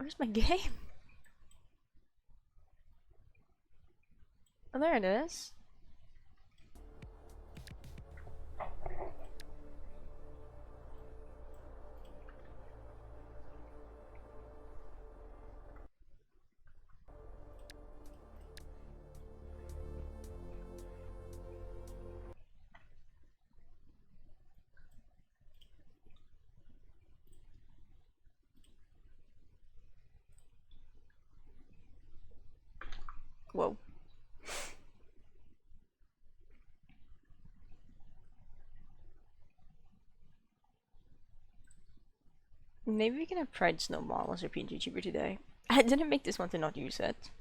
Where's my game? Oh, there it is. Whoa. Maybe we can have Pride Snowball as our PNG cheaper today. I didn't make this one to not use it.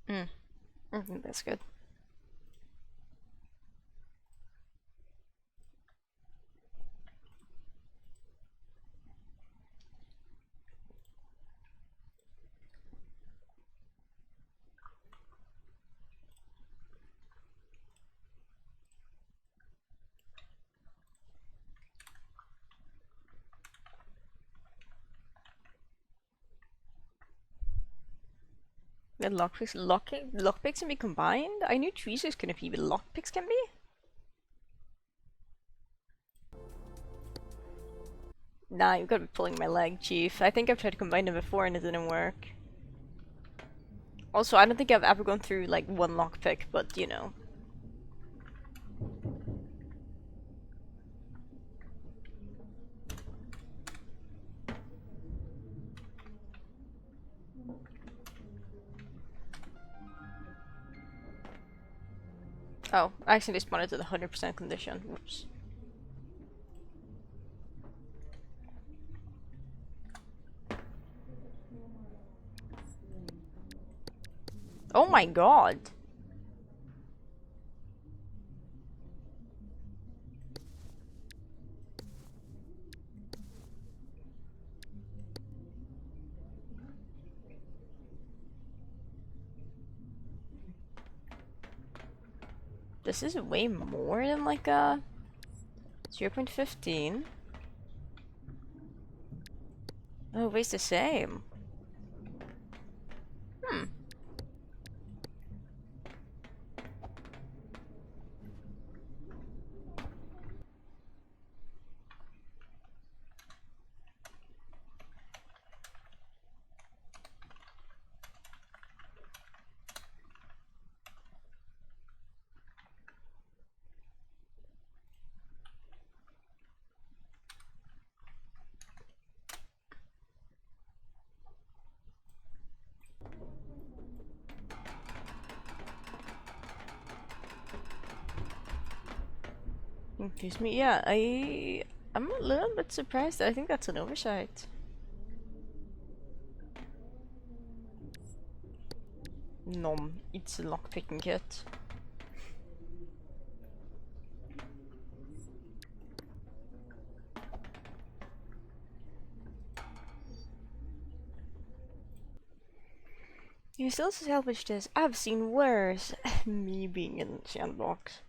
I think that's good. The lockpicks can be combined? I knew tweezers couldn't be, but lockpicks can be? Nah, you've got to be pulling my leg, Chief. I think I've tried to combine them before and it didn't work. Also, I don't think I've ever gone through like one lockpick, but you know. Oh, I accidentally spawned it to the 100% condition. Whoops. Oh my god! This is way more than like a 0.15. Oh, weighs the same. Excuse me, yeah, I'm a little bit surprised. I think that's an oversight. Nom, it's a lockpicking kit. You still salvage this. I've seen worse. Me being in sandbox.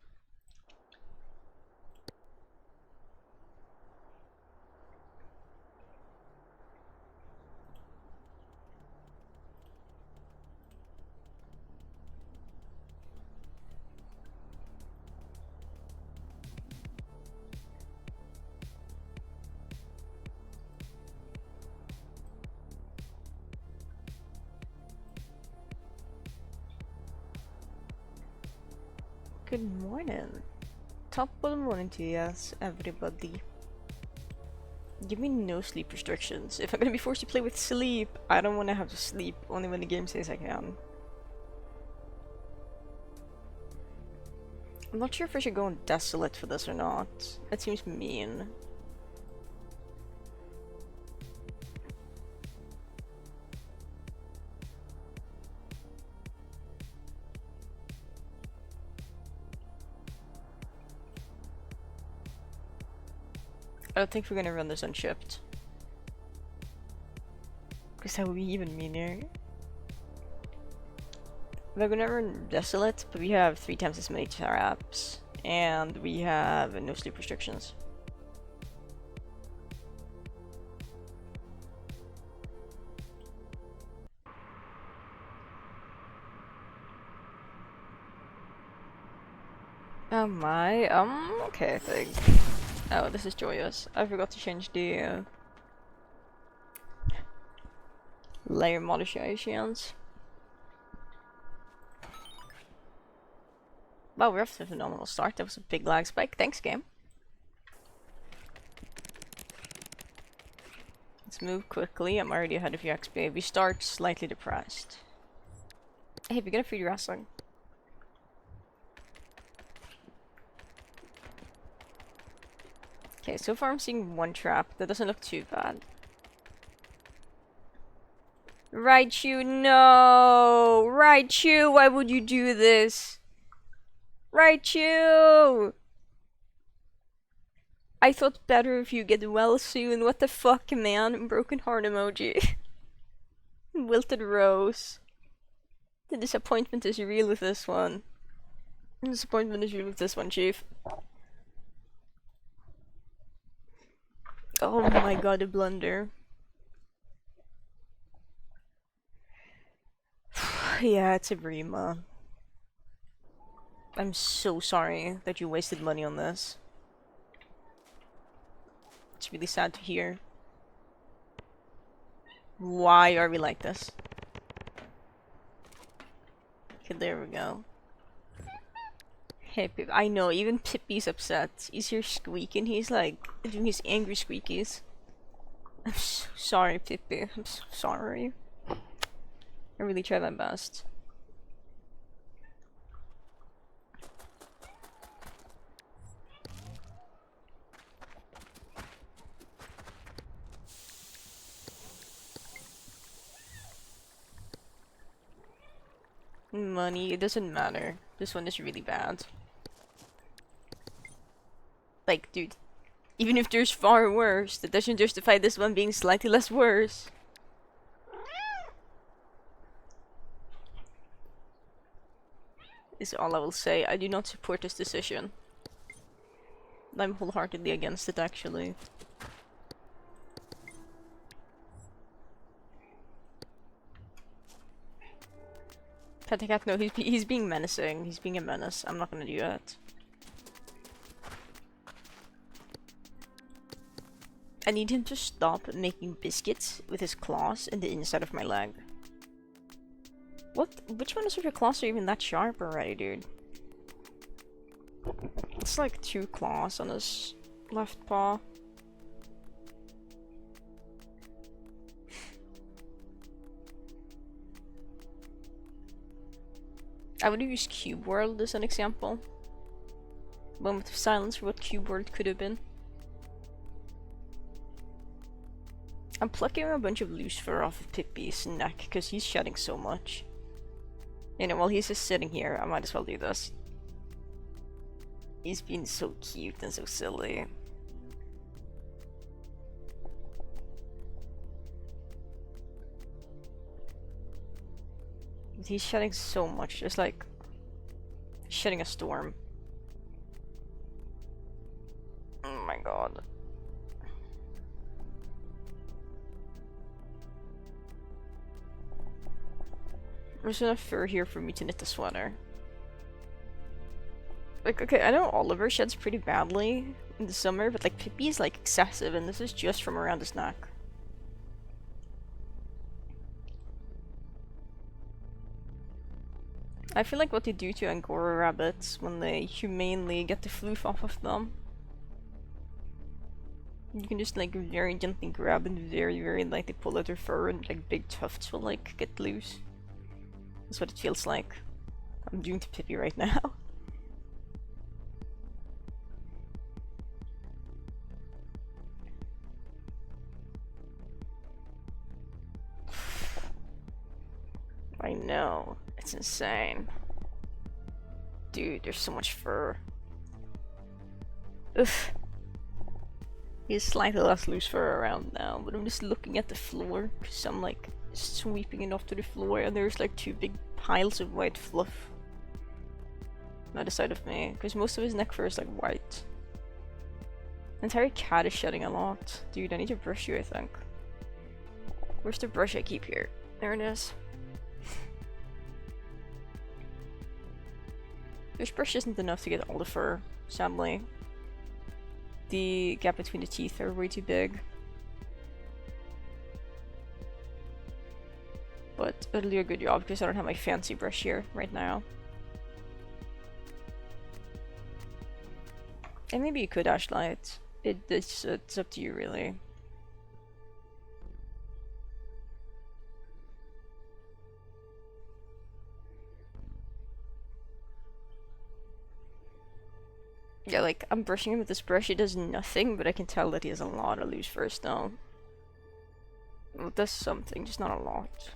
Good morning. Top of the morning to you, yes, everybody. Give me no sleep restrictions. If I'm gonna be forced to play with sleep, I don't want to have to sleep only when the game says I can. I'm not sure if I should go on Desolate for this or not. That seems mean. I don't think we're gonna run this unshipped. Because that would be even meaner. We're gonna run Desolate, but we have 3 times as many traps. And we have no sleep restrictions. Oh my, okay, I think. Oh, this is joyous. I forgot to change the layer modifications. Wow, we're off to a phenomenal start. That was a big lag spike. Thanks, game. Let's move quickly. I'm already ahead of you, XP. We start slightly depressed. Hey, we're gonna feed wrestling. Okay, so far I'm seeing one trap. That doesn't look too bad. Raichu, no! Raichu, why would you do this? Raichu! I thought better if you get well soon. What the fuck, man? Broken heart emoji. Wilted rose. The disappointment is real with this one. The disappointment is real with this one, chief. Oh my god, a blunder. Yeah, it's a Brima. I'm so sorry that you wasted money on this. It's really sad to hear. Why are we like this? Okay, there we go. Hey, Pip. I know, even Pippi's upset. He's here squeaking. He's like doing his angry squeakies. I'm so sorry, Pippi. I'm so sorry. I really tried my best. Money, it doesn't matter. This one is really bad. Like, dude, even if there's far worse, that doesn't justify this one being slightly less worse. Is all I will say. I do not support this decision. I'm wholeheartedly against it, actually. Petacat, no, he's being menacing. He's being a menace. I'm not gonna do that. I need him to stop making biscuits with his claws in the inside of my leg. What? Which one of your claws are even that sharp already, dude? It's like 2 claws on his left paw. I would use Cube World as an example. Moment of silence for what Cube World could have been. I'm plucking a bunch of loose fur off of Pippi's neck because he's shedding so much. You know, while he's just sitting here, I might as well do this. He's being so cute and so silly. He's shedding so much, just like shedding a storm. Oh my god. There's enough fur here for me to knit the sweater. Like, okay, I know Oliver sheds pretty badly in the summer, but like Pippi is like excessive, and this is just from around his neck. I feel like what they do to Angora rabbits when they humanely get the floof off of them. You can just like very gently grab and very lightly pull at their fur, and like big tufts will like get loose. That's what it feels like. I'm doing to Pippi right now. I know. It's insane. Dude, there's so much fur. Ugh. He's slightly less loose fur around now, but I'm just looking at the floor, because I'm like sweeping it off to the floor, and there's like 2 big piles of white fluff. Other side of me, because most of his neck fur is like white. The entire cat is shedding a lot. Dude, I need to brush you, I think. Where's the brush I keep here? There it is. This brush isn't enough to get all the fur, sadly. The gap between the teeth are way too big. But it'll do a good job because I don't have my fancy brush here right now. And maybe you could ashlight. It's up to you, really. Yeah, like, I'm brushing him with this brush, it does nothing, but I can tell that he has a lot of loose fur still. Well, it does something, just not a lot.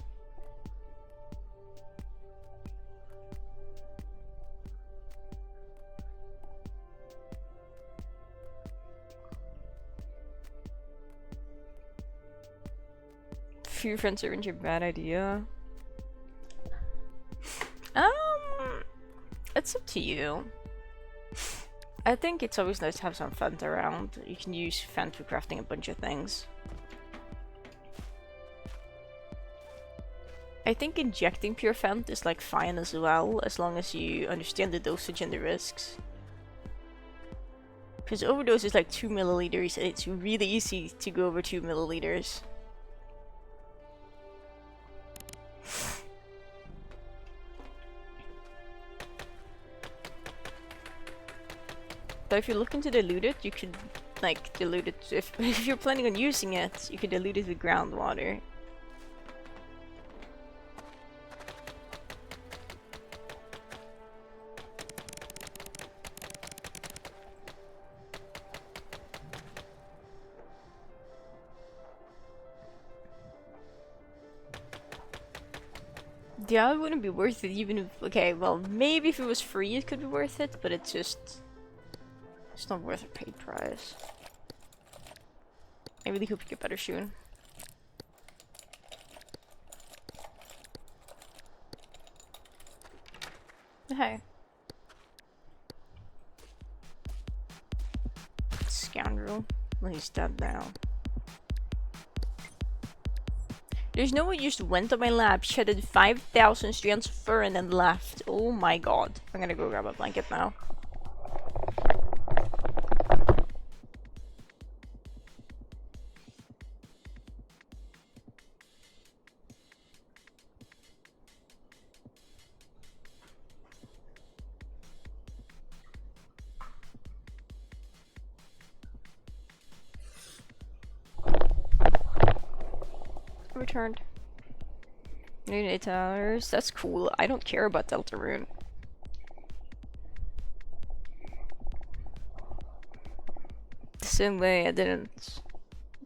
Few friends are into a bad idea. It's up to you. I think it's always nice to have some Fent around. You can use Fent for crafting a bunch of things. I think injecting pure Fent is like fine as well, as long as you understand the dosage and the risks. Because overdose is like 2 milliliters and it's really easy to go over 2 milliliters. But if you're looking to dilute it, you could like dilute it if you're planning on using it, you could dilute it with groundwater. Yeah, it wouldn't be worth it even if, okay, well, maybe if it was free it could be worth it, but it's not worth a paid price. I really hope you get better soon. Hey. Scoundrel. Well, he's dead now. There's no one just went on my lap, shedded 5,000 strands of fur and then left. Oh my god. I'm gonna go grab a blanket now. Returned. Need 8 hours. That's cool. I don't care about Deltarune. The same way I didn't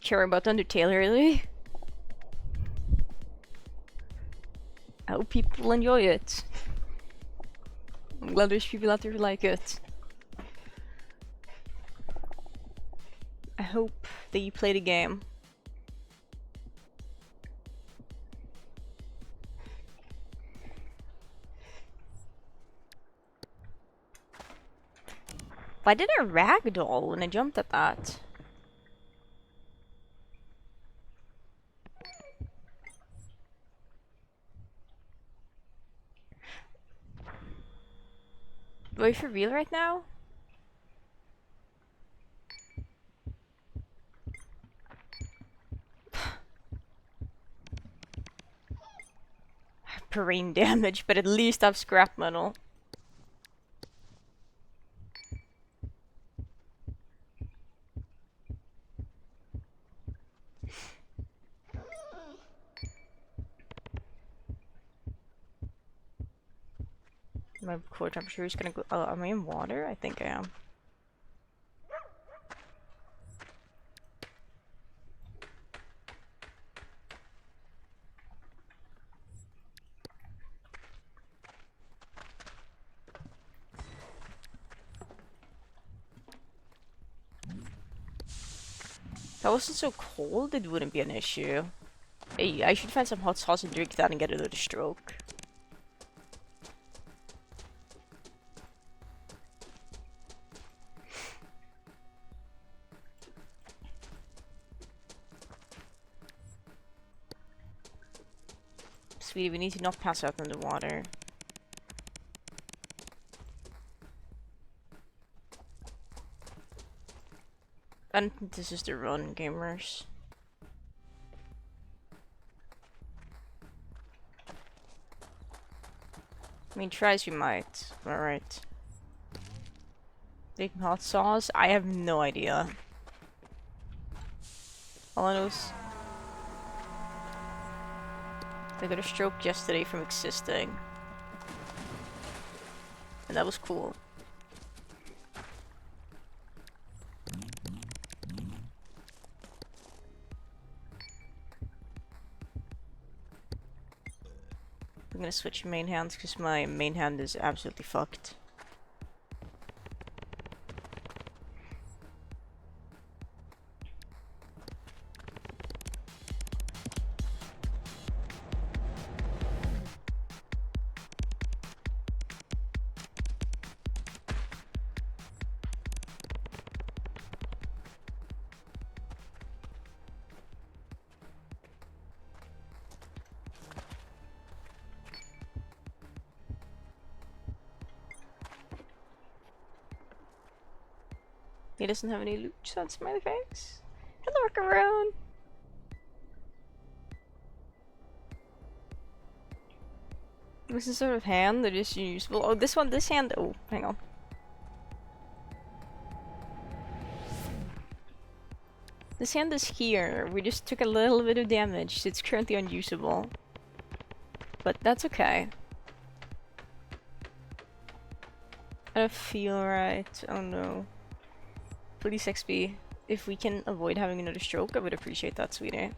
care about Undertale, really. I hope people enjoy it. I'm glad there's people out there who like it. I hope that you play the game. Why did I ragdoll when I jumped at that? Are you for real right now? Brain damage, but at least I have scrap metal. My core temperature is gonna go. Oh, am I in water? I think I am. If I wasn't so cold, it wouldn't be an issue. Hey, I should find some hot sauce and drink that and get another stroke. Sweetie, we need to not pass out in the water. And this is the run, gamers. I mean, try as you might. Alright. Big hot sauce? I have no idea. All I know is I got a stroke yesterday from existing. And that was cool. I'm gonna switch main hands because my main hand is absolutely fucked. He doesn't have any loot, so that's smiley face. Hello, look around. This is sort of hand that is useful. Oh, this hand. Oh, hang on. This hand is here. We just took a little bit of damage, so it's currently unusable. But that's okay. I don't feel right. Oh no. Please XP. If we can avoid having another stroke, I would appreciate that, sweetie.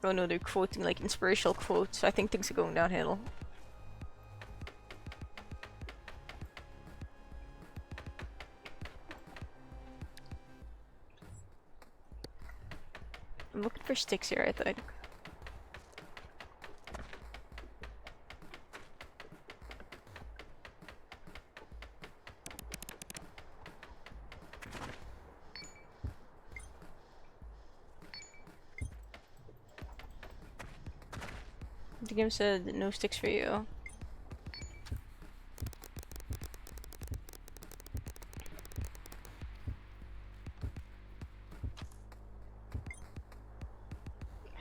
Oh no, they're quoting like inspirational quotes. I think things are going downhill. I'm looking for sticks here, I think. The game said no sticks for you.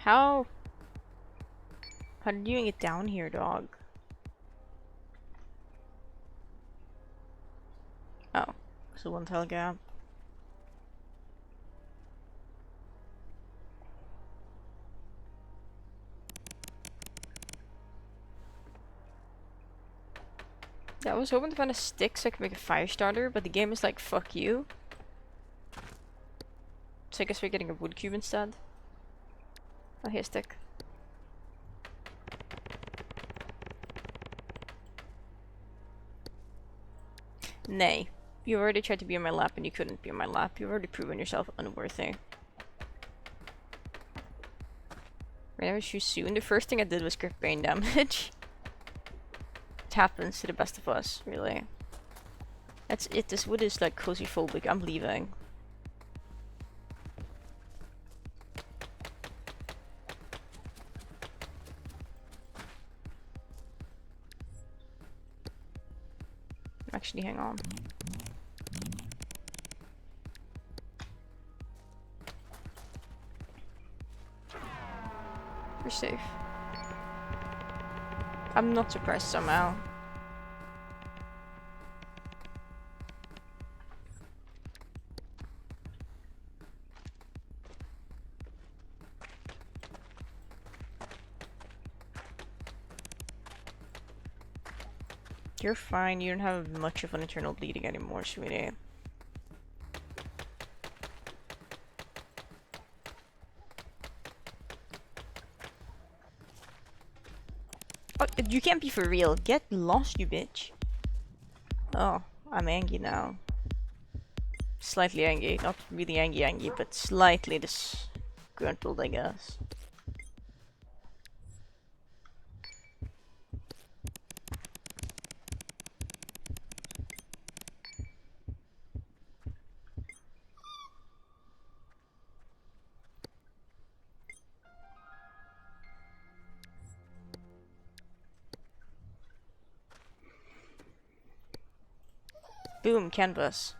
How did you get down here, dog? Oh, so one tile gap. Yeah, I was hoping to find a stick so I could make a fire starter, but the game is like, fuck you. So I guess we're getting a wood cube instead. Oh, here's a stick. Nay. You already tried to be on my lap and you couldn't be on my lap. You've already proven yourself unworthy. Right now, shoot soon. The first thing I did was grip brain damage. It happens to the best of us, really. That's it. This wood is like cozy phobic. I'm leaving. Actually, hang on. We're safe. I'm not surprised somehow. You're fine. You don't have much of an internal bleeding anymore, sweetie. Oh, you can't be for real. Get lost, you bitch. Oh, I'm angry now. Slightly angry. Not really angry, but slightly disgruntled, I guess. Boom, canvas.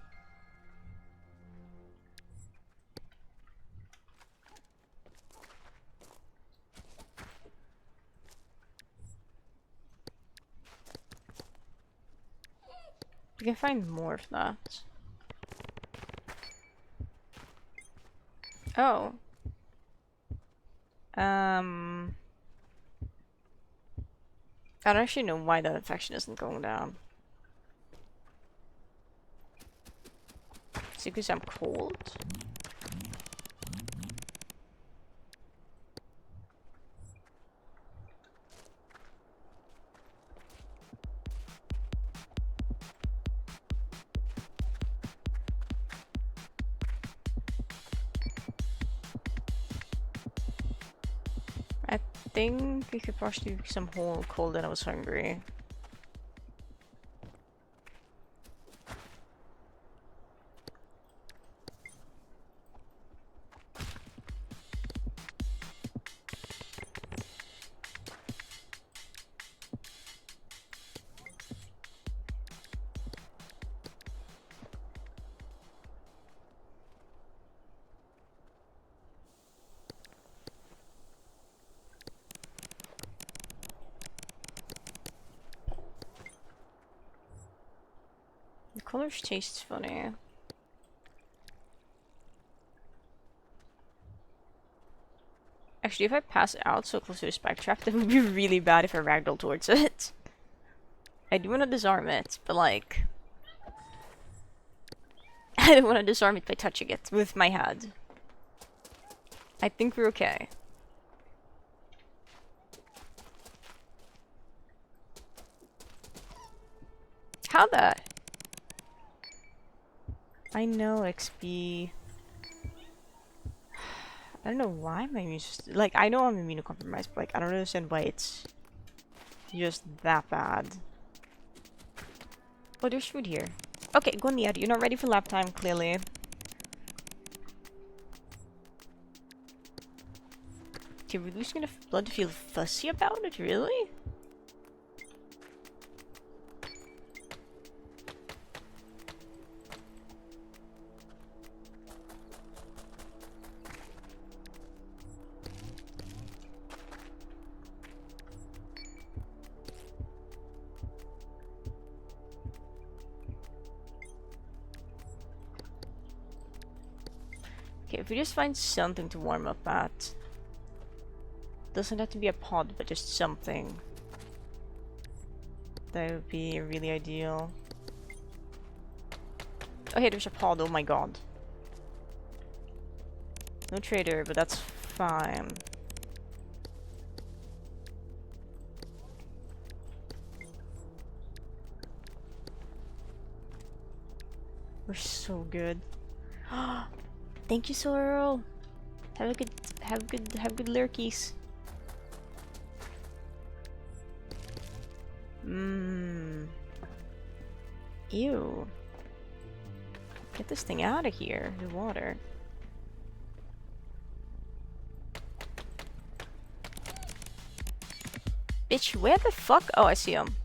We can find more of that. Oh. I don't actually know why that infection isn't going down. Is it because I'm cold? I think we could possibly do some whole cold and I was hungry. The colors taste funny. Actually, if I pass out so close to the spike trap, that would be really bad if I ragdoll towards it. I do want to disarm it, but like... I don't want to disarm it by touching it with my hand. I think we're okay. How that? I know, XP. I don't know why my immune system... Like, I know I'm immunocompromised, but like, I don't understand why it's just that bad. Oh, there's food here. Okay, Gunia, you're not ready for lap time, clearly. Okay, we're losing enough blood to feel fussy about it, really? Okay, if we just find something to warm up at. Doesn't have to be a pod, but just something. That would be really ideal. Oh hey, there's a pod, oh my god. No trader, but that's fine. We're so good. Thank you, Sorrel. Have good lurkies. Ew. Get this thing out of here, the water. Bitch, where the fuck? Oh, I see him.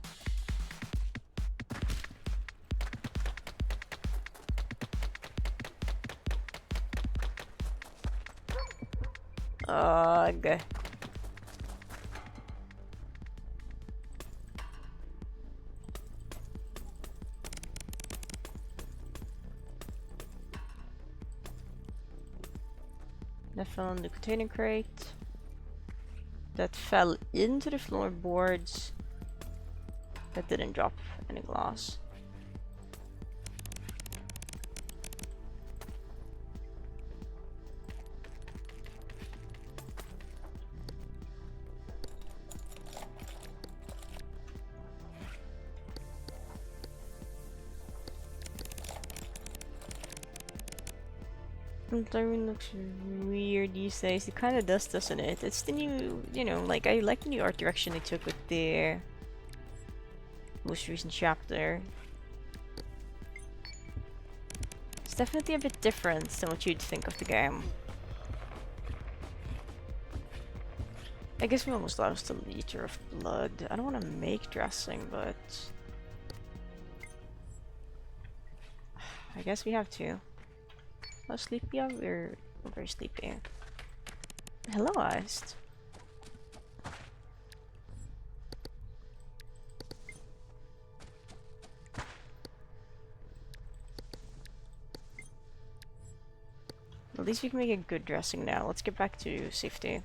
Ugh. That fell in the container crate. That fell into the floorboards. That didn't drop any glass. Darwin looks weird these days. It kind of does, doesn't it? It's the new, you know, like I like the new art direction they took with the most recent chapter. It's definitely a bit different than what you'd think of the game. I guess we almost lost a liter of blood. I don't want to make dressing, but I guess we have to. How sleepy are we? We're very sleepy. Hello, Iced. At least we can make a good dressing now. Let's get back to safety.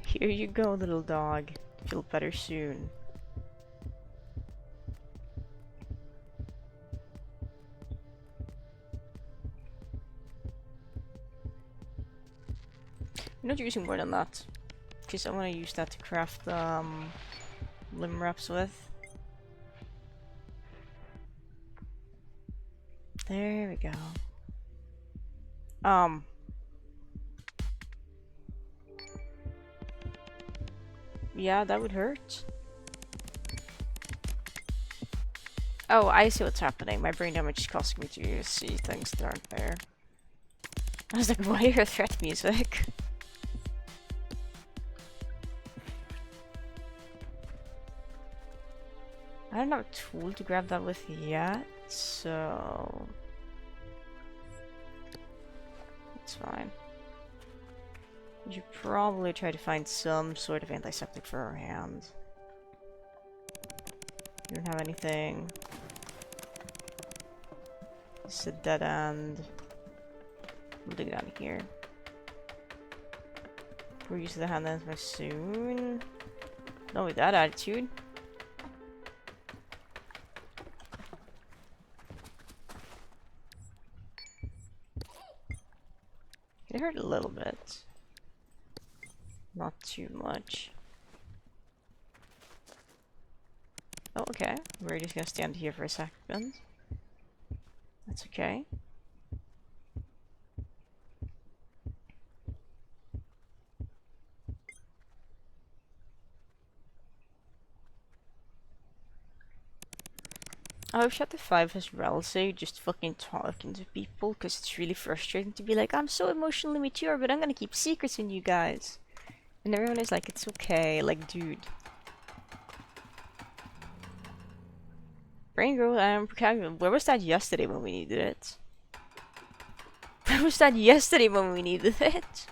Here you go, little dog. Feel better soon. I'm not using more than that, because I want to use that to craft limb wraps with. There we go. Yeah, that would hurt. Oh, I see what's happening. My brain damage is causing me to see things that aren't there. I was like, why your threat music? I don't have a tool to grab that with yet, so... it's fine. We should probably try to find some sort of antiseptic for our hand. We don't have anything. It's a dead end. We'll dig down here. We're used to the hand ends soon. Not with that attitude. It hurt a little bit. Not too much. Oh, okay. We're just gonna stand here for a second. That's okay. I wish Chapter 5 has Ralsei just fucking talking to people, because it's really frustrating to be like, I'm so emotionally mature, but I'm gonna keep secrets from you guys. And everyone is like, it's okay, like, dude. Brain growth, where was that yesterday when we needed it? Where was that yesterday when we needed it?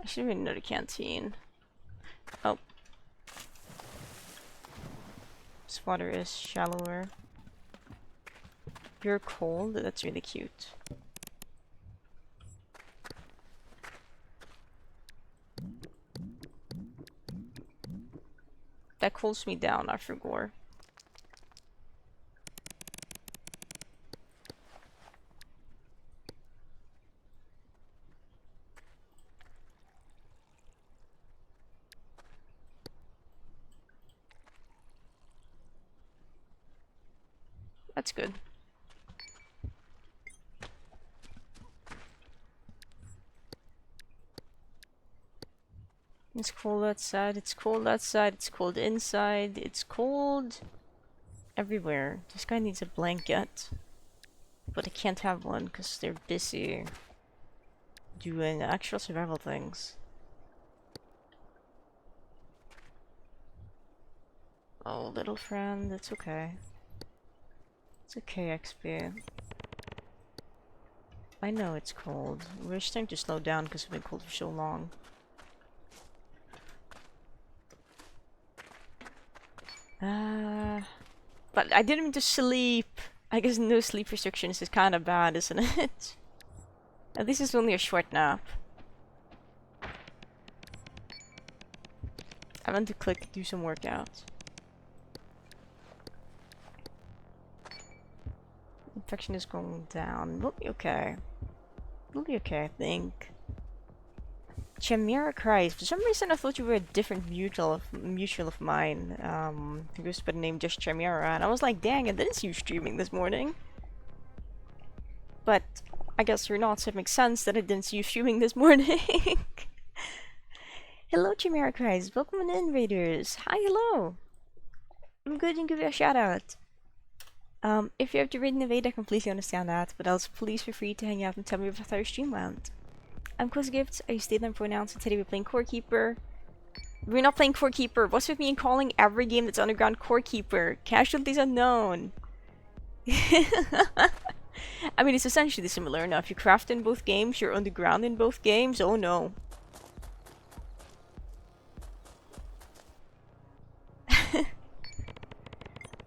I should have another canteen. Oh. This water is shallower. You're cold? That's really cute. That cools me down after gore. That's good. It's cold outside, it's cold outside, it's cold inside, it's cold everywhere. This guy needs a blanket. But I can't have one because they're busy doing actual survival things. Oh, little friend, it's okay. It's okay, XP. I know it's cold. We're starting to slow down because we've been cold for so long. But I didn't mean to sleep. I guess no sleep restrictions is kind of bad, isn't it? At least it's only a short nap. I want to click do some workouts. Infection is going down. We'll be okay. We'll be okay, I think. Chimera cries. For some reason I thought you were a different mutual of mine. Who goes by the name just Chimera, and I was like, dang, I didn't see you streaming this morning. But I guess you're not, so it makes sense that I didn't see you streaming this morning. Hello, Chimera Cries. Welcome on in, Raiders. Hi, hello. I'm good and give you a shout out. If you have to raid and evade, I completely understand that, but also please feel free to hang out and tell me about how your stream went. I'm Close Gifts, I use they them pronouns, and today we're playing Core Keeper. We're not playing Core Keeper. What's with me in calling every game that's underground Core Keeper? Casualties unknown. I mean, it's essentially similar enough. You craft in both games, you're underground in both games. Oh no.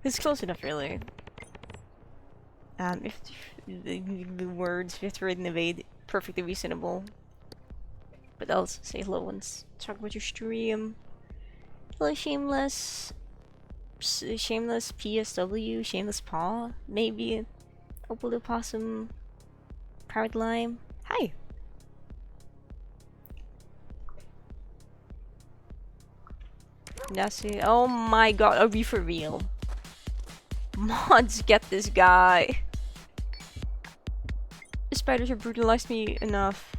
It's close enough, really. If the words fifth raid and evade, perfectly reasonable. But else, say hello once. Talk about your stream. Hello, Shameless. Shameless PSW. Shameless Paw. Maybe. Opal Possum. Pirate Lime. Hi. Nessie. Oh my god, are we for real? Mods, get this guy. The spiders have brutalized me enough.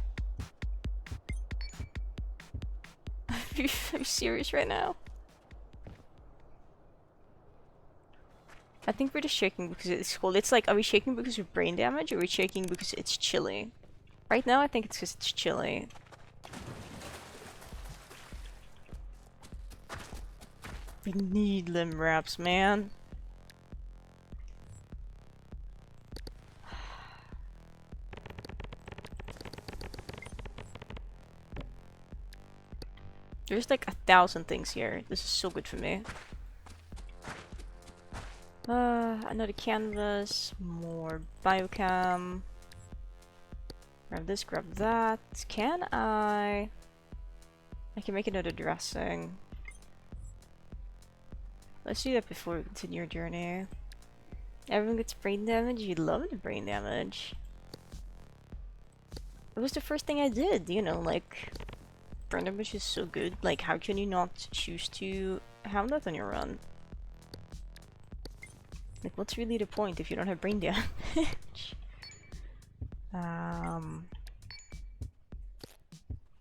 Are you serious right now? I think we're just shaking because it's cold. It's like, are we shaking because of brain damage or are we shaking because it's chilly? Right now, I think it's because it's chilly. We need limb wraps, man. There's like 1,000 things here. This is so good for me. Another canvas, more biocam. Grab this, grab that. Can I can make another dressing. Let's do that before we continue our journey. Everyone gets brain damage? You love the brain damage. It was the first thing I did, you know, like... Brain damage is so good, like how can you not choose to have that on your run? Like what's really the point if you don't have brain damage?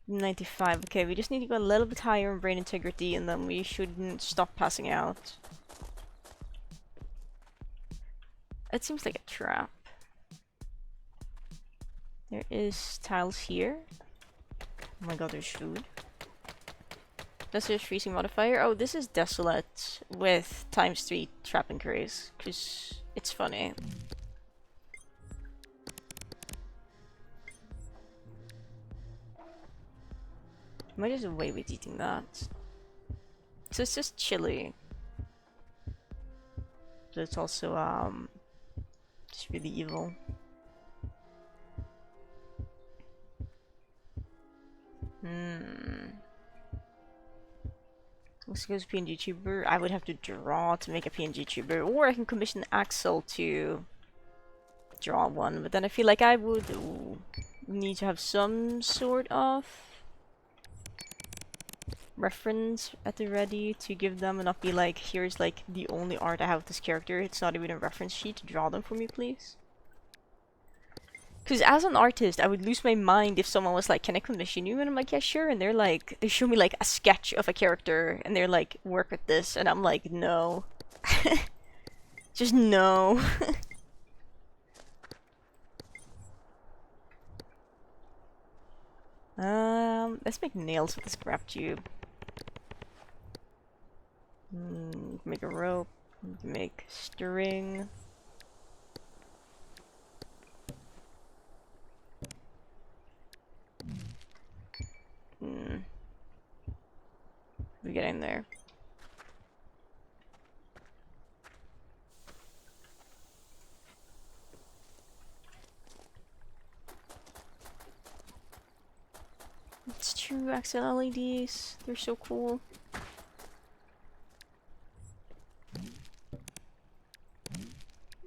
95, okay, we just need to go a little bit higher in brain integrity and then we shouldn't stop passing out. It seems like a trap. There is tiles here. Oh my god, there's food. That's there's freezing modifier. Oh, this is desolate with ×3 trap increase, because it's funny. Might just away with eating that. So it's just chili. But it's also just really evil. Let's go to PNG tuber. I would have to draw to make a PNG tuber, or I can commission Axel to draw one. But then I feel like I would need to have some sort of reference at the ready to give them, and not be like, here's like the only art I have with this character. It's not even a reference sheet. Draw them for me, please. Because as an artist, I would lose my mind if someone was like, can I commission you? And I'm like, yeah, sure. And they're like, they show me like a sketch of a character and they're like, work with this. And I'm like, no. Just no. Let's make nails with this scrap tube. Make a rope. Make string. We're getting there. It's true, XL LEDs. They're so cool.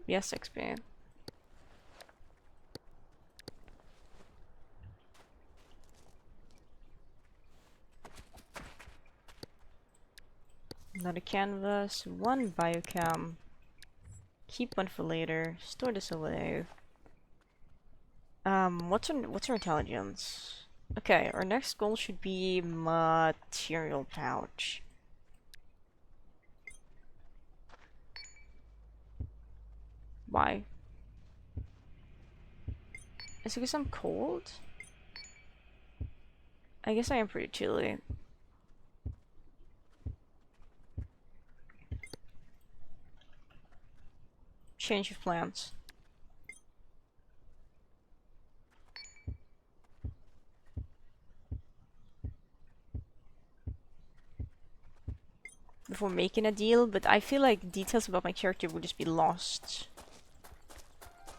Yes, XP. Another canvas, one biocam. Keep one for later. Store this away. What's our intelligence? Okay, our next goal should be material pouch. Why? Is it because I'm cold? I guess I am pretty chilly. Change of plans. Before making a deal, but I feel like details about my character would just be lost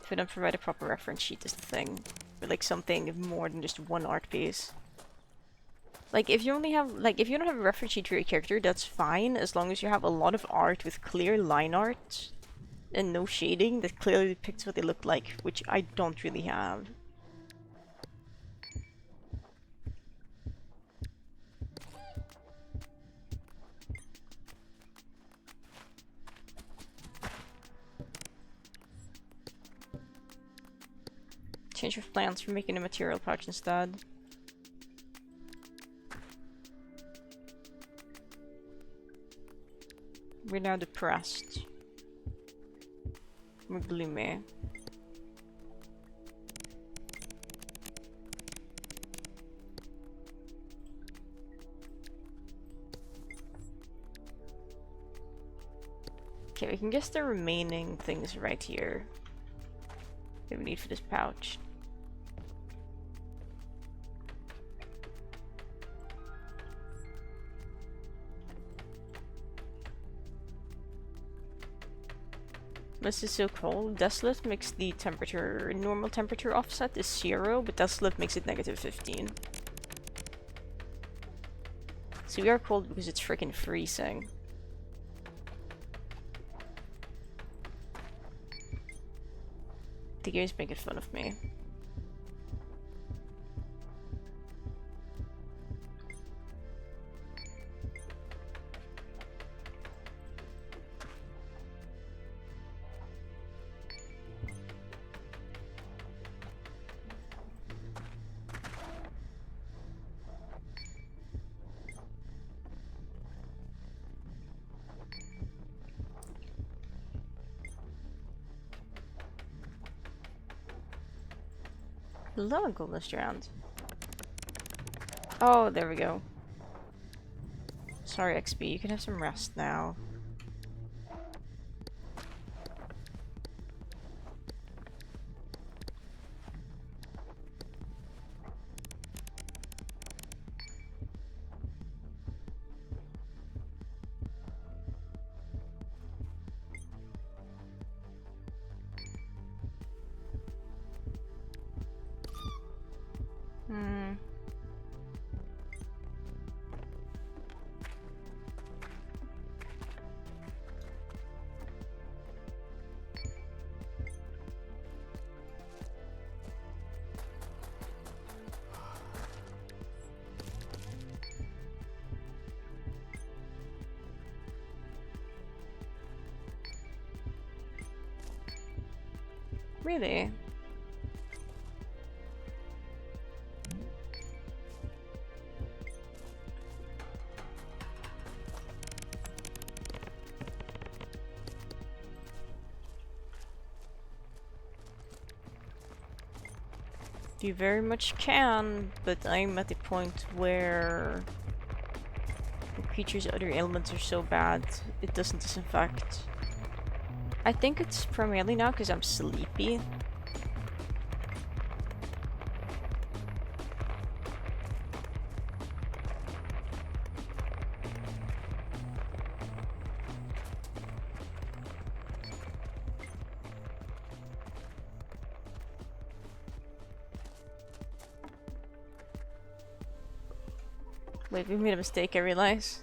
if I don't provide a proper reference sheet is the thing. Or like something more than just one art piece. Like if you only have if you don't have a reference sheet for your character, that's fine as long as you have a lot of art with clear line art and no shading that clearly depicts what they look like, which I don't really have. Change of plans for making a material pouch instead. We're now depressed. We're gloomy. Okay, we can guess the remaining things right here that we need for this pouch. This is so cold. Desolate makes the temperature, normal temperature offset is 0, but Desolate makes it -15. So we are cold because it's freaking freezing. The game's making fun of me. Low on gold this round. Oh, there we go. Sorry, XP, you can have some rest now. Really? You very much can, but I'm at the point where the creature's other ailments are so bad, it doesn't disinfect. I think it's primarily now because I'm sleepy. Wait, we made a mistake, I realize.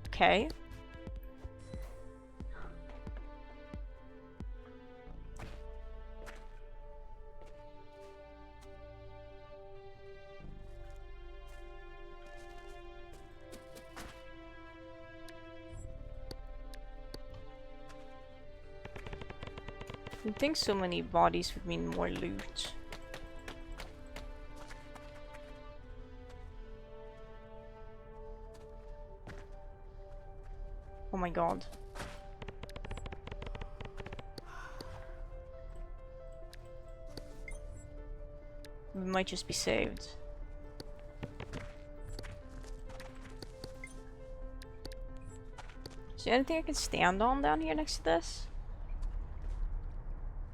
Okay. I think so many bodies would mean more loot. Oh my god. We might just be saved. Is there anything I can stand on down here next to this?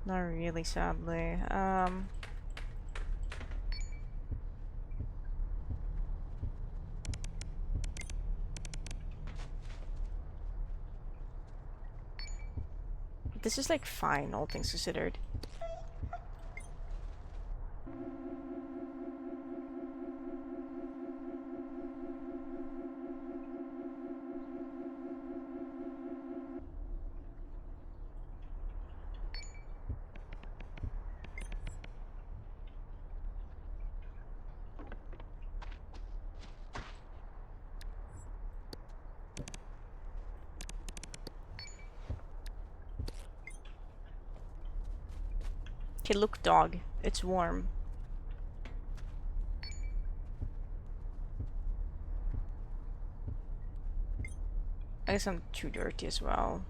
Not really, sadly. This is like fine, all things considered. Okay, look, dog. It's warm. I guess I'm too dirty as well.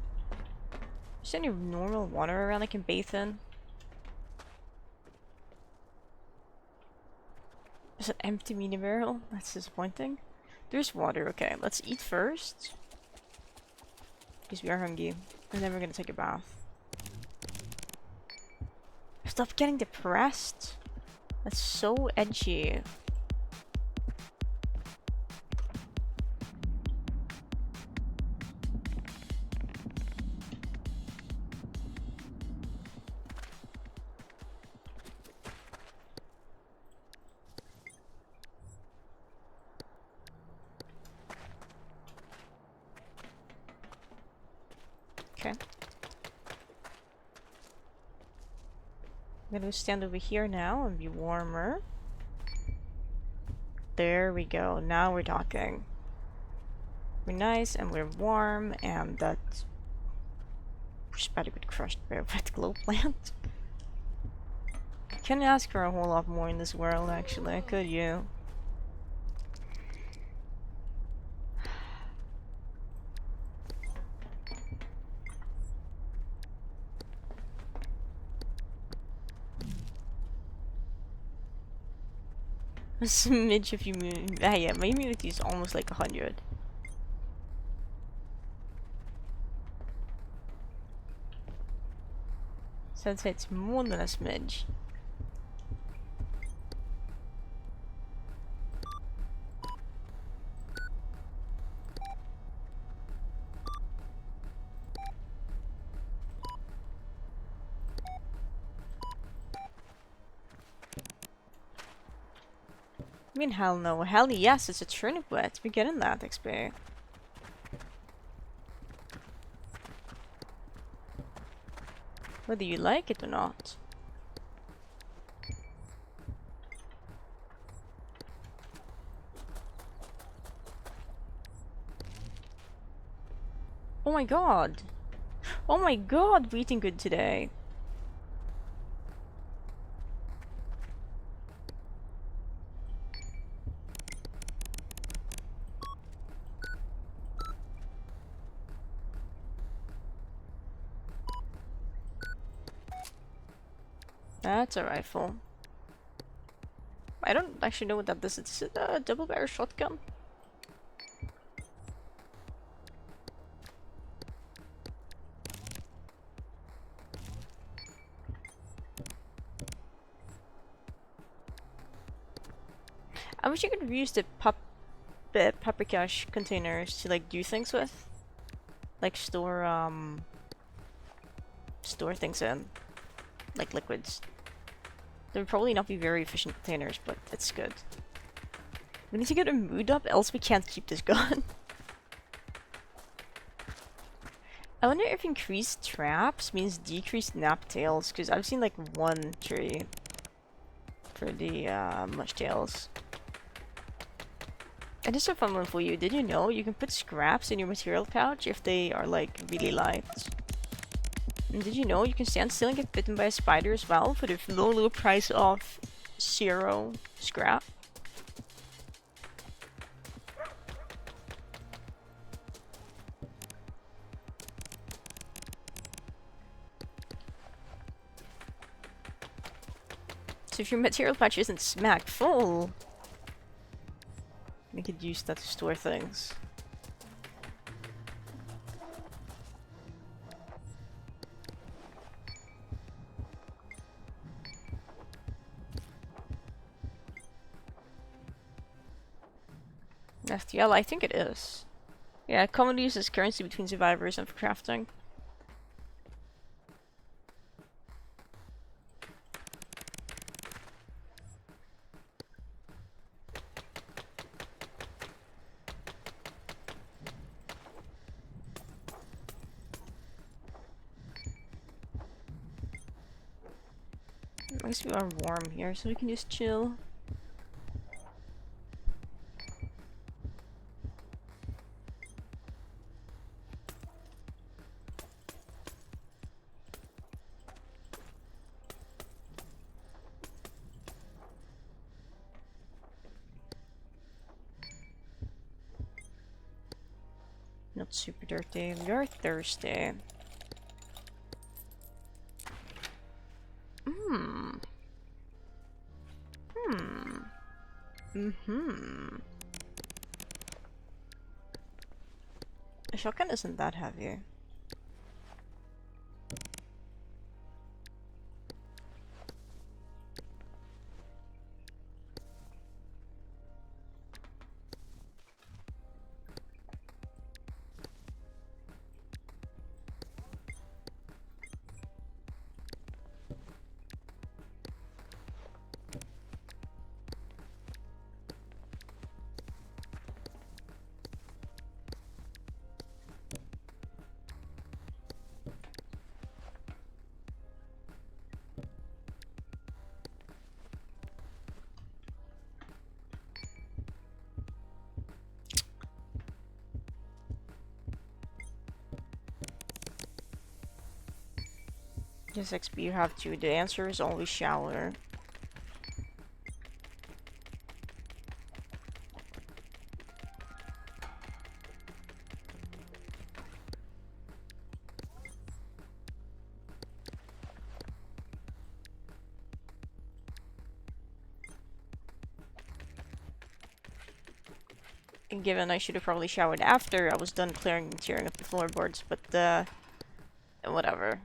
Is there any normal water around I can bathe in? There's an empty mini barrel? That's disappointing. There's water. Okay, let's eat first. Because we are hungry. And then we're gonna take a bath. Stop getting depressed. That's so edgy. Okay. I'm gonna stand over here now and be warmer. There we go. Now we're talking. We're nice and we're warm, and that we're about to get crushed by a wet glow plant. Can't ask for a whole lot more in this world, actually, could you? A smidge of immunity. Ah, yeah, my immunity is almost like 100. So I'd say it's more than a smidge. I mean, hell no. Hell yes, it's a turnip wet. We're getting that XP. Whether you like it or not. Oh my god. Oh my god, we're eating good today. That's a rifle. I don't actually know what that is. It's a double barrel shotgun. I wish you could reuse the paprika containers to like do things with. Like store things in. Like liquids. They would probably not be very efficient containers, but it's good. We need to get a mood up, else we can't keep this gun. I wonder if increased traps means decreased nap tails, because I've seen like one tree for the mush tails. And just a fun one for you. Did you know you can put scraps in your material pouch if they are like really light? And did you know you can stand still and get bitten by a spider as well for the low price of 0 scrap? So if your material pouch isn't smack full, you could use that to store things. FTL, I think it is. Yeah, commonly used as currency between survivors and for crafting. At least we are warm here, so we can just chill. Not super dirty, we are thirsty. A shotgun isn't that heavy. Yes, XP you have to. The answer is always shower. And given I should have probably showered after I was done clearing and tearing up the floorboards, but whatever.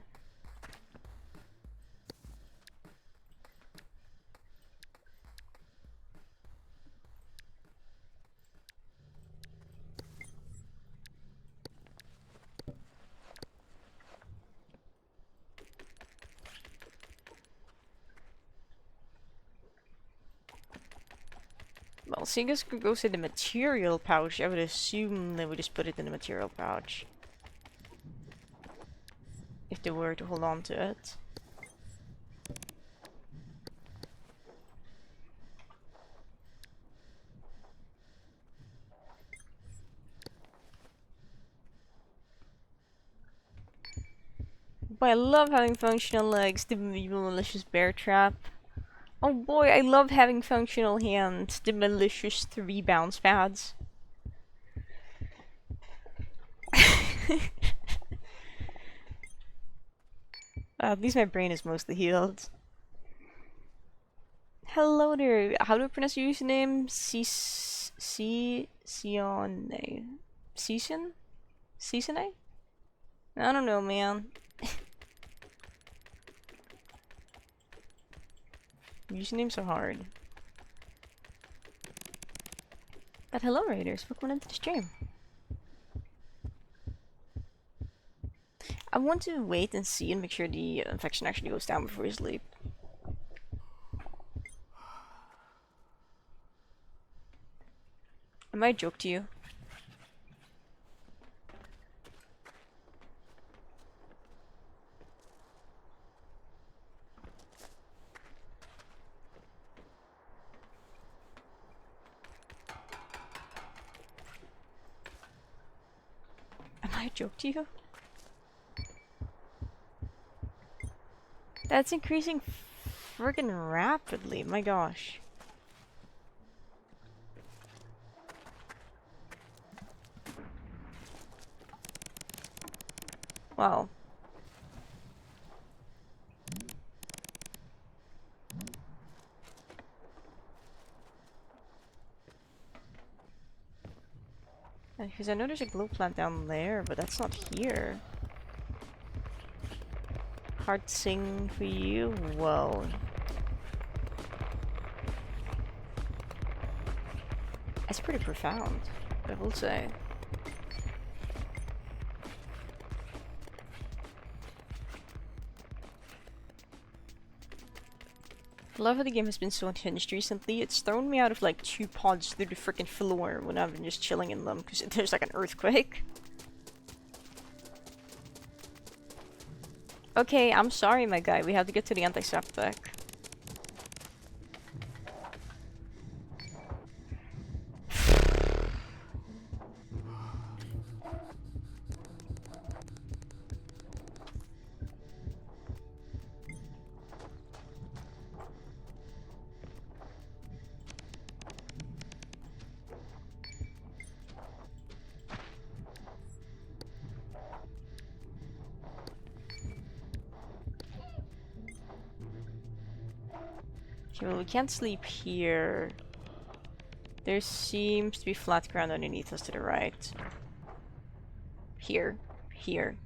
Well, seeing as it goes in the material pouch, I would assume they would just put it in the material pouch. If they were to hold on to it. But I love having functional legs, the malicious bear trap. Oh boy, I love having functional hands, the malicious 3 bounce pads. At least my brain is mostly healed. Hello there. How do I pronounce your username? Season? Season? I don't know, man. Usernames are hard. But hello, Raiders. Welcome into the stream. I want to wait and see and make sure the infection actually goes down before you sleep. I might joke to you. I might joke to you. That's increasing friggin' rapidly, my gosh. Wow. Because I know there's a glow plant down there, but that's not here. Hard sing for you? Whoa. That's pretty profound, I will say. I love how the game has been so unhinged recently. It's thrown me out of like 2 pods through the freaking floor when I've been just chilling in them because there's like an earthquake. Okay, I'm sorry, my guy. We have to get to the antiseptic. Okay, well, we can't sleep here. There seems to be flat ground underneath us to the right. Here. Here.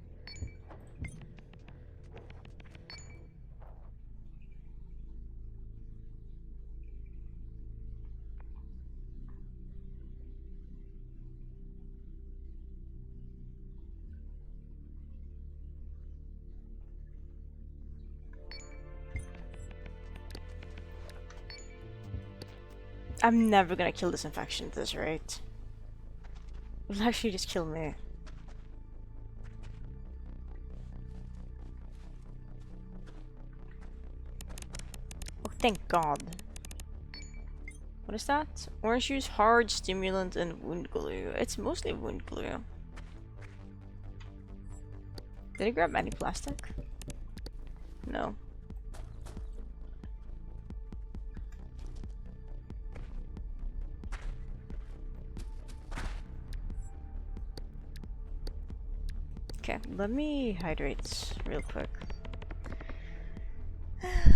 I'm never gonna kill this infection at this rate. It'll actually just kill me. Oh, thank God. What is that? Orange juice, hard stimulant, and wound glue. It's mostly wound glue. Did I grab any plastic? No. Okay, let me hydrate real quick. I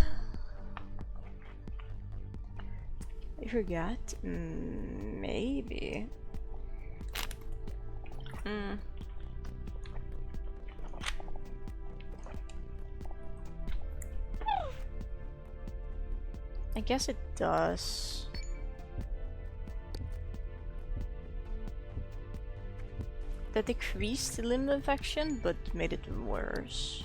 forgot? Maybe. I guess it does. That decreased the limb infection, but made it worse.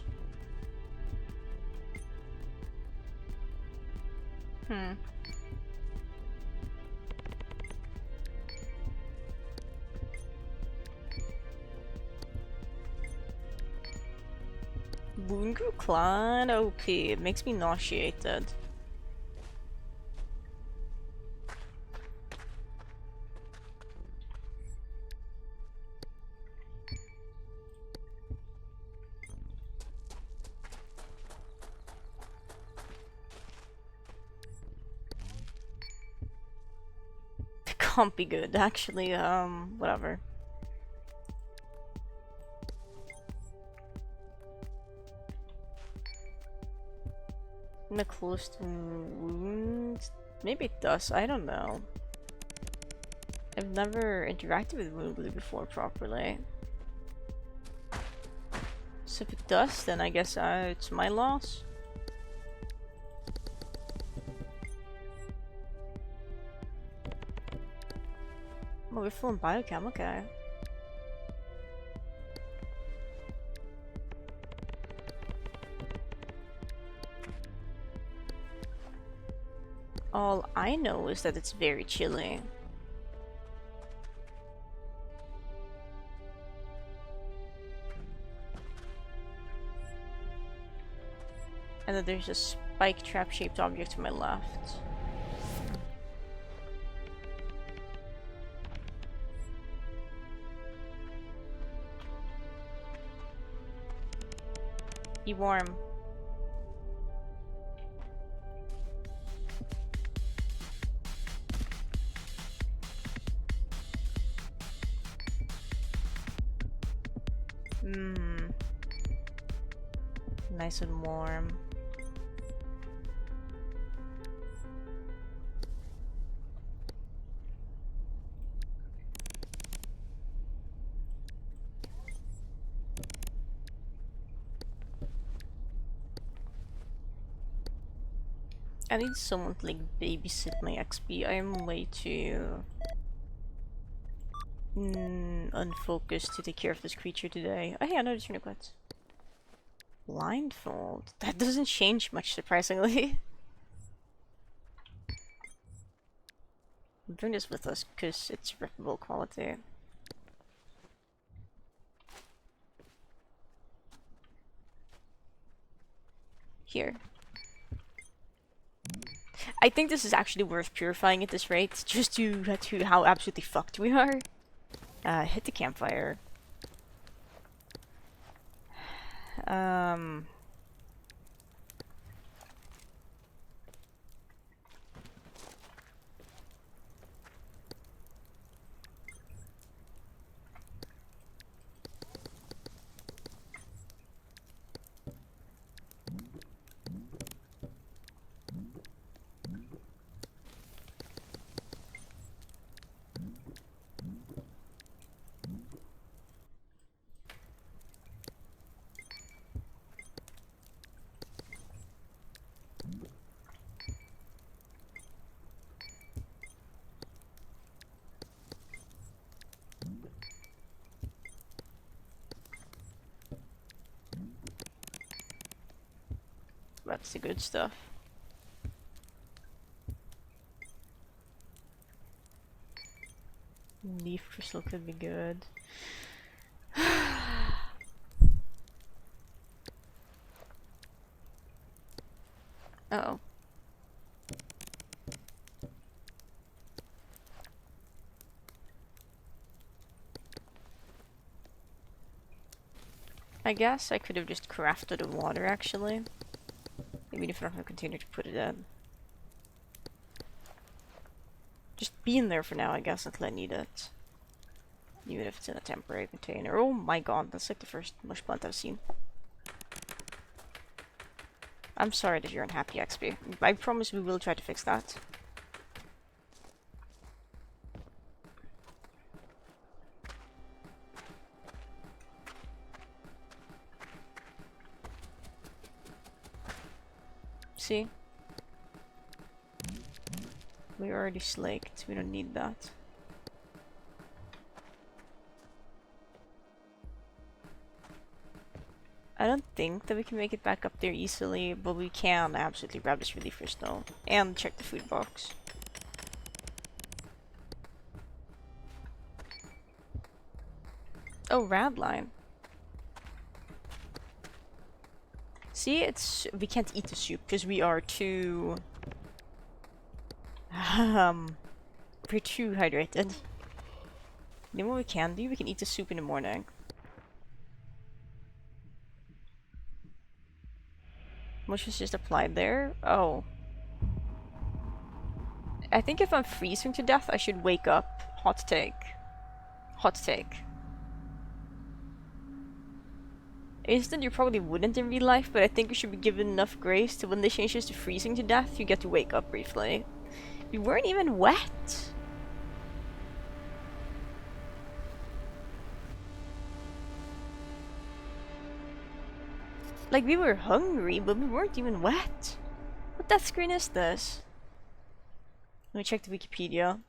Wound glue Clan OP. It makes me nauseated. It can't be good, actually. Whatever. Am I close to wounds? Maybe it does. I don't know. I've never interacted with wound glue before properly. So if it does, then I guess it's my loss. Oh, we're full in biochem, okay. All I know is that it's very chilly. And then there's a spike trap shaped object to my left. Be warm. Mmm. Nice and warm. I need someone to like babysit my XP. I am way too unfocused to take care of this creature today. Oh yeah, no, there's unicorns. Blindfold. That doesn't change much, surprisingly. Bring this with us because it's rippable quality. Here. I think this is actually worth purifying at this rate, just to how absolutely fucked we are. Hit the campfire. Um... That's the good stuff. Leaf crystal could be good. Uh oh. I guess I could have just crafted a water actually. Even if I don't have a container to put it in. Just be in there for now, I guess, until I need it. Even if it's in a temporary container. Oh my god, that's like the first mush plant I've seen. I'm sorry that you're unhappy, XP. I promise we will try to fix that. See? We're already slaked, we don't need that. I don't think that we can make it back up there easily, but we can absolutely grab this relief crystal and check the food box. Oh, radline. See, we can't eat the soup because we are too we're too hydrated. You know what we can do? We can eat the soup in the morning. Motion's just applied there. Oh. I think if I'm freezing to death, I should wake up. Hot take. Hot take. Instant, you probably wouldn't in real life, but I think you should be given enough grace to when they change this to freezing to death, you get to wake up briefly. We weren't even wet. Like, we were hungry, but we weren't even wet. What death screen is this? Let me check the Wikipedia.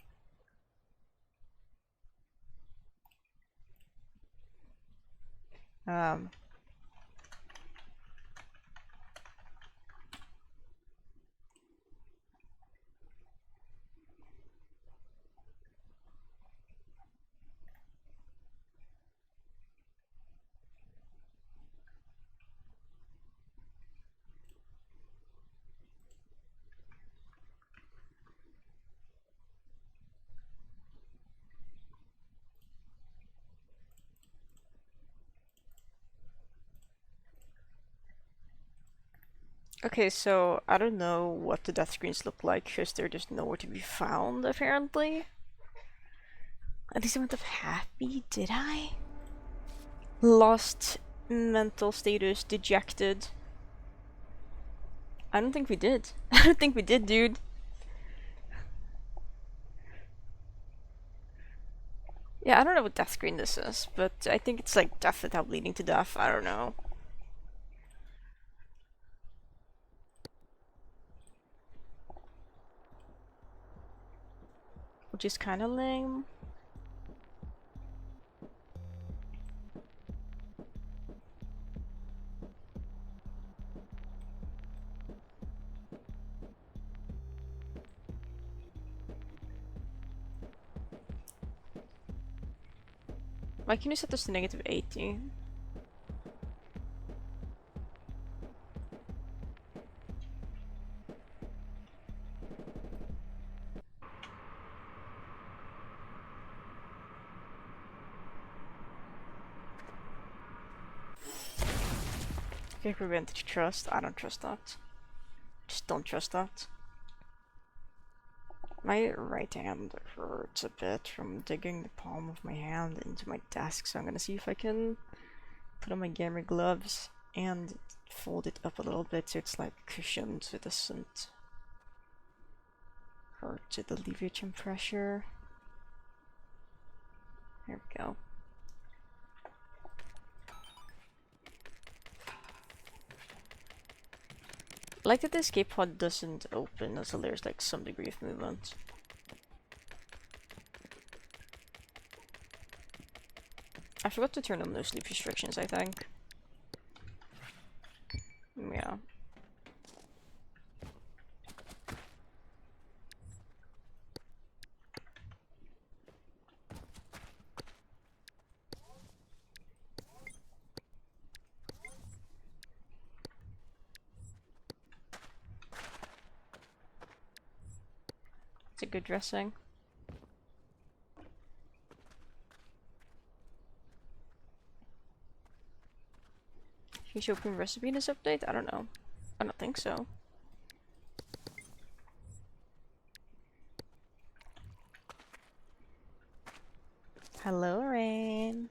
Okay, so I don't know what the death screens look like because they're just nowhere to be found, apparently. At least I went up happy, did I? Lost mental status, dejected. I don't think we did. I don't think we did, dude. Yeah, I don't know what death screen this is, but I think it's like death without leading to death. I don't know. Which is kind of lame. Why can you set this to negative 80? Okay, prevented trust. I don't trust that. Just don't trust that. My right hand hurts a bit from digging the palm of my hand into my desk, so I'm gonna see if I can put on my gamer gloves and fold it up a little bit so it's like cushioned so it doesn't hurt. To alleviate some pressure. There we go. I like that the escape pod doesn't open until there's like some degree of movement. I forgot to turn on those sleep restrictions, I think. Yeah. It's a good dressing. Can you open recipe in this update? I don't know. I don't think so. Hello, Rain.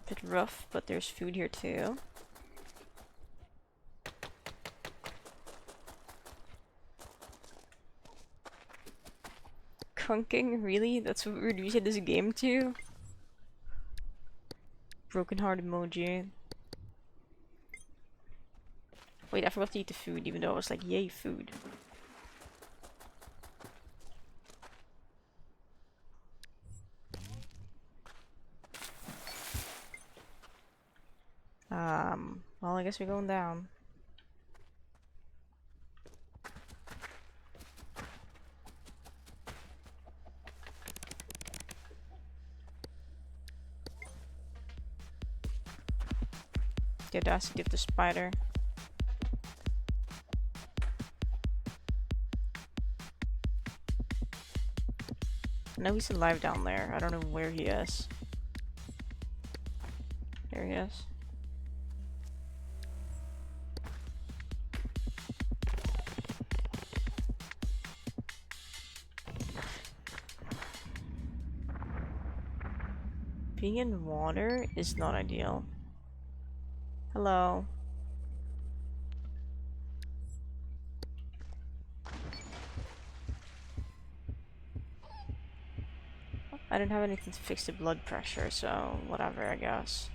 Bit rough, but there's food here too. Crunking? Really? That's what we're using this game to? Broken heart emoji. Wait, I forgot to eat the food, even though I was like, yay, food. Well, I guess we're going down. The audacity of the spider. No, he's alive down there. I don't know where he is. There he is. Being in water is not ideal. Hello. I don't have anything to fix the blood pressure, so whatever, I guess.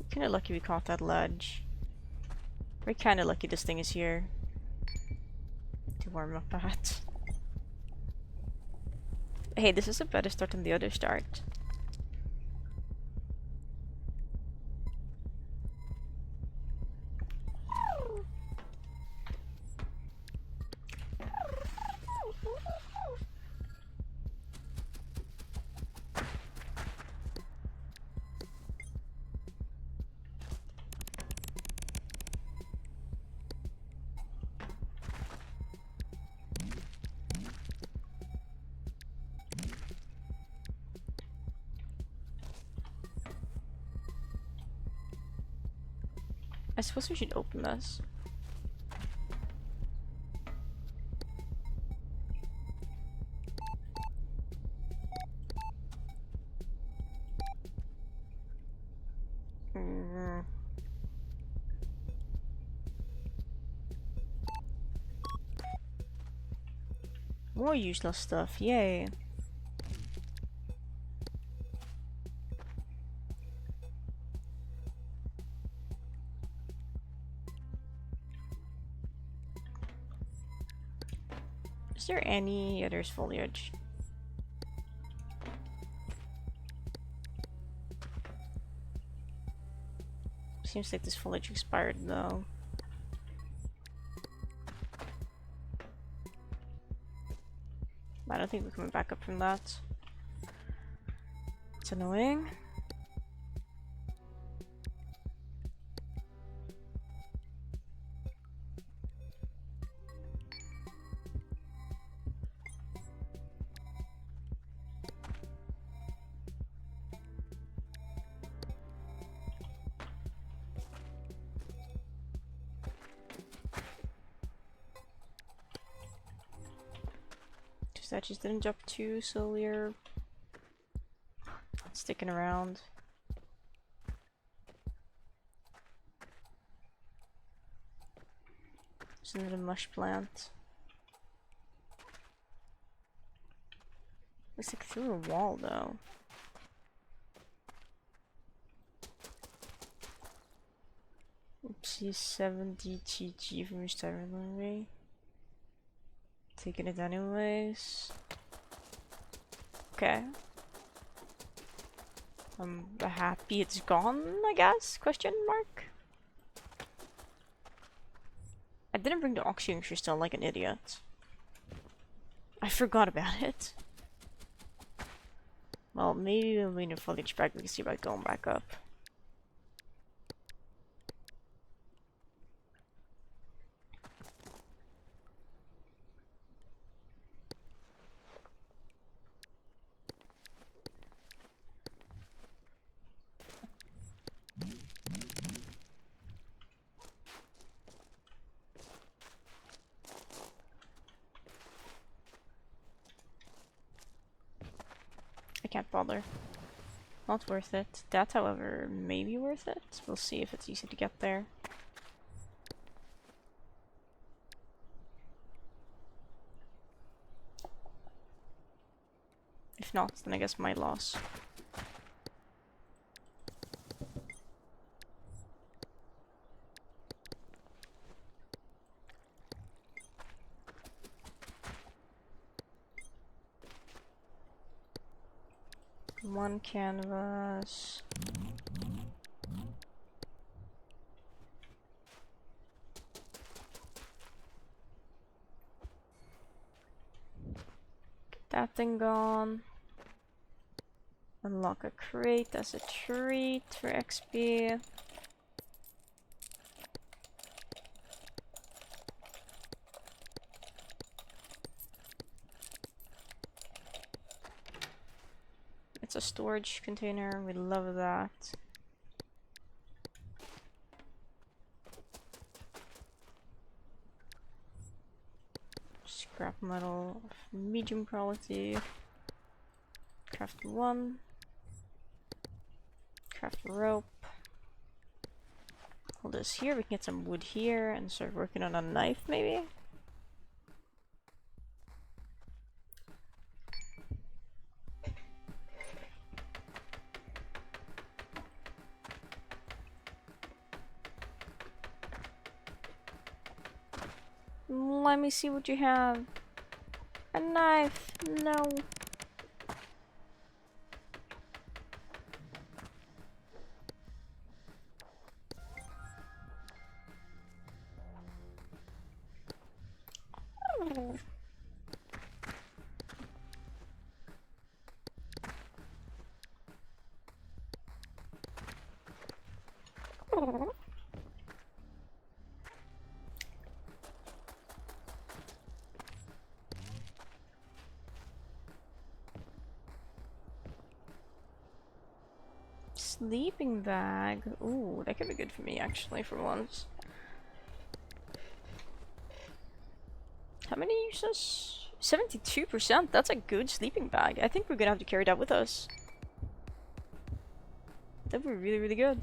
Kinda lucky we caught that ledge. We're kinda lucky this thing is here to warm up at. Hey, this is a better start than the other start. I suppose we should open this. More useless stuff, yay. Is there any... yeah, there's foliage. Seems like this foliage expired though. I don't think we're coming back up from that. It's annoying. That just didn't drop too, so we're sticking around. There's another mush plant. Looks like through a wall though. Oopsie, 70 GG from restarting. Taking it anyways. Okay. I'm happy it's gone, I guess? Question mark? I didn't bring the oxygen crystal like an idiot. I forgot about it. Well, maybe we'll need a foliage back. We can see about going back up. I can't bother. Not worth it. That, however, may be worth it. We'll see if it's easy to get there. If not, then I guess my loss. One canvas. Get that thing gone. Unlock a crate as a treat for XP. It's a storage container, we love that. Scrap metal of medium quality. Craft one. Craft rope. Hold this here, we can get some wood here and start working on a knife maybe? Let me see what you have. A knife. No. Sleeping bag. Ooh, that could be good for me actually for once. How many uses? 72%. That's a good sleeping bag. I think we're gonna have to carry that with us. That would be really, really good.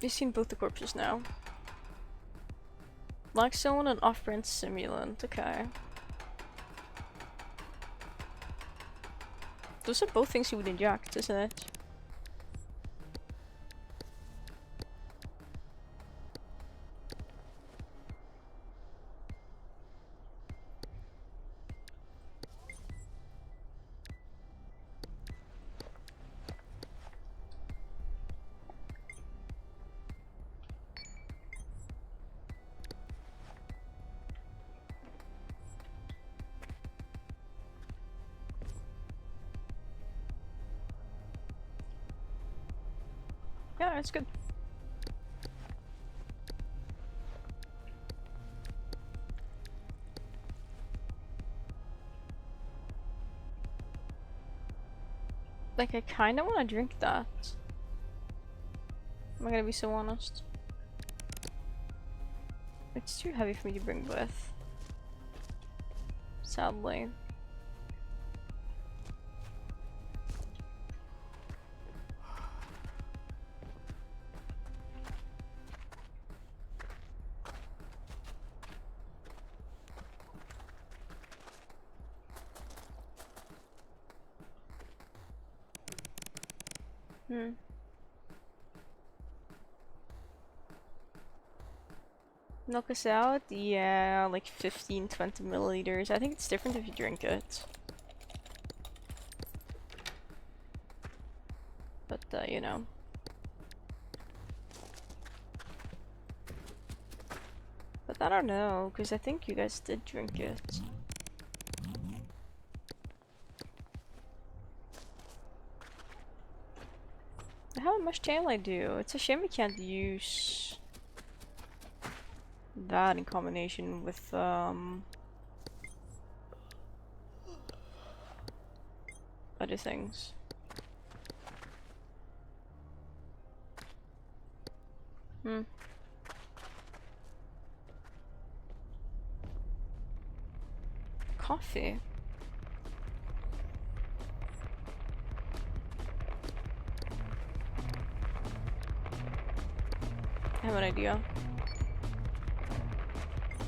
You've seen both the corpses now. Blackstone and off-brand simulant. Okay. Those are both things you would inject, isn't it? Yeah, it's good. Like, I kinda wanna drink that. Am I gonna be so honest? It's too heavy for me to bring with. Sadly. Knock us out? Yeah, like 15-20 milliliters. I think it's different if you drink it. But, you know. But I don't know, because I think you guys did drink it. How much tail I do? It's a shame we can't use that in combination with other things. Coffee. I have an idea.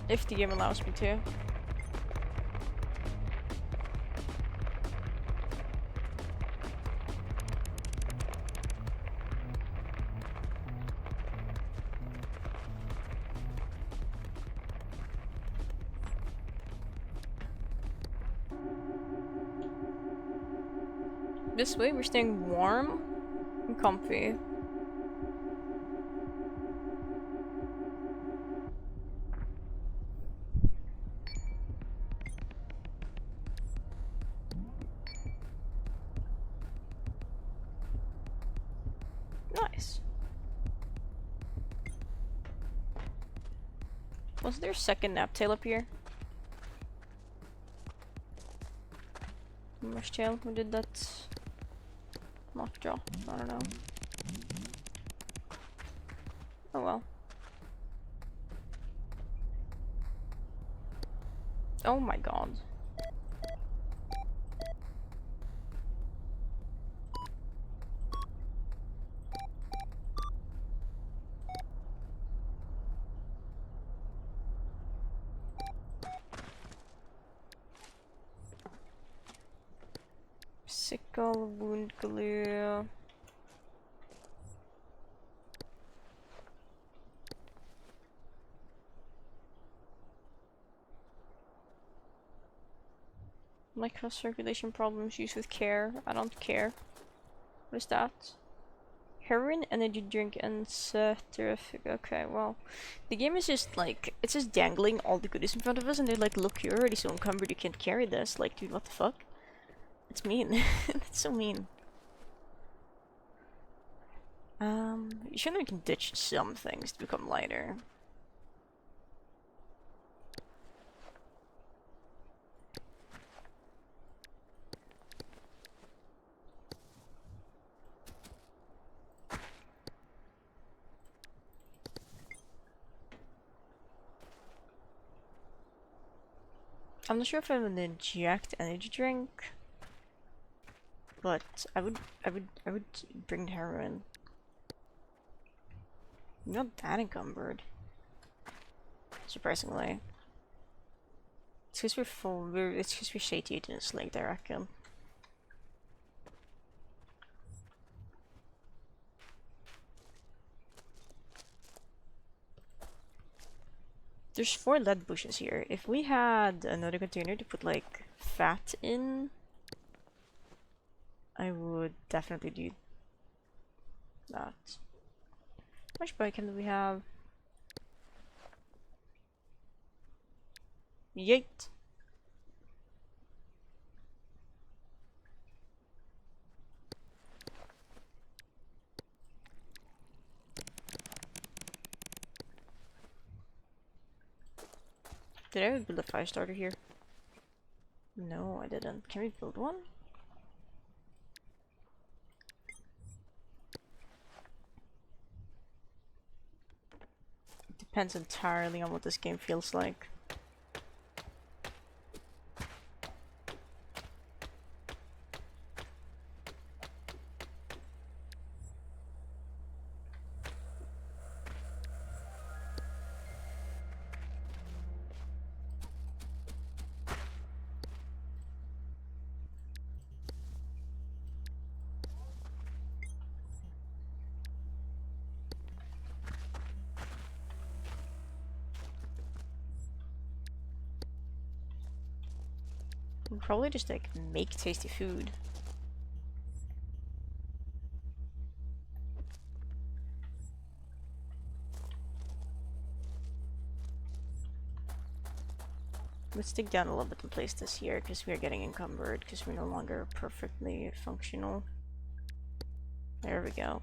If the game allows me to. This way we're staying warm and comfy. Nice. Was there a second nap tail up here? Mush tail, who did that? Lockjaw, I don't know. Oh well. Oh my god. Sickle, wound glue. Micro circulation problems used with care. I don't care. What is that? Heroin, energy drink, and terrific. Okay, well, the game is just like, it's just dangling all the goodies in front of us, and they're like, look, you're already so encumbered, you can't carry this. Like, dude, what the fuck? It's mean. It's so mean. Surely we can ditch some things to become lighter. I'm not sure if I'm an inject energy drink, but I would bring the heroin. I'm not that encumbered, surprisingly. It's because we're full. It's because we're satiated and slaked, I reckon. There's 4 lead bushes here. If we had another container to put like fat in, I would definitely do that. How much bacon do we have? Yeet! Did I build a fire starter here? No, I didn't. Can we build one? It depends entirely on what this game feels like. We'll probably just like make tasty food. Let's dig down a little bit and place this here because we are getting encumbered because we're no longer perfectly functional. There we go.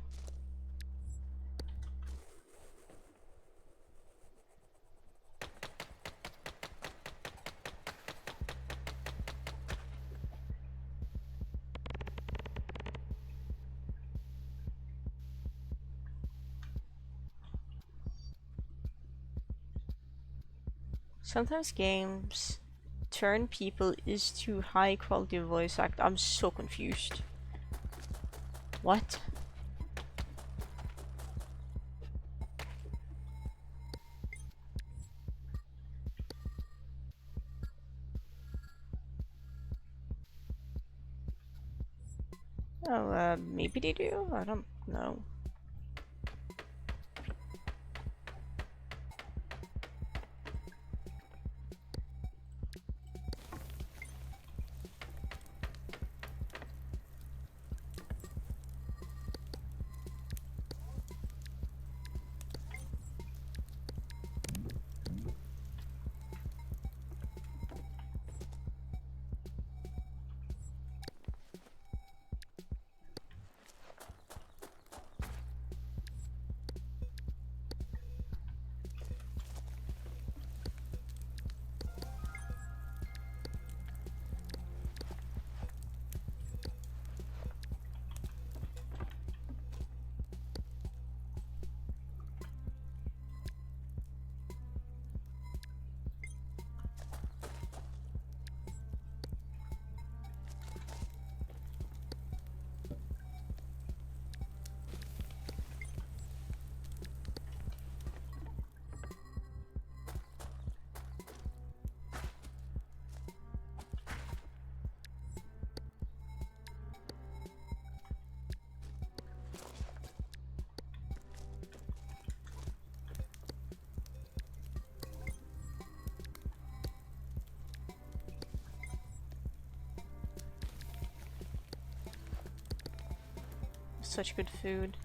Sometimes games turn people is too high quality voice act. I'm so confused. What? Oh, maybe they do? I don't know. Such good food.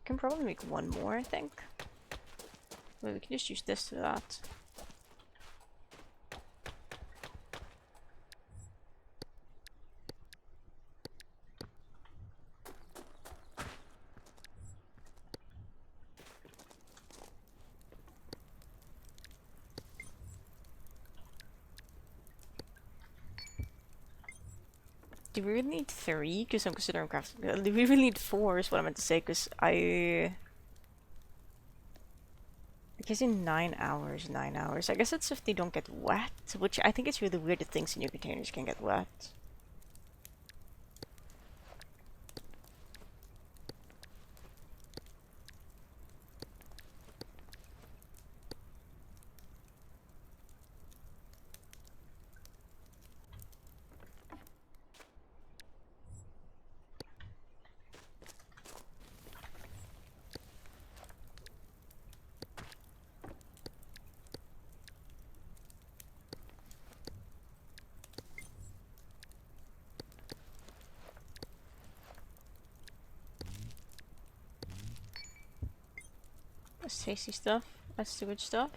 Can probably make one more, I think. Wait, we can just use this to that. Do we really need 3? Because I'm considering crafting. Do we really need 4 is what I meant to say, because I guess in 9 hours, 9 hours. I guess that's if they don't get wet, which I think it's really weird that things in your containers can get wet. That's tasty stuff. That's the good stuff.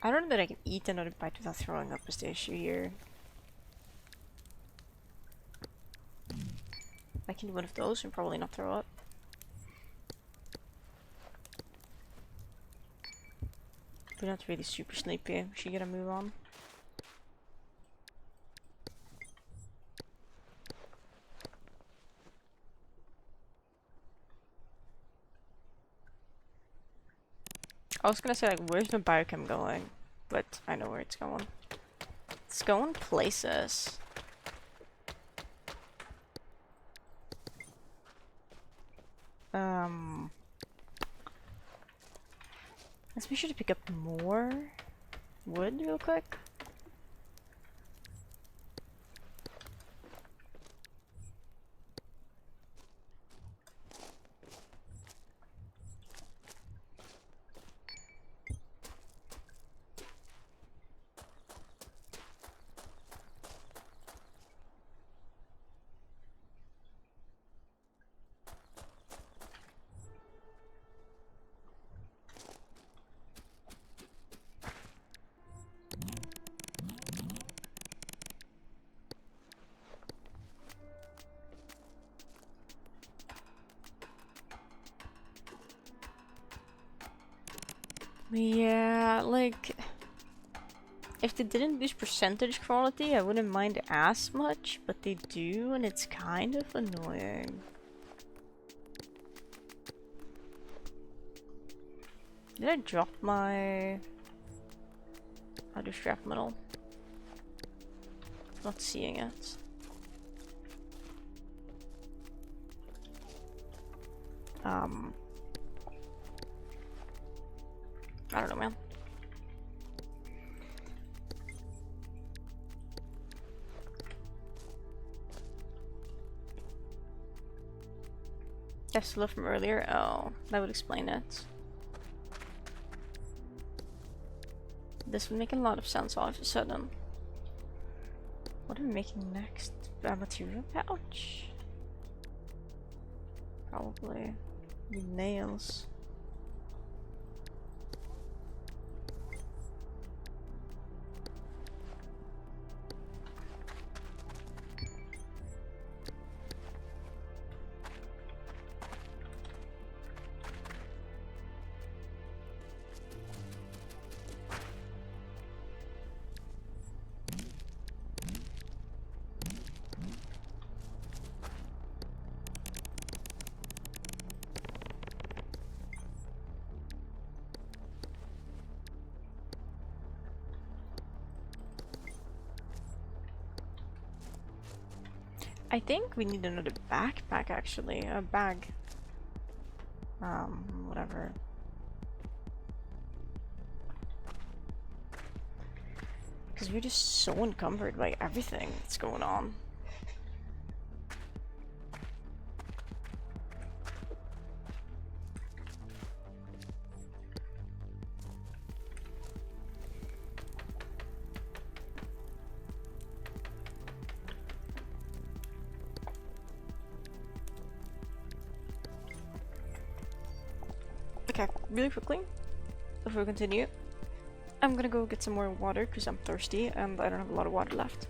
I don't know that I can eat another bite without throwing up is the issue here. I can do one of those and probably not throw up. We're not really super sleepy. We should get a move on. I was gonna say, like, where's my biochem going? But I know where it's going. It's going places. Let's be sure to pick up more wood real quick. Yeah, like, if they didn't lose percentage quality, I wouldn't mind as much, but they do, and it's kind of annoying. Did I drop my... How do scrap metal? Not seeing it. I don't know, man. Yes, love from earlier. Oh, that would explain it. This would make a lot of sense all of a sudden. What am I making next? A material pouch? Probably. Need nails. I think we need another backpack actually. A bag. Whatever. Because we're just so encumbered by everything that's going on. Okay, really quickly, before we continue, I'm gonna go get some more water because I'm thirsty and I don't have a lot of water left.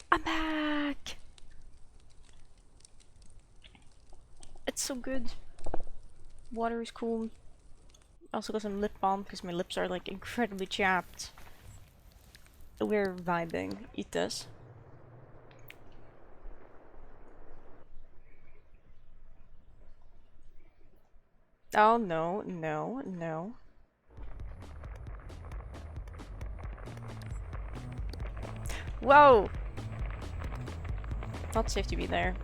I'm back! It's so good. Water is cool. I also got some lip balm because my lips are like incredibly chapped. We're vibing. Eat this. Oh no, no, no. Whoa! Not safe to be there.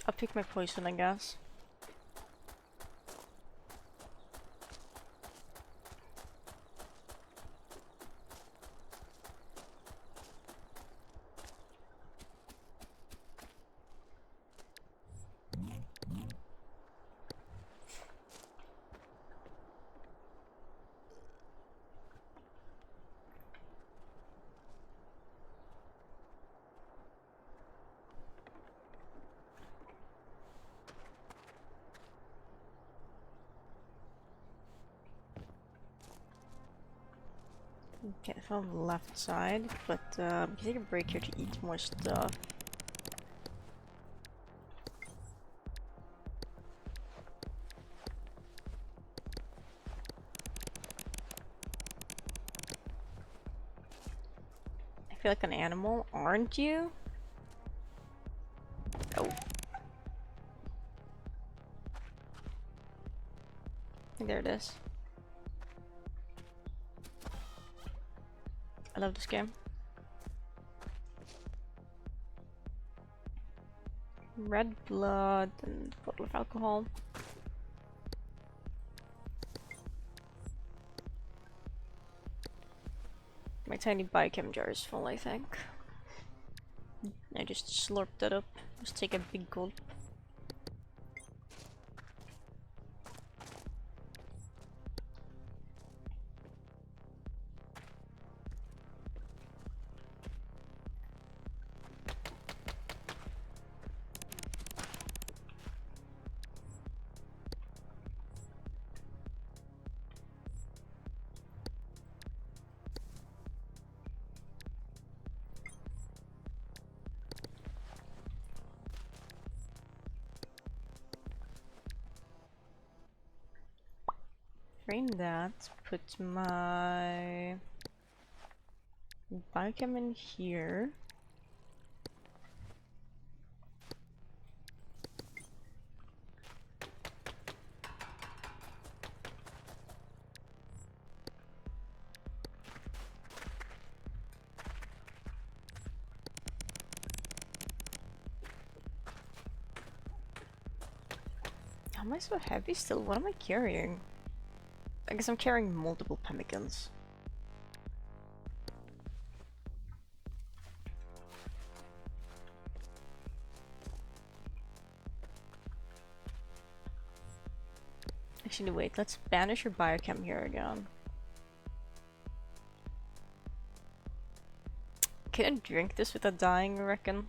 I'll pick my poison, I guess. Okay, it's on the left side, but we can take a break here to eat more stuff. I feel like an animal, aren't you? Oh. There it is. I love this game. Red blood and a bottle of alcohol. My tiny biochem jar is full, I think. I just slurped that up. Just take a big gulp. Drain that. Put my biochem in here. How am I so heavy still? What am I carrying? I guess I'm carrying multiple pemmican. Actually, wait, let's banish your biochem here again. Can I drink this without dying, I reckon?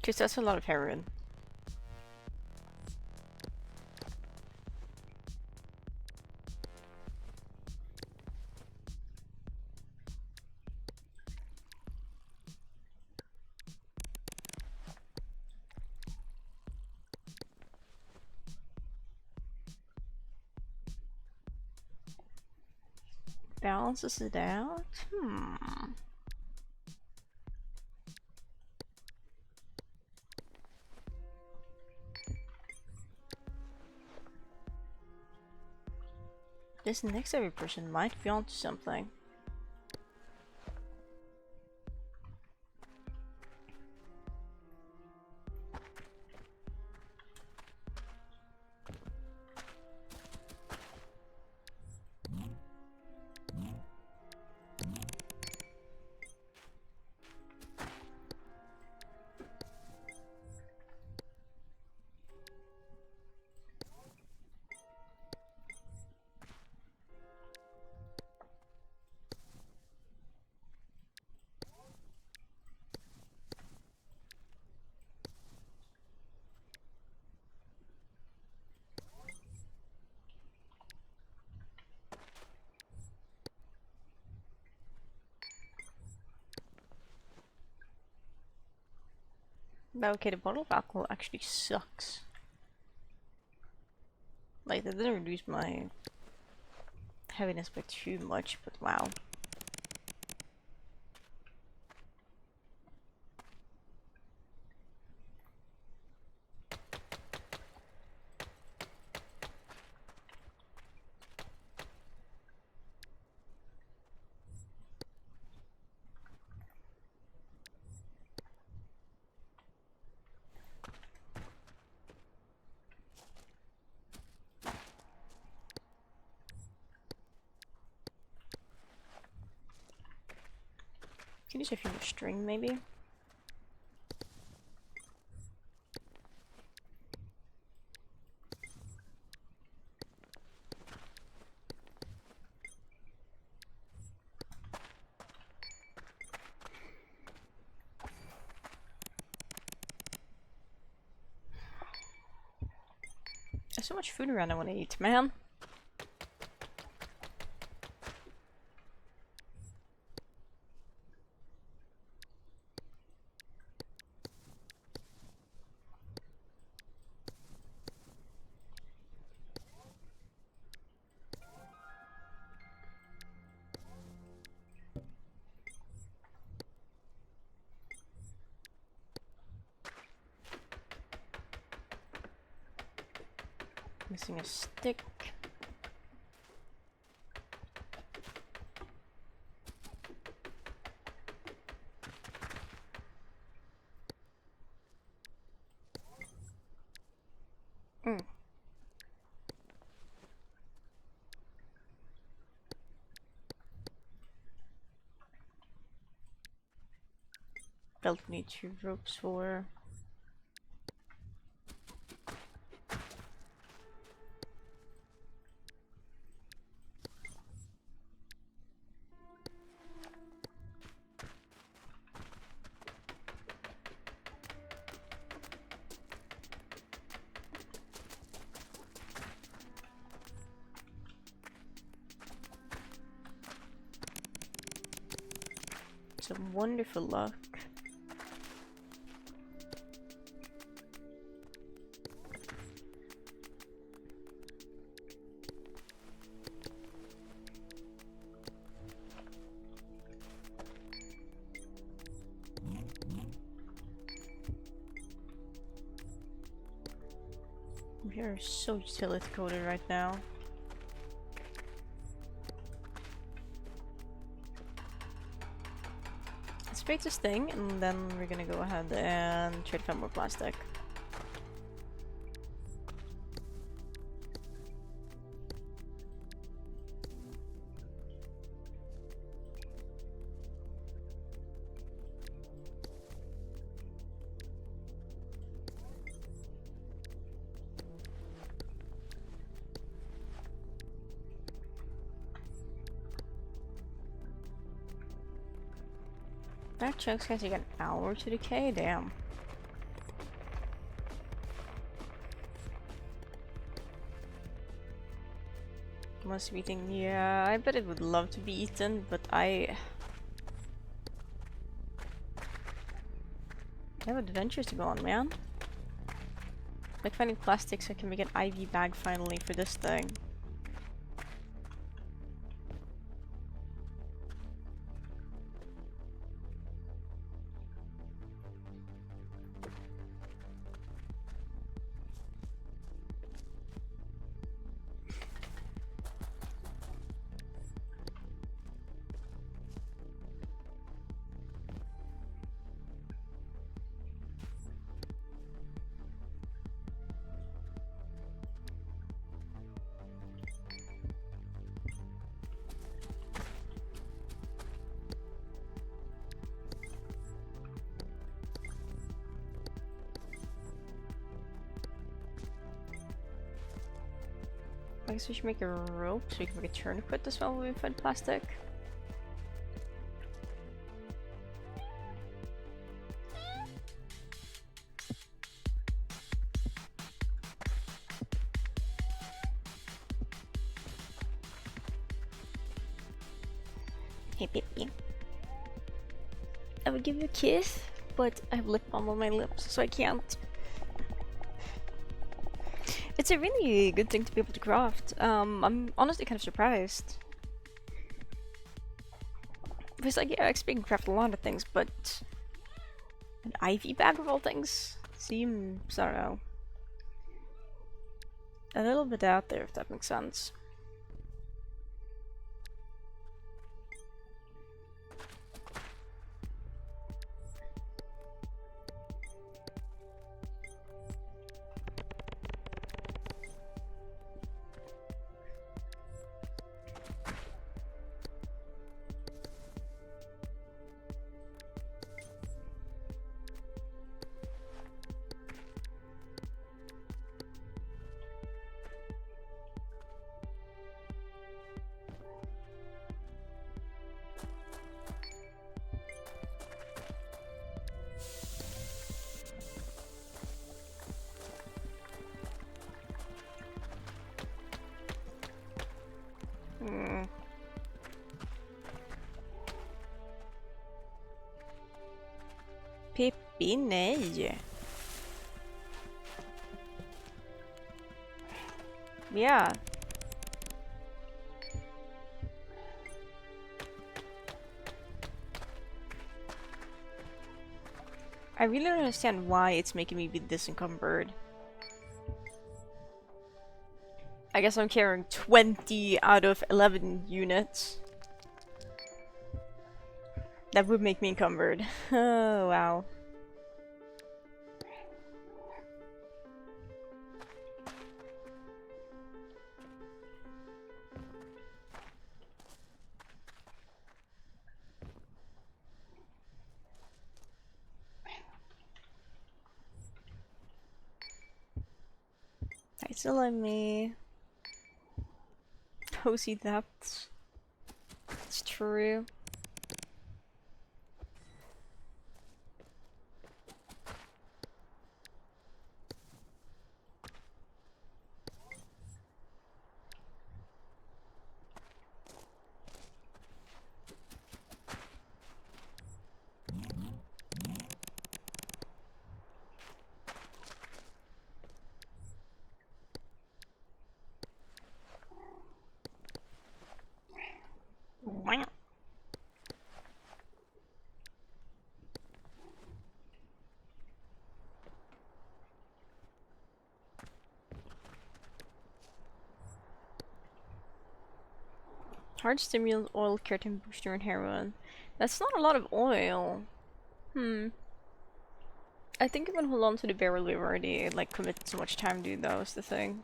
Because that's a lot of heroin. Balances it out? This next every person might be onto something. But okay, the bottle of alcohol actually sucks. Like, that didn't reduce my heaviness by too much, but wow. Can you use a few more string, maybe? so much food around I want to eat, man. Missing a stick. Belt need 2 ropes for. Some wonderful luck. We are so utility coded right now. Let's break this thing and then we're gonna go ahead and try to find more plastic. That chunk's gonna take an hour to decay? Damn. Must be eating. Yeah, I bet it would love to be eaten, but I have adventures to go on, man. Like finding plastic so I can make an IV bag finally for this thing. I guess we should make a rope so we can make a tourniquet as well when we find plastic. Hey baby. I would give you a kiss, but I have lip balm on my lips, so I can't. It's a really good thing to be able to craft. I'm honestly kind of surprised. Because like, yeah, XP can craft a lot of things, but an IV bag of all things seems, I don't know, a little bit out there, if that makes sense. Mm. Pippi, nej! Yeah. I really don't understand why it's making me be this encumbered. I guess I'm carrying 20 out of 11 units. That would make me encumbered. Oh, wow. I still let me. Posy depths. It's true. Wow. Hard stimulant, oil, keratin booster, and heroin. That's not a lot of oil. I think I'm gonna hold on to the barrel we've already like committed so much time to. That was the thing.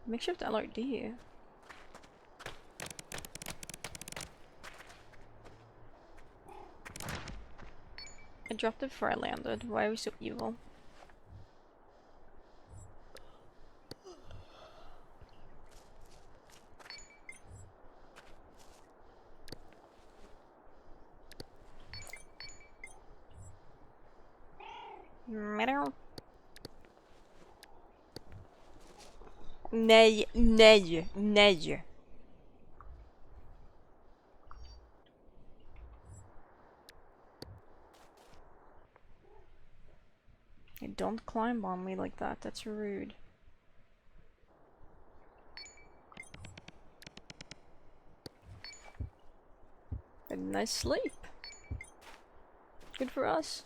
Makeshift LRD. I dropped it before I landed. Why are we so evil? Nej, nej, nej. Don't climb on me like that, that's rude. A nice sleep. Good for us.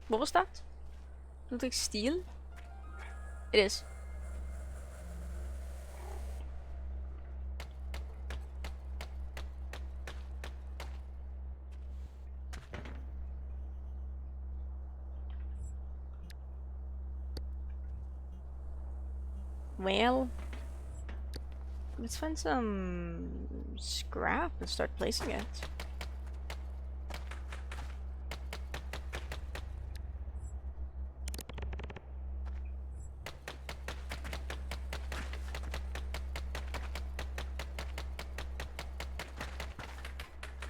What was that? Look like steel? It is. Well, let's find some scrap and start placing it.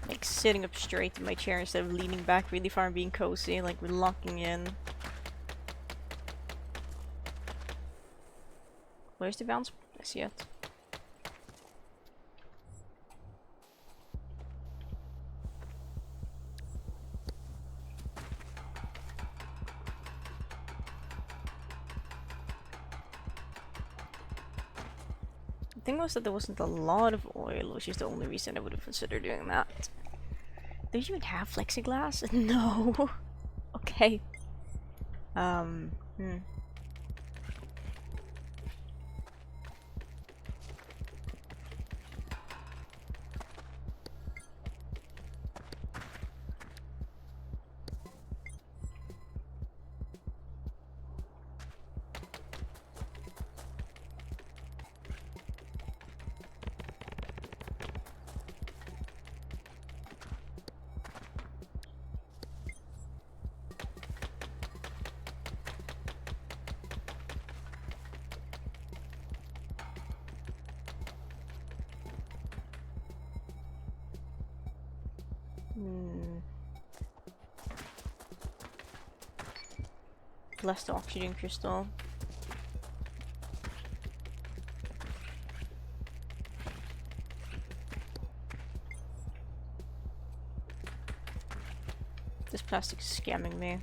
Like sitting up straight in my chair instead of leaning back really far and being cozy, like we're locking in. Where's the bounce? I see it. The thing was that there wasn't a lot of oil, which is the only reason I would have considered doing that. Do you even have plexiglass? No. Okay. Hmm. Bless the oxygen crystal. This plastic is scamming me.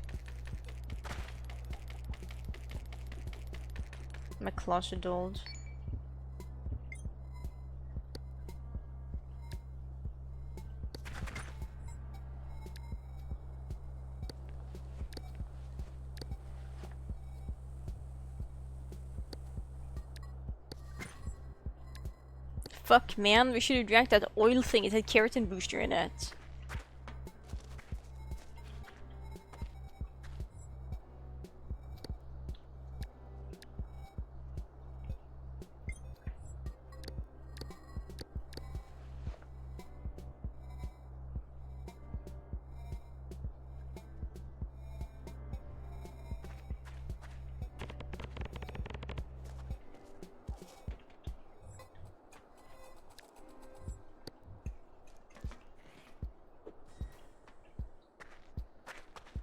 My claws are dulled. Fuck man, we should have drank that oil thing, it had keratin booster in it.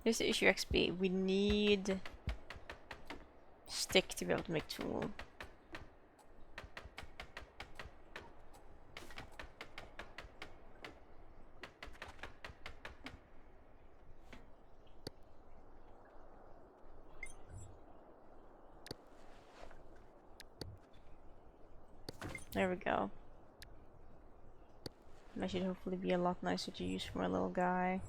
Here's the issue XP. We need stick to be able to make tool. There we go. That should hopefully be a lot nicer to use for my little guy.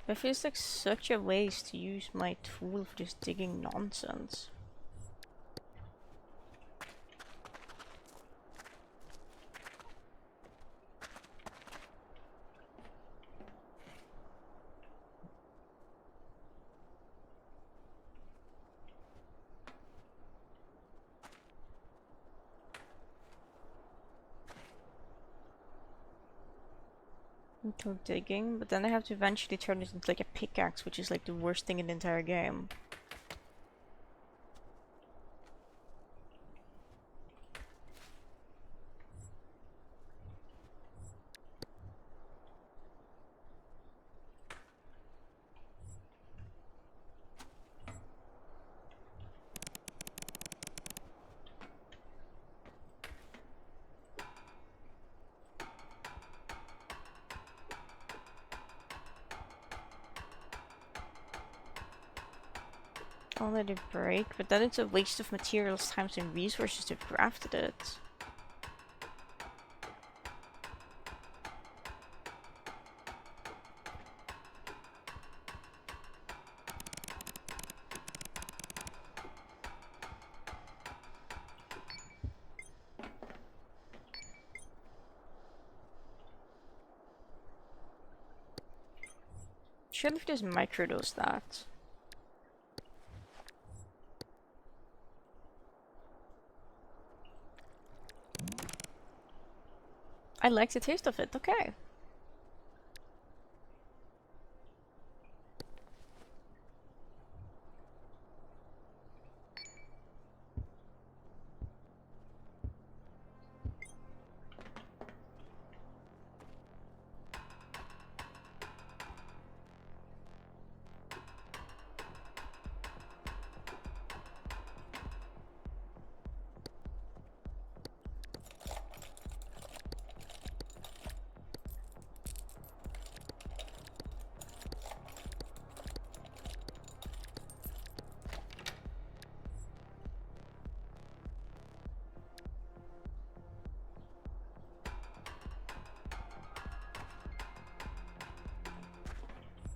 It feels like such a waste to use my tool for just digging nonsense. Until digging, but then I have to eventually turn it into like a pickaxe, which is like the worst thing in the entire game. I'll let it break, but then it's a waste of materials, times, and resources to have crafted it. Surely if just microdose that. I like the taste of it, okay.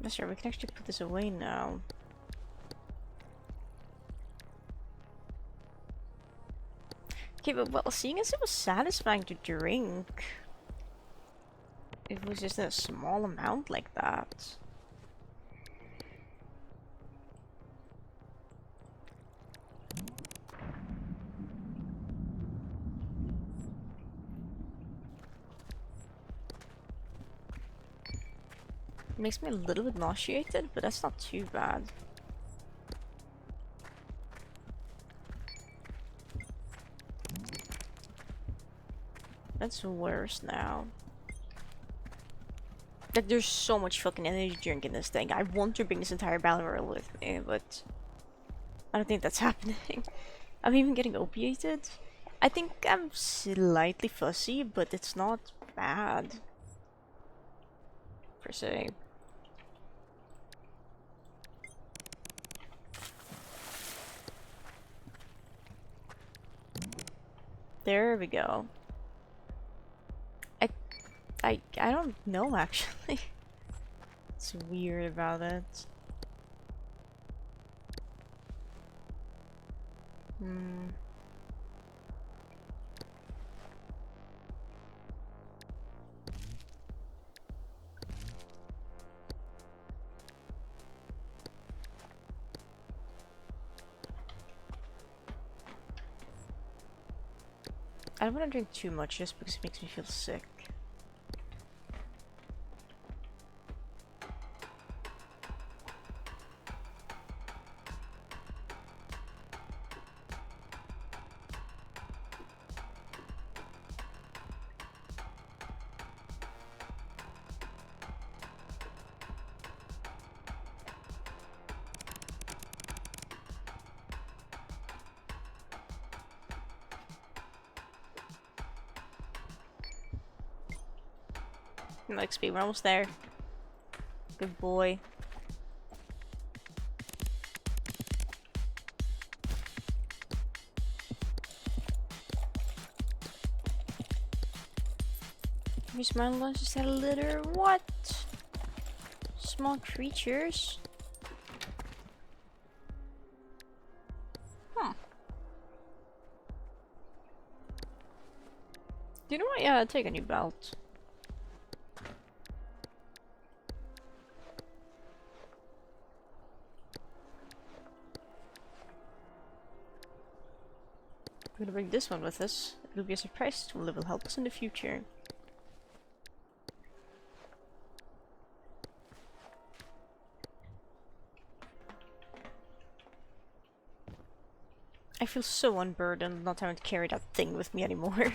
That's right, we can actually put this away now. Okay, but well, seeing as it was satisfying to drink, it was just a small amount like that. It makes me a little bit nauseated, but that's not too bad. That's worse now. Like, there's so much fucking energy drink in this thing. I want to bring this entire battle royal with me, but I don't think that's happening. I'm even getting opiated. I think I'm slightly fussy, but it's not bad. Per se. There we go. I don't know actually. It's weird about it. Hmm. I don't want to drink too much just because it makes me feel sick. XP, we're almost there. Good boy. Miss Manlon just had a litter. What? Small creatures? Huh. Do you know what? Yeah, take a new belt. We're gonna bring this one with us. It'll be a surprise tool that will help us in the future. I feel so unburdened not having to carry that thing with me anymore.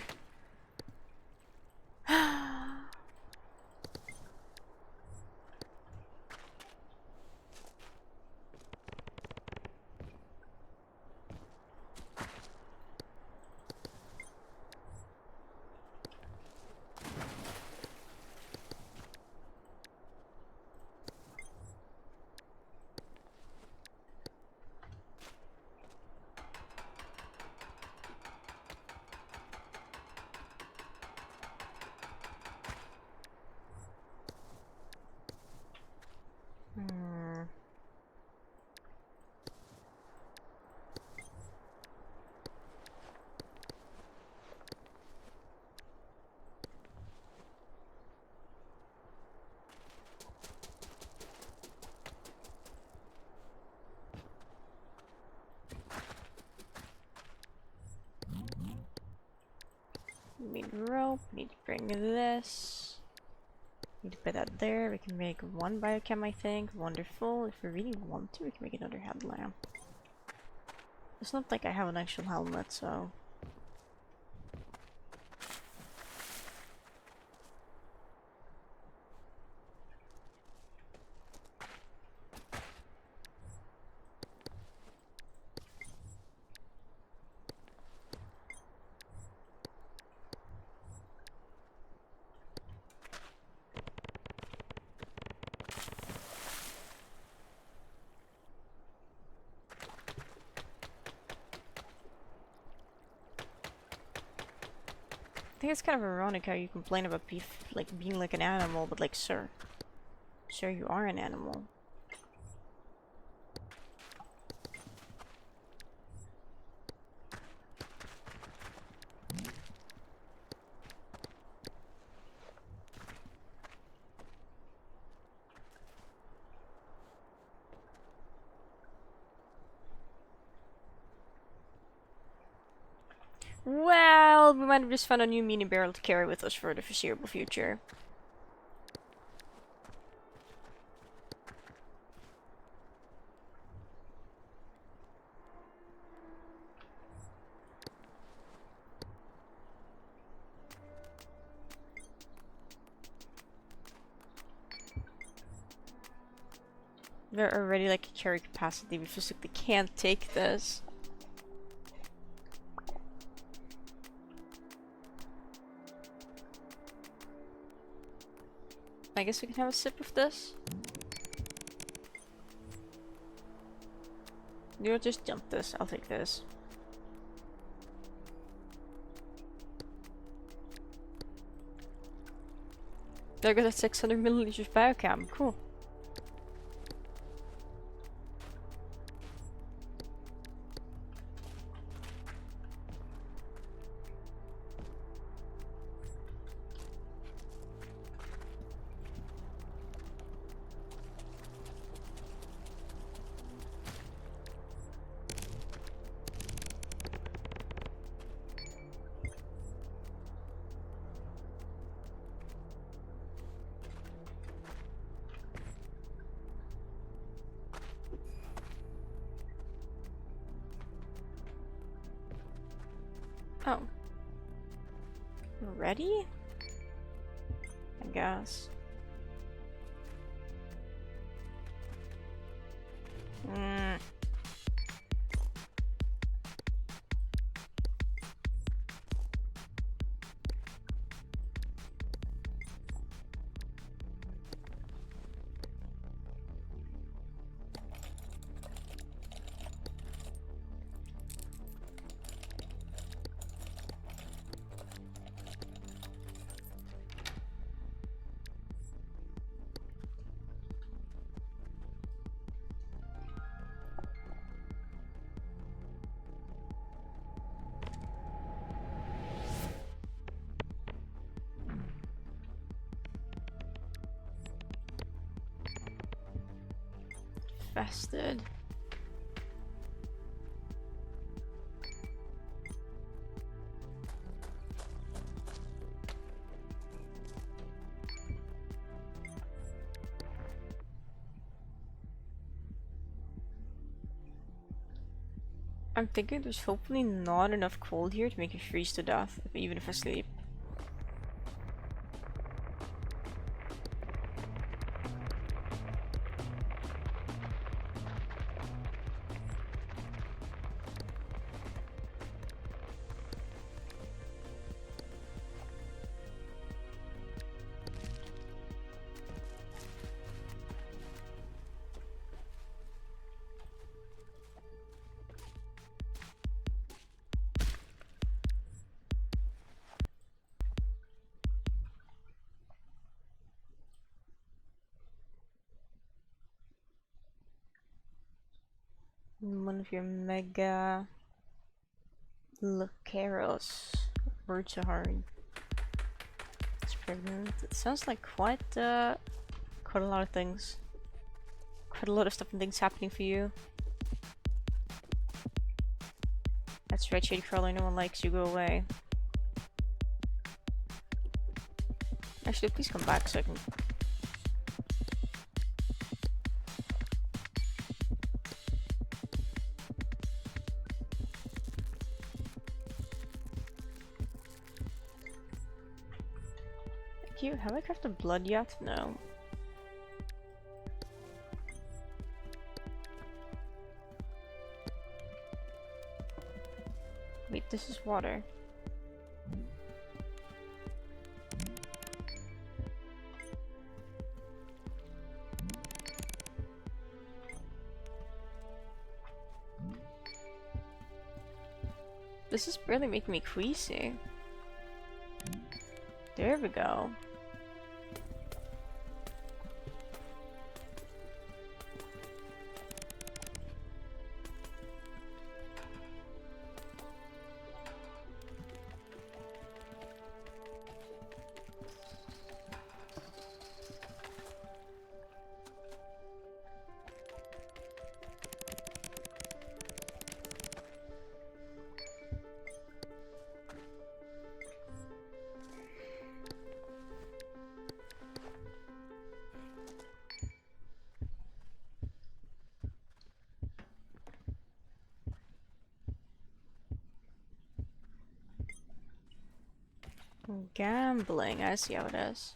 Need rope, need to bring this. Need to put that there. We can make one biochem, I think. Wonderful. If we really want to, we can make another headlamp. It's not like I have an actual helmet, so... I think it's kind of ironic how you complain about beef, like being like an animal, but like, sir, you are an animal. Well, we might have just found a new mini barrel to carry with us for the foreseeable future. They're already like a carry capacity. We physically can't take this. I guess we can have a sip of this. You'll just jump this. I'll take this. There goes that 600 milliliters biochem. Cool. Oh. Ready? I guess. Infested. I'm thinking there's hopefully not enough cold here to make me freeze to death, even if I sleep. One of your mega Lucaros. Birds are hard. It's pregnant. It sounds like quite a lot of things. Quite a lot of stuff and things happening for you. That's right, Shady Crawler, no one likes you, go away. Actually, please come back so I can... Thank you. Have I crafted blood yet? No. Wait, this is water. This is barely making me queasy. There we go. Gambling, I see how it is.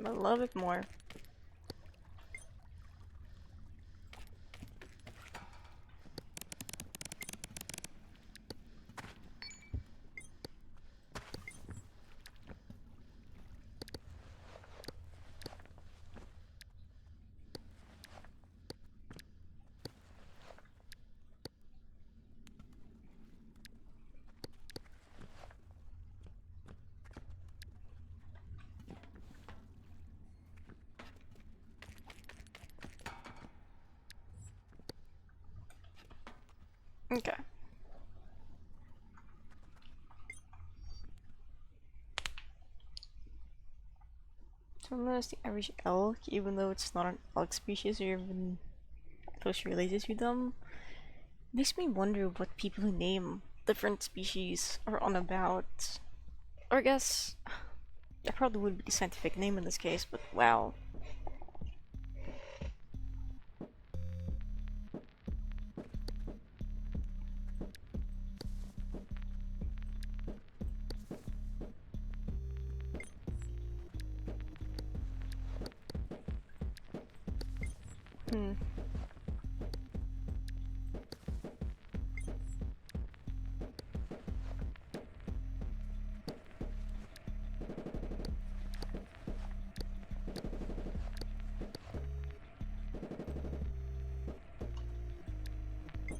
I love it more. Okay. So notice the average elk, even though it's not an elk species or even closely related to them, makes me wonder what people who name different species are on about. Or I guess that probably would be the scientific name in this case, but wow. Hmm.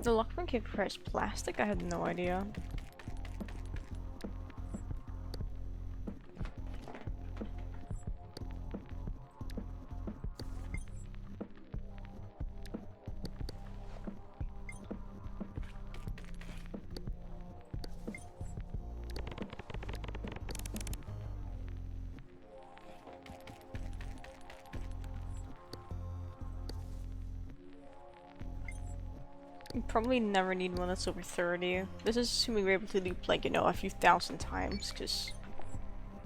The lockman came fresh plastic? I had no idea. You probably never need one that's over 30. This is assuming we're able to loop like, you know, a few thousand times, because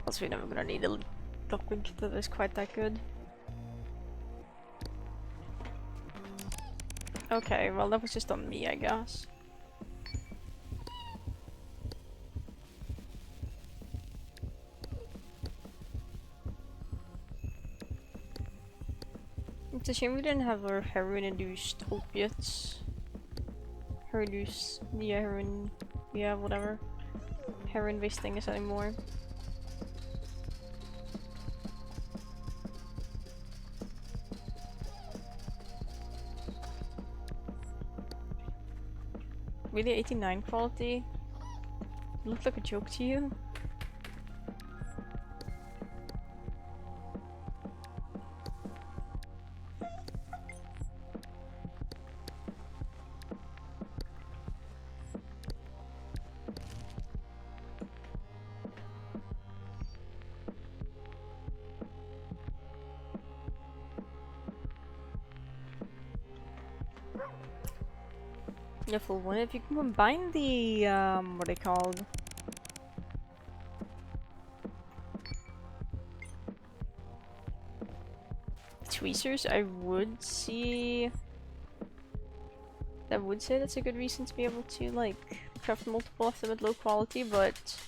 else we're never gonna need a lockman that is quite that good. Okay, well that was just on me, I guess. It's a shame we didn't have our heroin-induced opiates. Heroin-induced, yeah, heroin, yeah, whatever. Heroin-based things anymore. Really, 89 quality? It looked like a joke to you? Yeah, full one. If you can combine the, what are they called? Tweezers, I would see... I would say that's a good reason to be able to, like, craft multiple of them at low quality, but...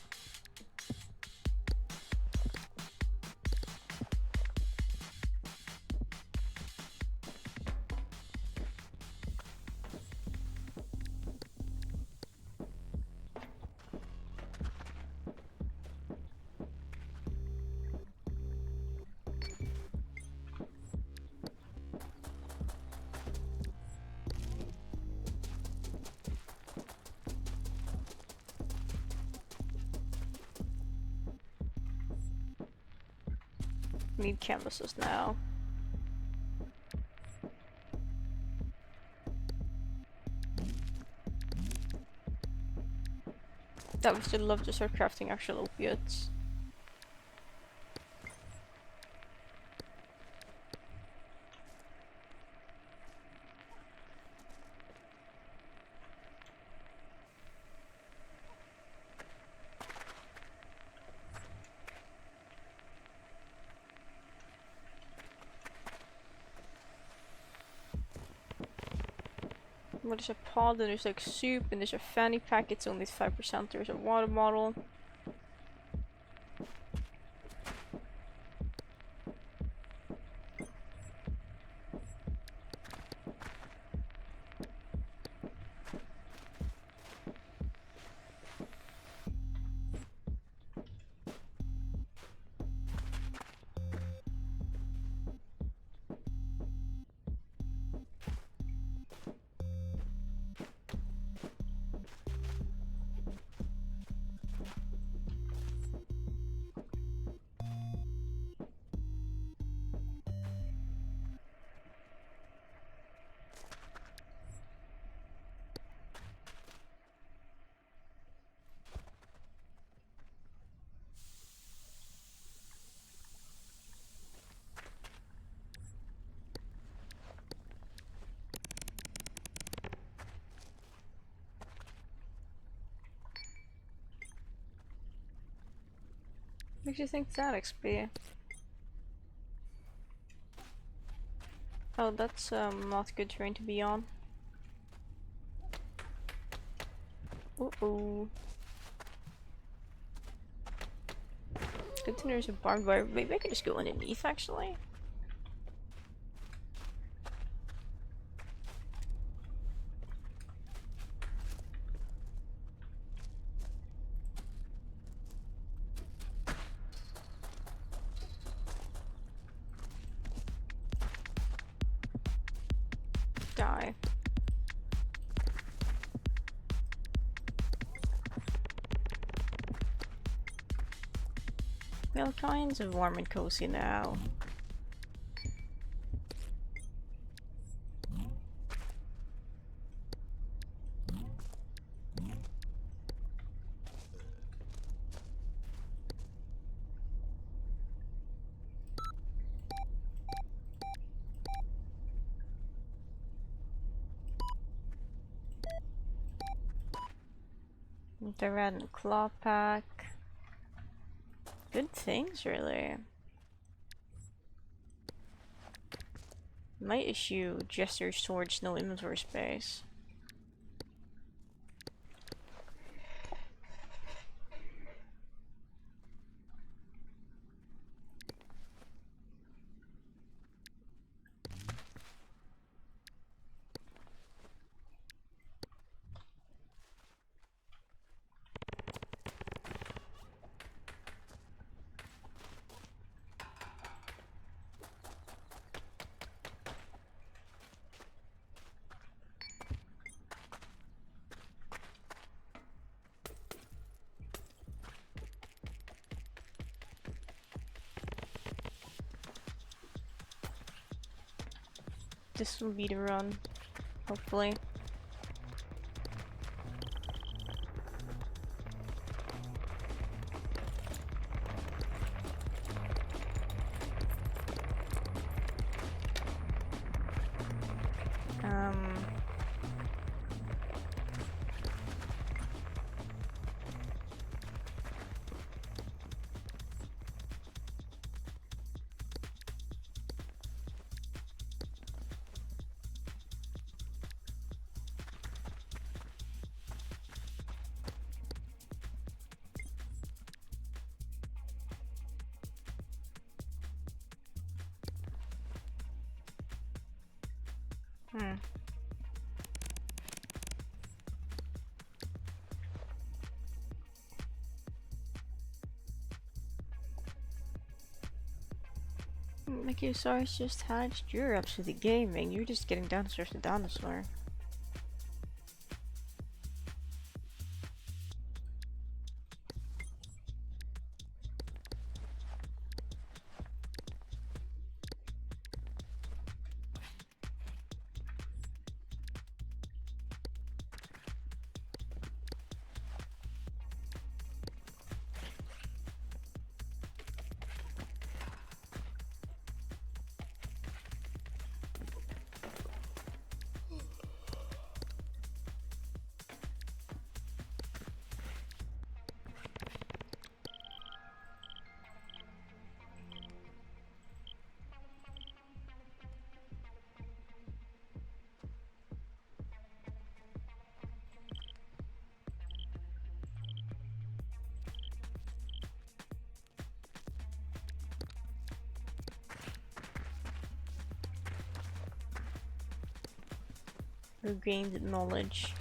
Need canvases now. That would still love to start crafting actual opiates. Well, there's a pod, and there's like soup, and there's a fanny pack, it's only 5%, there's a water bottle. Makes you think that XP. Oh, that's not good terrain to be on. Uh-oh. Good to know there's a barbed wire. Maybe I can just go underneath, actually. Die. All kinds of warm and cozy now. The red and claw pack. Good things, really. My issue, gesture storage, no inventory space. This will be the run, hopefully. Mechiosaurus just hatched. You're absolutely gaming. You're just getting downstairs to dinosaur. Regained knowledge.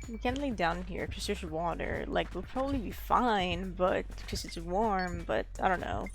We can lay down here because there's water. Like, we'll probably be fine, but because it's warm, but I don't know.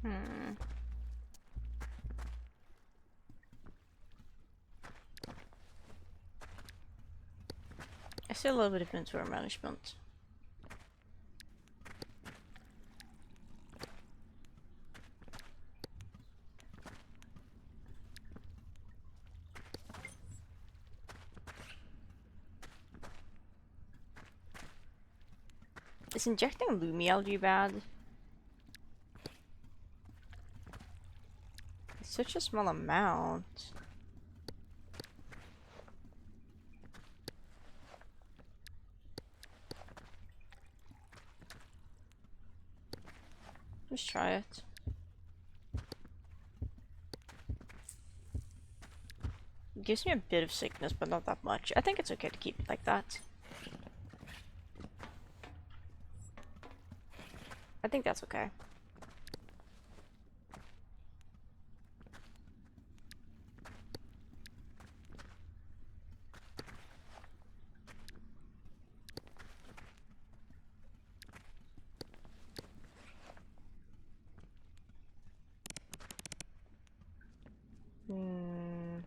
Hmm. I still a little bit of inventory management. Is injecting Lumi algae bad? It's such a small amount. Let's try it. It gives me a bit of sickness, but not that much. I think it's okay to keep it like that. I think that's okay. Hmm.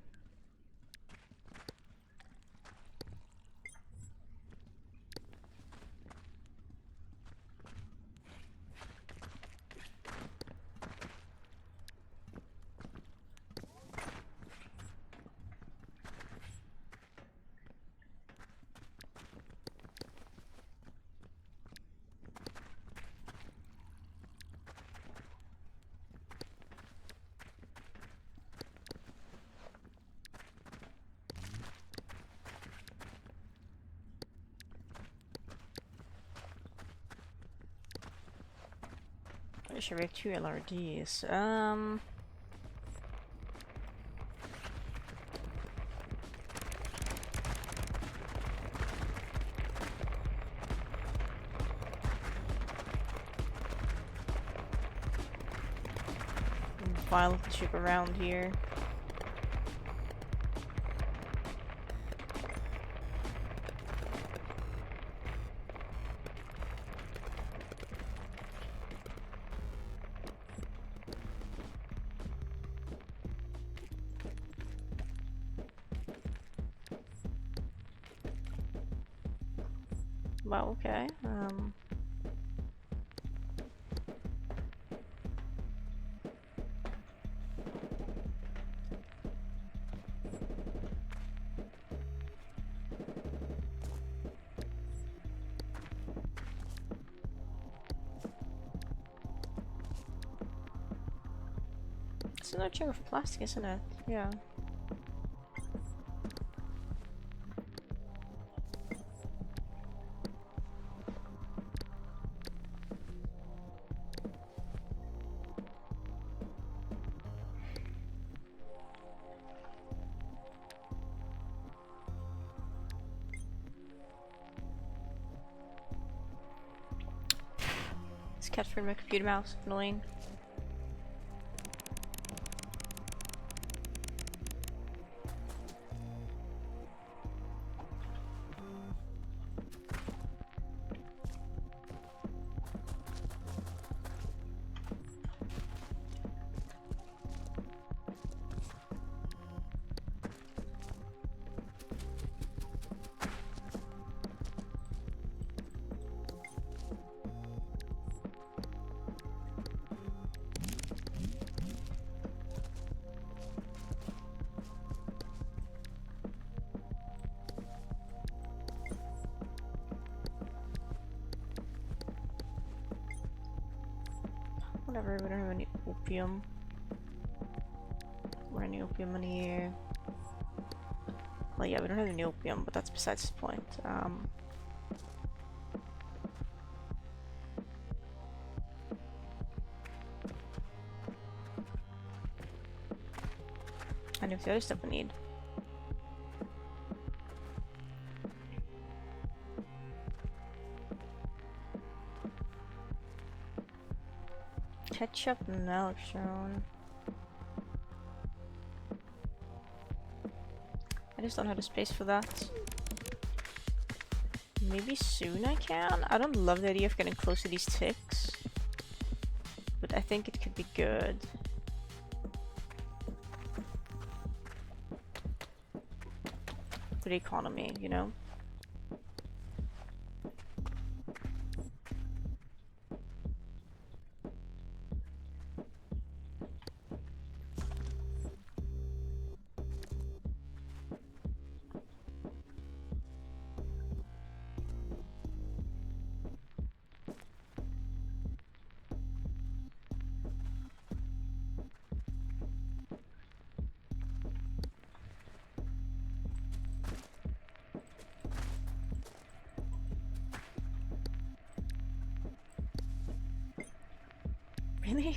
I should have 2 LRDs. Violent ship around here. Well, okay. It's another chunk of plastic, isn't it? Yeah. Cat for my computer mouse. Annoying. Whatever, we don't have any opium. Or any opium in here. Well, yeah, we don't have any opium, but that's besides the point. I know the other stuff we need. Ketchup and naloxone. I just don't have the space for that. Maybe soon I can? I don't love the idea of getting close to these ticks. But I think it could be good. For the economy, you know? Really?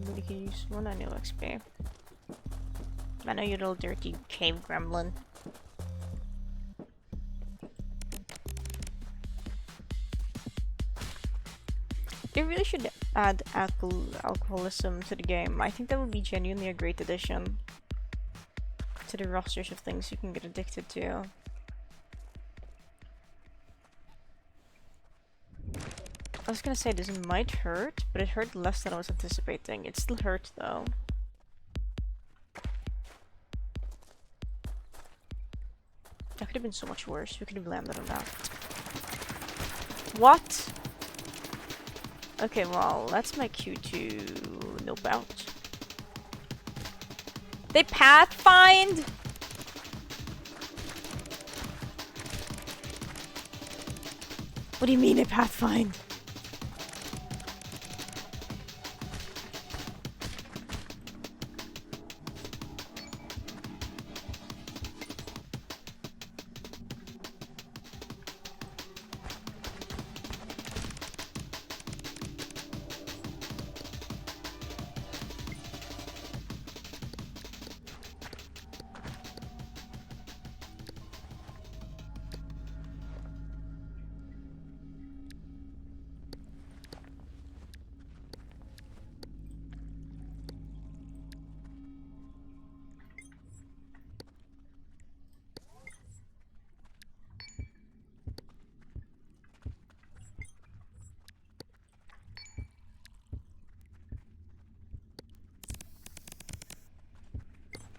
Really could use one. I know XP. I know you little dirty cave gremlin. They really should add alcoholism to the game. I think that would be genuinely a great addition to the rosters of things you can get addicted to. I was gonna say this might hurt, but it hurt less than I was anticipating. It still hurt though. That could have been so much worse. We could have landed on that. What? Okay, well, that's my cue to nope out. They pathfind? What do you mean they pathfind?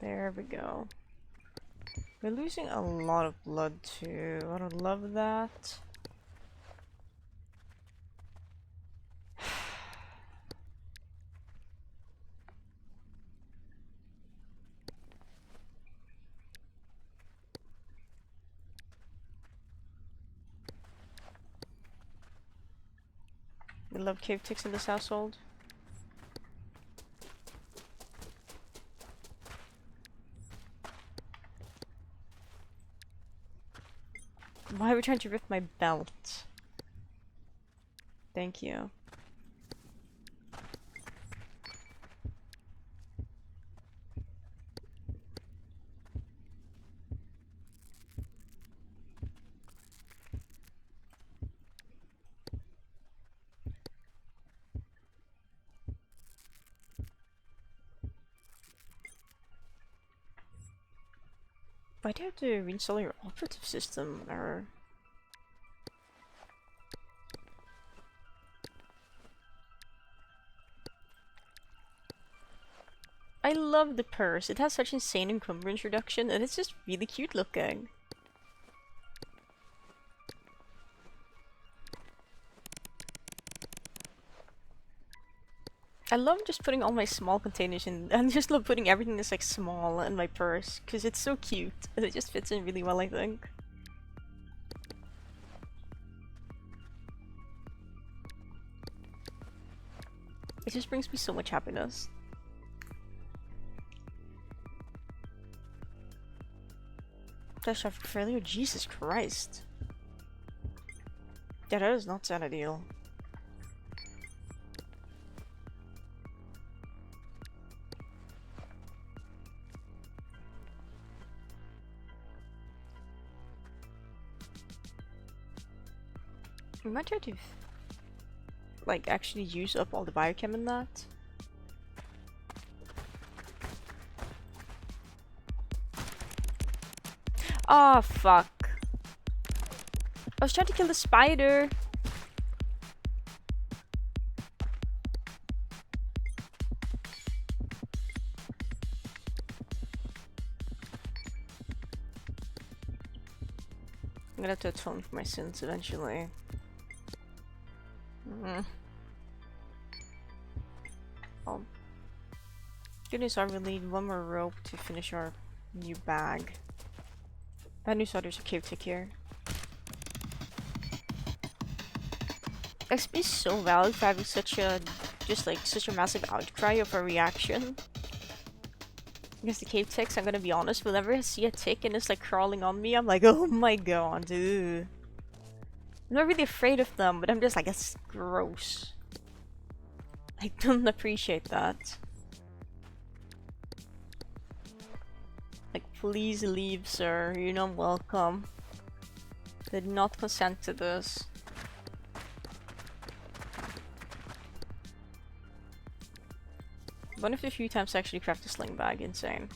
There we go. We're losing a lot of blood too. I don't love that. We love cave ticks in this household. Why are we trying to rip my belt? Thank you. Why do you have to reinstall your operative system, or... I love the purse. It has such insane encumbrance reduction, and it's just really cute looking. I love just putting all my small containers in, and just love putting everything that's like small in my purse, because it's so cute, and it just fits in really well, I think. It just brings me so much happiness. Flash after failure? Jesus Christ. Yeah, that does not sound ideal. We might try to like actually use up all the biochem in that. Oh fuck. I was trying to kill the spider. I'm gonna have to atone for my sins eventually. Oh. Good news, I really need one more rope to finish our new bag. Bad news, there's a cave tick here. XP is so valid for having such a such a massive outcry of a reaction. Against the cave ticks, I'm gonna be honest, whenever I see a tick and it's like crawling on me, I'm like, oh my god, dude. I'm not really afraid of them, but I'm just like, it's gross. I don't appreciate that. Like, please leave, sir. You're not welcome. Did not consent to this. One of the few times I actually craft a sling bag. Insane.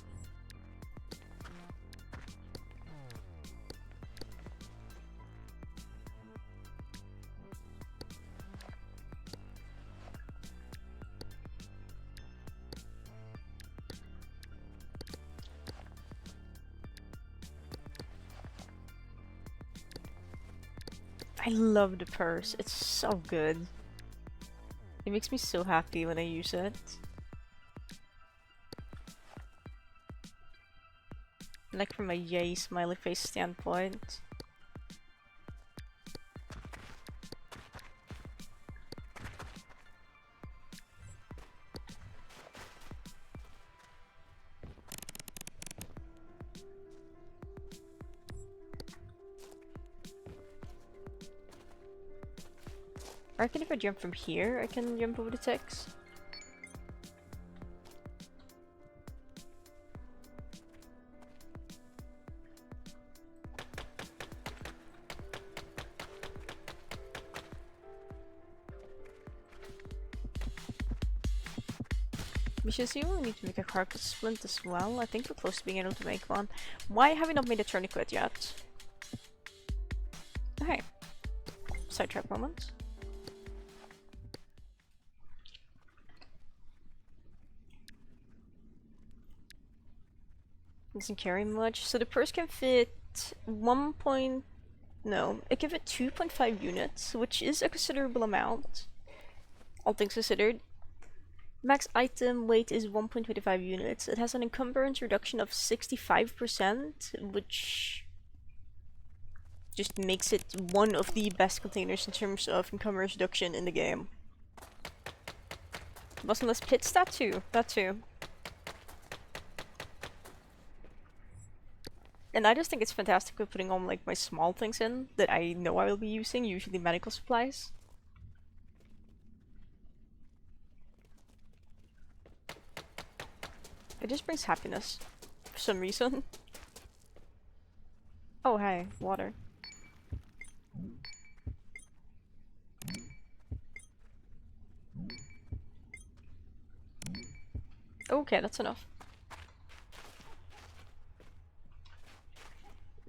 I love the purse. It's so good. It makes me so happy when I use it. Like from a yay smiley face standpoint. I reckon if I jump from here, I can jump over the ticks. We should see when we need to make a carpet splint as well. I think we're close to being able to make one. Why have we not made a tourniquet yet? Okay. Sidetrack moment. Doesn't carry much. So the purse can fit it can fit 2.5 units, which is a considerable amount. All things considered. Max item weight is 1.25 units. It has an encumbrance reduction of 65%, which just makes it one of the best containers in terms of encumbrance reduction in the game. bottomless pits, that too. That too. And I just think it's fantastic with putting on like my small things in that I know I will be using, usually medical supplies. It just brings happiness for some reason. Oh hey, water. Okay, that's enough.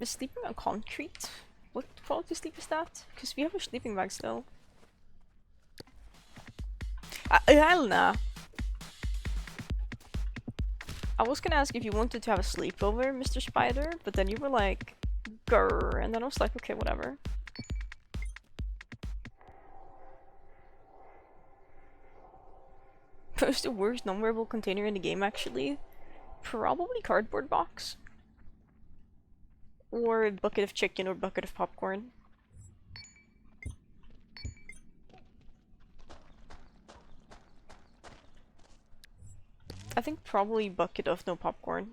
Is sleeping on concrete? What quality sleep is that? Because we have a sleeping bag still. Hell nah. I was gonna ask if you wanted to have a sleepover, Mr. Spider, but then you were like, grrr, and then I was like, okay, whatever. What's the worst non-wearable container in the game, actually? Probably cardboard box. Or a bucket of chicken or bucket of popcorn. I think probably bucket of no popcorn.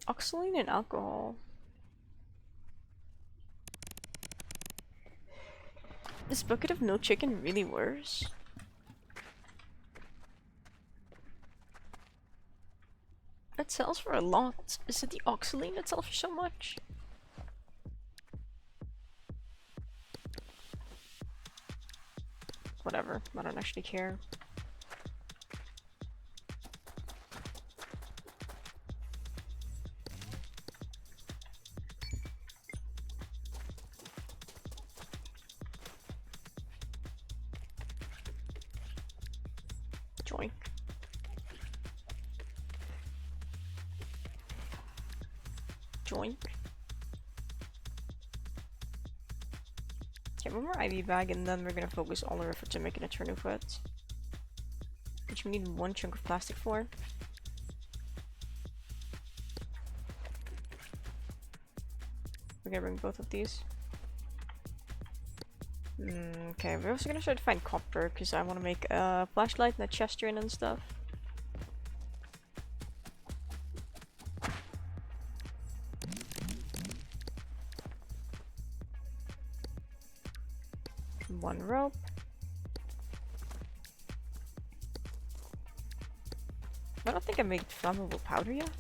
Oxaline and alcohol. Is bucket of no chicken really worse? That sells for a lot. Is it the oxaline that sells for so much? Whatever, I don't actually care. Joink. Joink. Okay, one more IV bag and then we're gonna focus all our efforts on making a tourniquet. Which we need one chunk of plastic for. We're gonna bring both of these. Okay, we're also gonna try to find copper because I want to make a flashlight and a chest drain and stuff. One rope. I don't think I made flammable powder yet.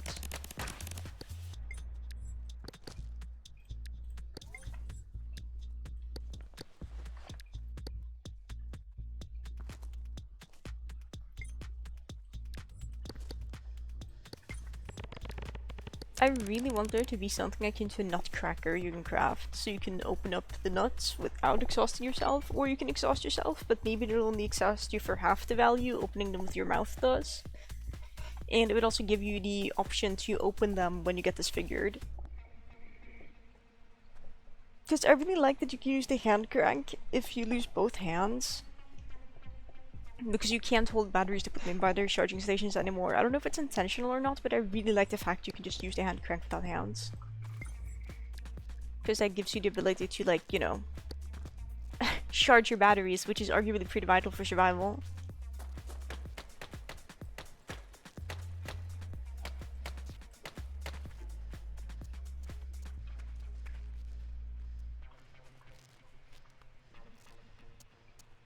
I really want there to be something akin to a nutcracker you can craft, so you can open up the nuts without exhausting yourself, or you can exhaust yourself, but maybe it'll only exhaust you for half the value opening them with your mouth does. And it would also give you the option to open them when you get disfigured. Because I really like that you can use the hand crank if you lose both hands. Because you can't hold batteries to put in battery charging stations anymore. I don't know if it's intentional or not, but I really like the fact you can just use the hand crank without hands. Because that gives you the ability to, like, you know, charge your batteries, which is arguably pretty vital for survival.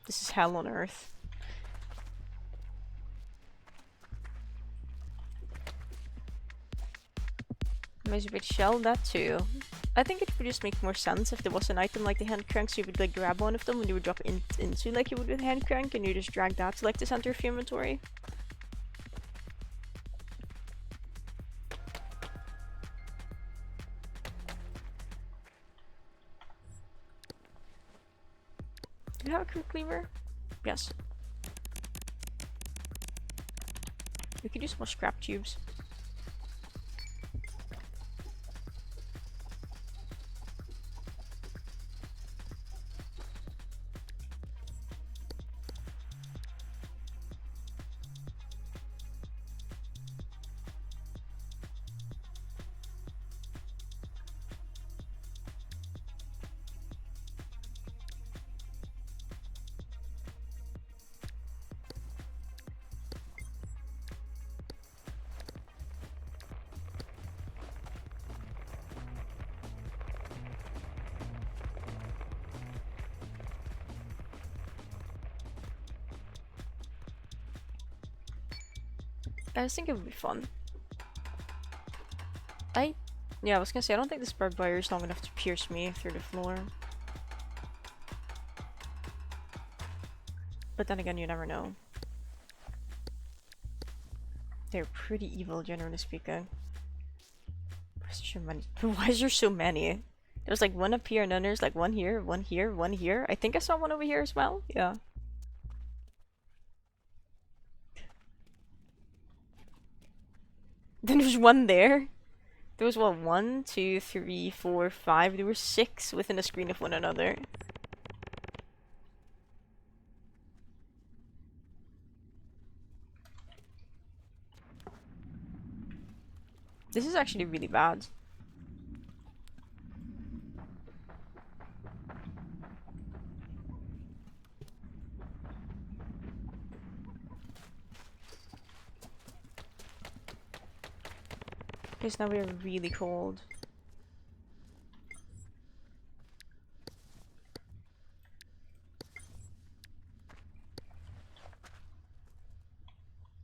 This is hell on earth. Razorblade shell, that too. I think it would just make more sense if there was an item like the hand crank, so you would like grab one of them and you would drop into like you would with the hand crank, and you just drag that to like the center of your inventory. Do you have a quick cleaver? Yes. We could use more scrap tubes. I just think it would be fun. Yeah, I was gonna say, I don't think this barbed wire is long enough to pierce me through the floor. But then again, you never know. They're pretty evil, generally speaking. Why is there so many? There's like one up here, and then there's like one here, one here, one here. I think I saw one over here as well. Yeah. Then there's one there. There was what, 1, 2, 3, 4, 5. There were 6 within a screen of one another. This is actually really bad. Because now we're really cold.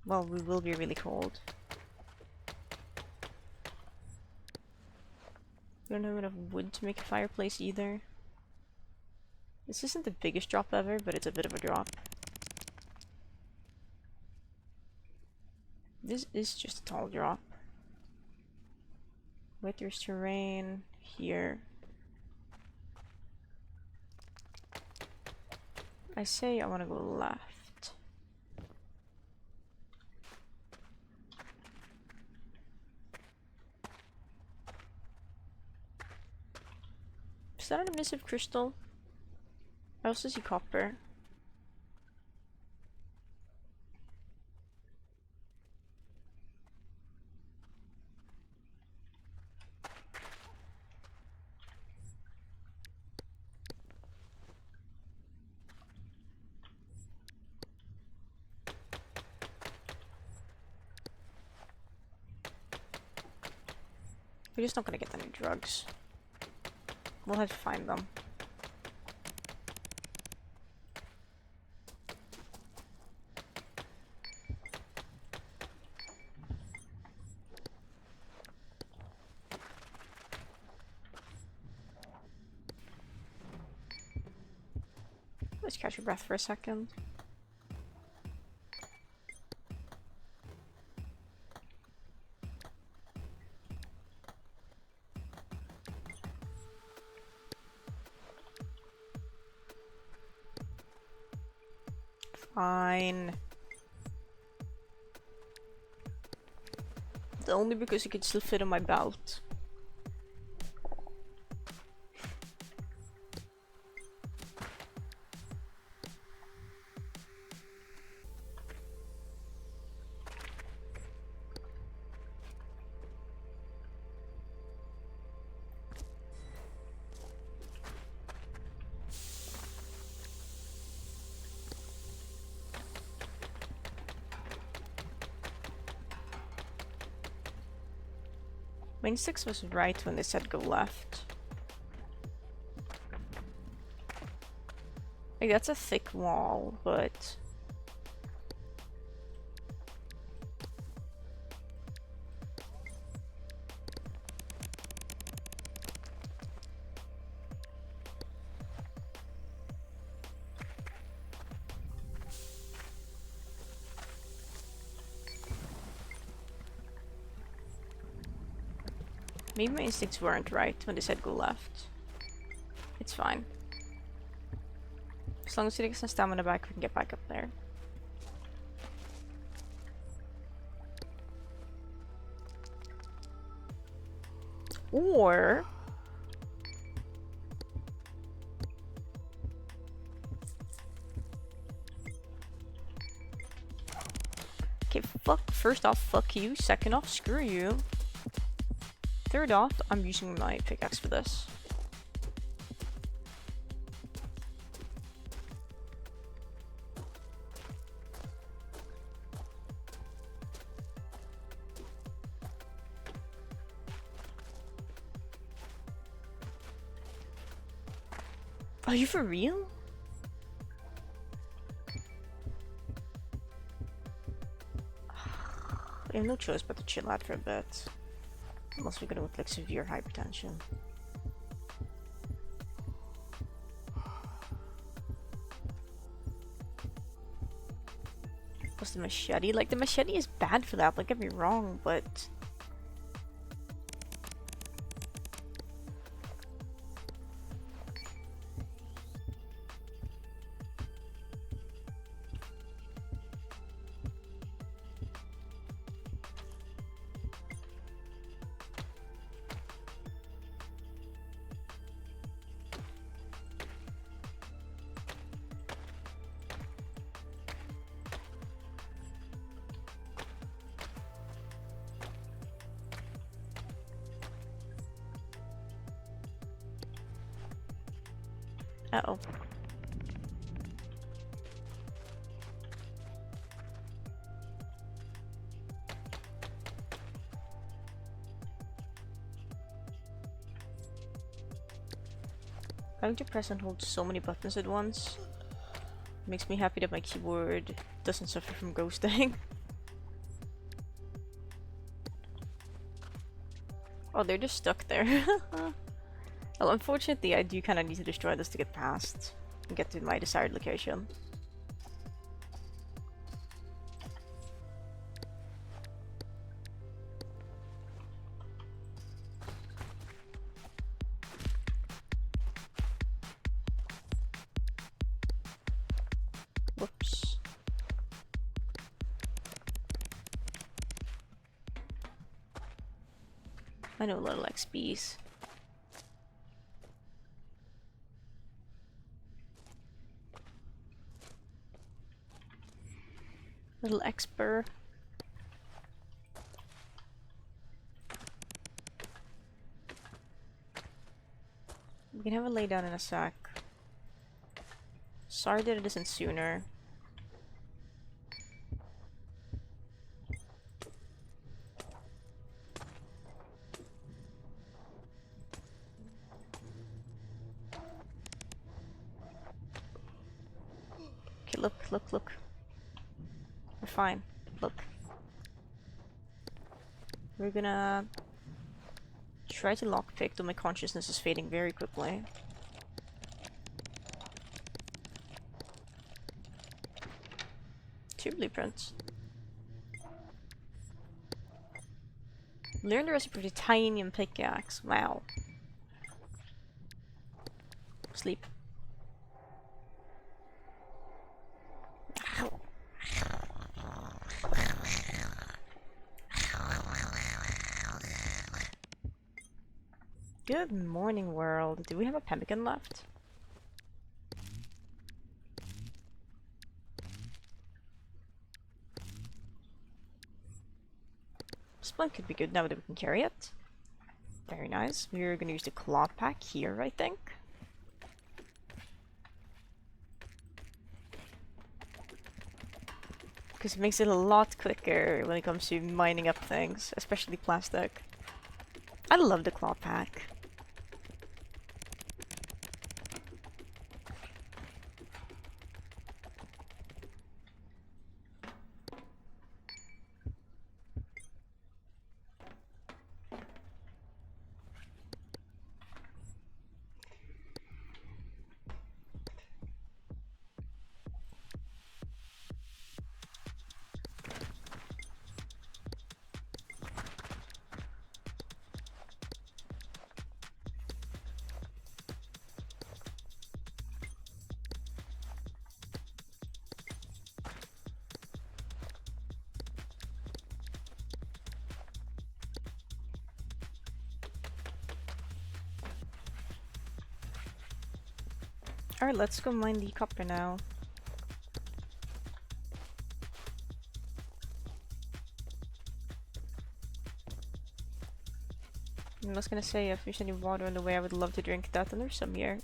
Well, we will be really cold. We don't have enough wood to make a fireplace either. This isn't the biggest drop ever, but it's a bit of a drop. This is just a tall drop. Wait, there's terrain here. I say I want to go left. Is that an emissive crystal? I also see copper. We're just not gonna get any drugs. We'll have to find them. Let's catch your breath for a second. Fine. Only because it could still fit on my belt. My instincts was right when they said go left. Like, that's a thick wall, but... maybe my instincts weren't right when they said go left. It's fine. As long as he takes some stamina back, we can get back up there. Or... okay, first off, fuck you. Second off, screw you. Third off, I'm using my pickaxe for this. Are you for real? We have no choice but to chill out for a bit. Unless we're gonna with like severe hypertension. What's the machete? Like, the machete is bad for that, don't get me wrong, but... Uh-oh. Having to press and hold so many buttons at once makes me happy that my keyboard doesn't suffer from ghosting. Oh, they're just stuck there. Well, unfortunately, I do kind of need to destroy this to get past and get to my desired location. Whoops. I know little XPs. Little expert. We can have a lay down in a sec. Sorry that it isn't sooner. Okay, look. We're fine. Look. We're gonna try to lockpick, though my consciousness is fading very quickly. Two blueprints. Learn the recipe for the titanium pickaxe. Wow. Sleep. Good morning, world. Do we have a pemmican left? Splint could be good now that we can carry it. Very nice. We're gonna use the claw pack here, I think. Because it makes it a lot quicker when it comes to mining up things, especially plastic. I love the claw pack. Alright, let's go mine the copper now. I was gonna say, if there's any water on the way, I would love to drink that, and there's some here.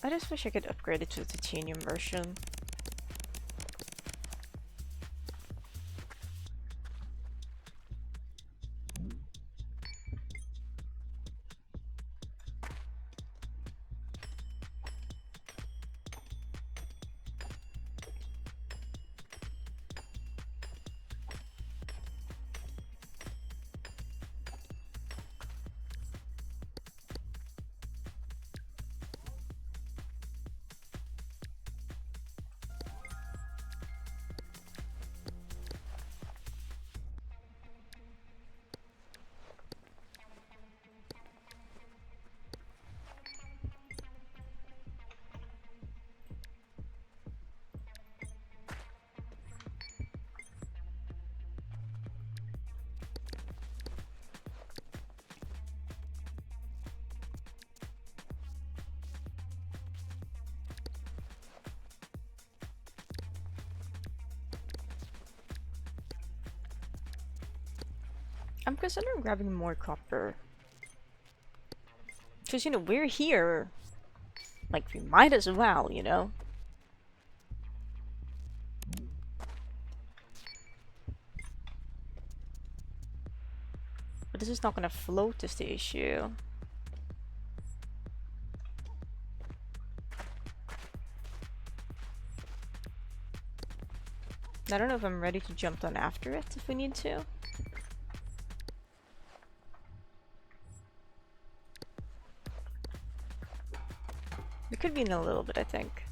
I just wish I could upgrade it to the titanium version. I'm considering grabbing more copper. Because, you know, we're here. Like, we might as well, you know? But this is not gonna float, is the issue. I don't know if I'm ready to jump on after it if we need to. We could be in a little bit, I think.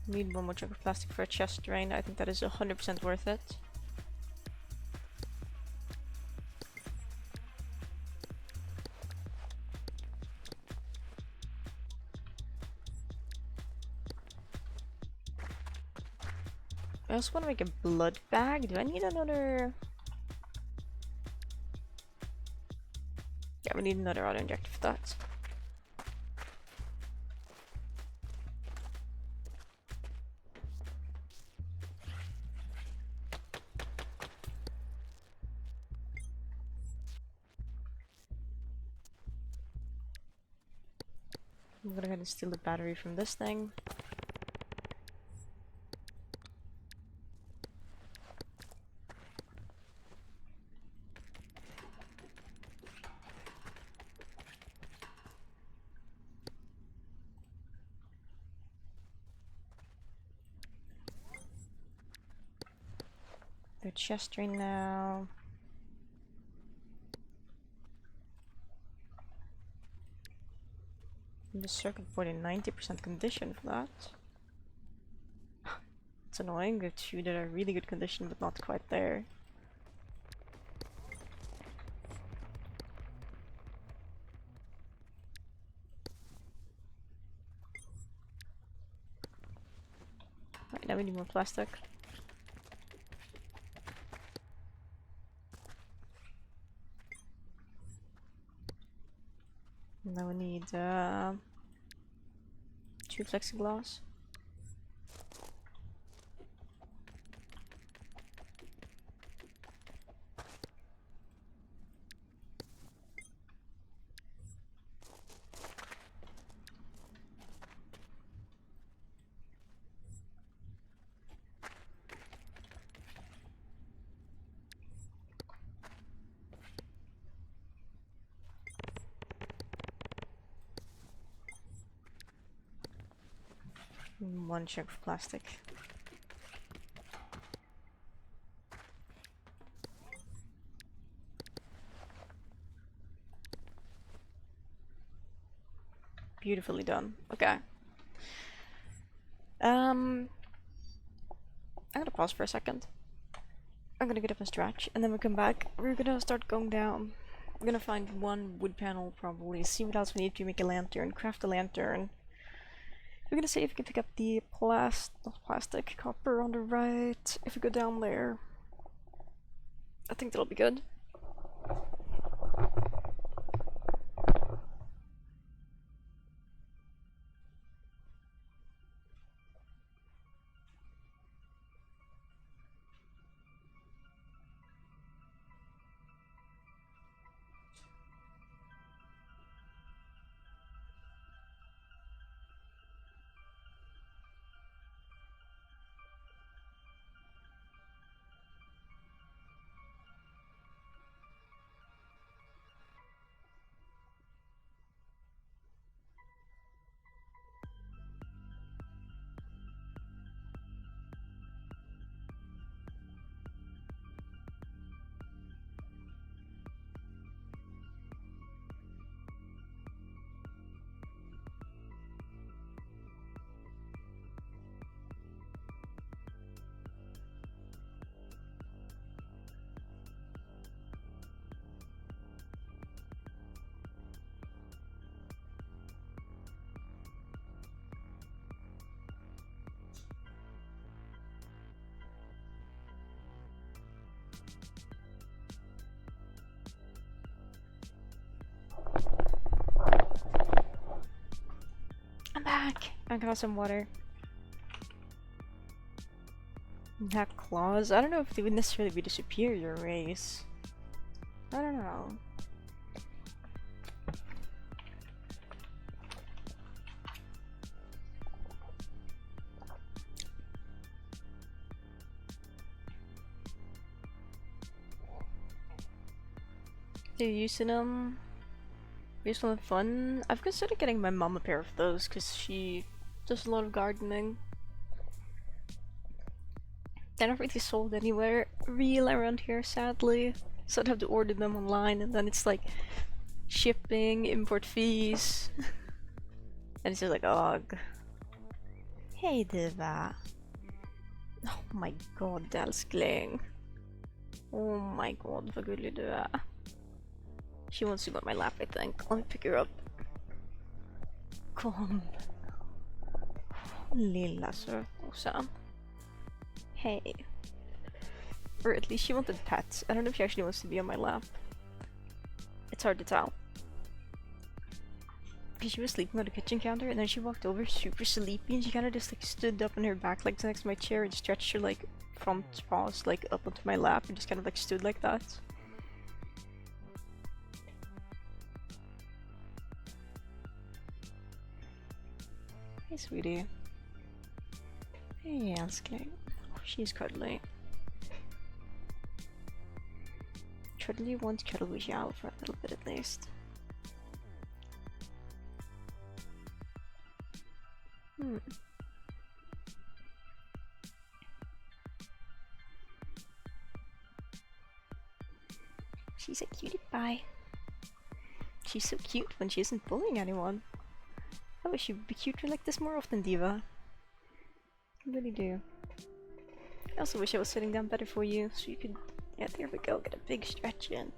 Need one more chunk of plastic for a chest drain. I think that is 100% worth it. I also want to make a blood bag. Do I need another? Yeah, we need another auto injector for that. I'm gonna go ahead and steal the battery from this thing. The chest drain now. And the circuit board in 90% condition for that. It's annoying, the two that are really good condition but not quite there. Right, now we need more plastic. Now we need 2 plexiglass. And 1 chunk of plastic. Beautifully done. Okay. I'm gonna pause for a second. I'm gonna get up and stretch, and then we come back. We're gonna start going down. I'm gonna find one wood panel probably, see what else we need to make a lantern, craft a lantern. We're gonna see if we can pick up the not plastic, copper on the right. If we go down there, I think that'll be good. I'm back! I got some water. That claws? I don't know if they would necessarily be the superior race. I don't know. They're using them. Useful and fun. I've considered getting my mom a pair of those because she does a lot of gardening. They're not really sold anywhere real around here, sadly. So I'd have to order them online, and then it's like shipping, import fees. And it's just like, ugh. Hey Diva. Oh my god, älskling. Oh my god, vad gullig du är. She wants to go on my lap, I think. Let me pick her up. Kom. Lilla sötnosa. Hey. Or at least she wanted pets. I don't know if she actually wants to be on my lap. It's hard to tell. Because she was sleeping on the kitchen counter and then she walked over super sleepy and she kind of just like stood up on her back legs next to my chair and stretched her like front paws like up onto my lap and just kind of like stood like that. Hey sweetie. Hey älskling. Oh, she's cuddly. Cuddly wants cuddle with Xiao for a little bit at least. She's a cutie pie. She's so cute when she isn't bullying anyone. I wish you would be cuter like this more often, Diva. I really do. I also wish I was sitting down better for you, so you could... Yeah, there we go, get a big stretch in.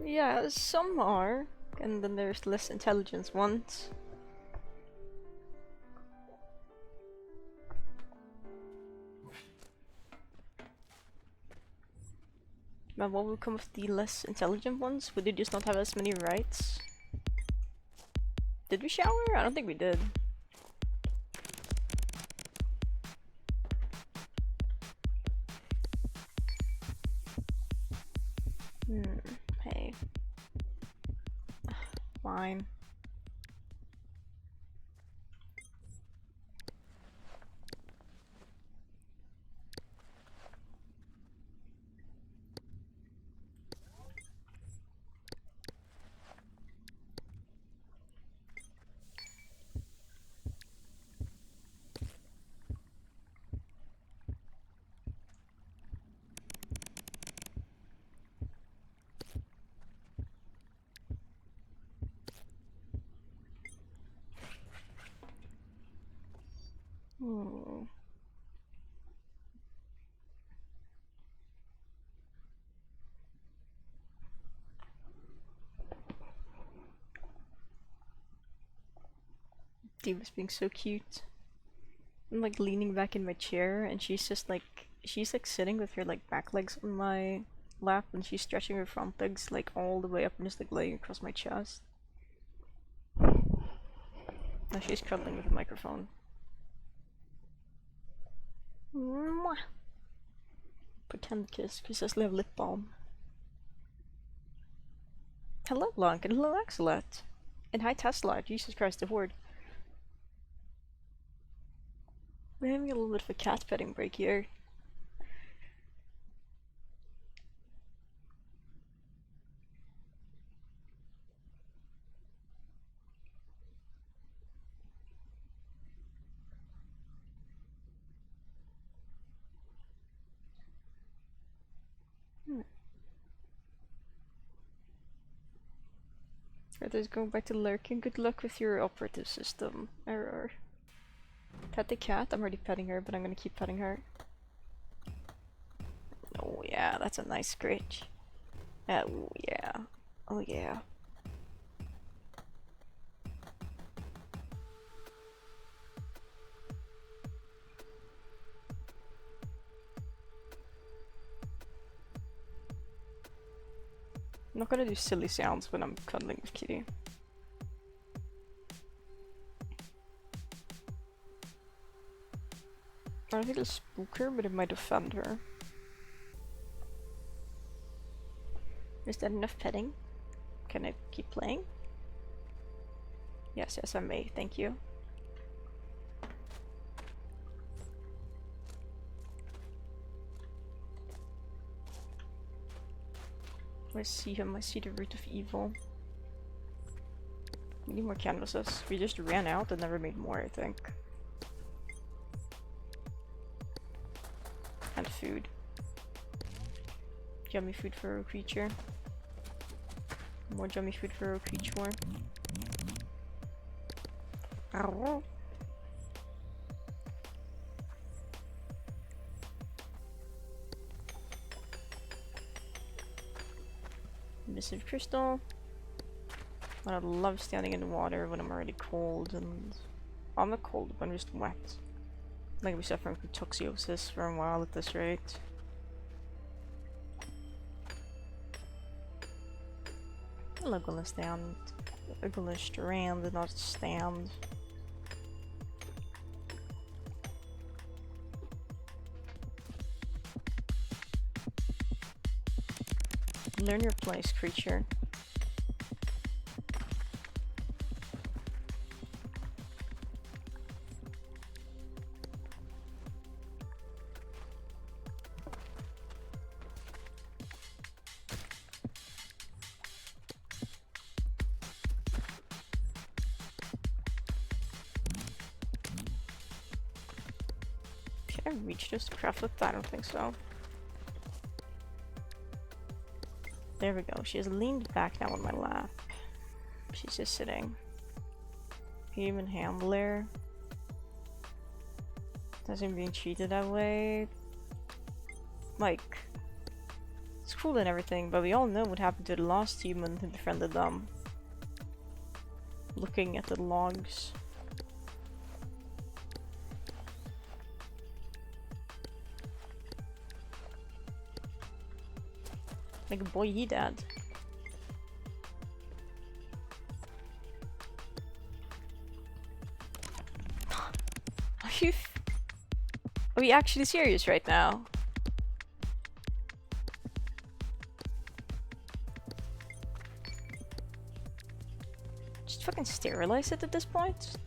Yeah, some are, and then there's less intelligence ones. But what will come of the less intelligent ones? Would they just not have as many rights? Did we shower? I don't think we did. Hey. Fine. Hmm. Diva's being so cute. I'm like leaning back in my chair and she's just like sitting with her like back legs on my lap and she's stretching her front legs like all the way up and just like laying across my chest. Now she's cuddling with the microphone. Mwah. Pretend kiss, because I still have lip balm. Hello Blanc and hello Axelot. And hi Tesla, Jesus Christ the Horde. We're having a little bit of a cat petting break here. Arthur's going back to lurking. Good luck with your operative system. Error. Pet the cat. I'm already petting her, but I'm gonna keep petting her. Oh yeah, that's a nice scratch. Oh yeah. Oh yeah. I'm not gonna do silly sounds when I'm cuddling with Kitty. I don't think it'll spook her, but it might offend her. Is that enough petting? Can I keep playing? Yes, yes I may, thank you. I see him, I see the root of evil. We need more canvases. We just ran out and never made more, I think. And food. Yummy food for a creature. More yummy food for a creature. Ow. Missive crystal. I love standing in the water when I'm already cold and... I'm not cold, but I'm just wet. I'm gonna be suffering from toxiosis for a while at this rate. I'm gonna stand. I'm gonna strand and not stand. Learn your place, creature. Can I reach this to craft with that? I don't think so. There we go. She has leaned back now on my lap. She's just sitting. Human handler. Doesn't being treated that way. Like, it's cool and everything, but we all know what happened to the last human who befriended them. Looking at the logs. Like, boy, he dead. Are we actually serious right now? Just fucking sterilize it at this point?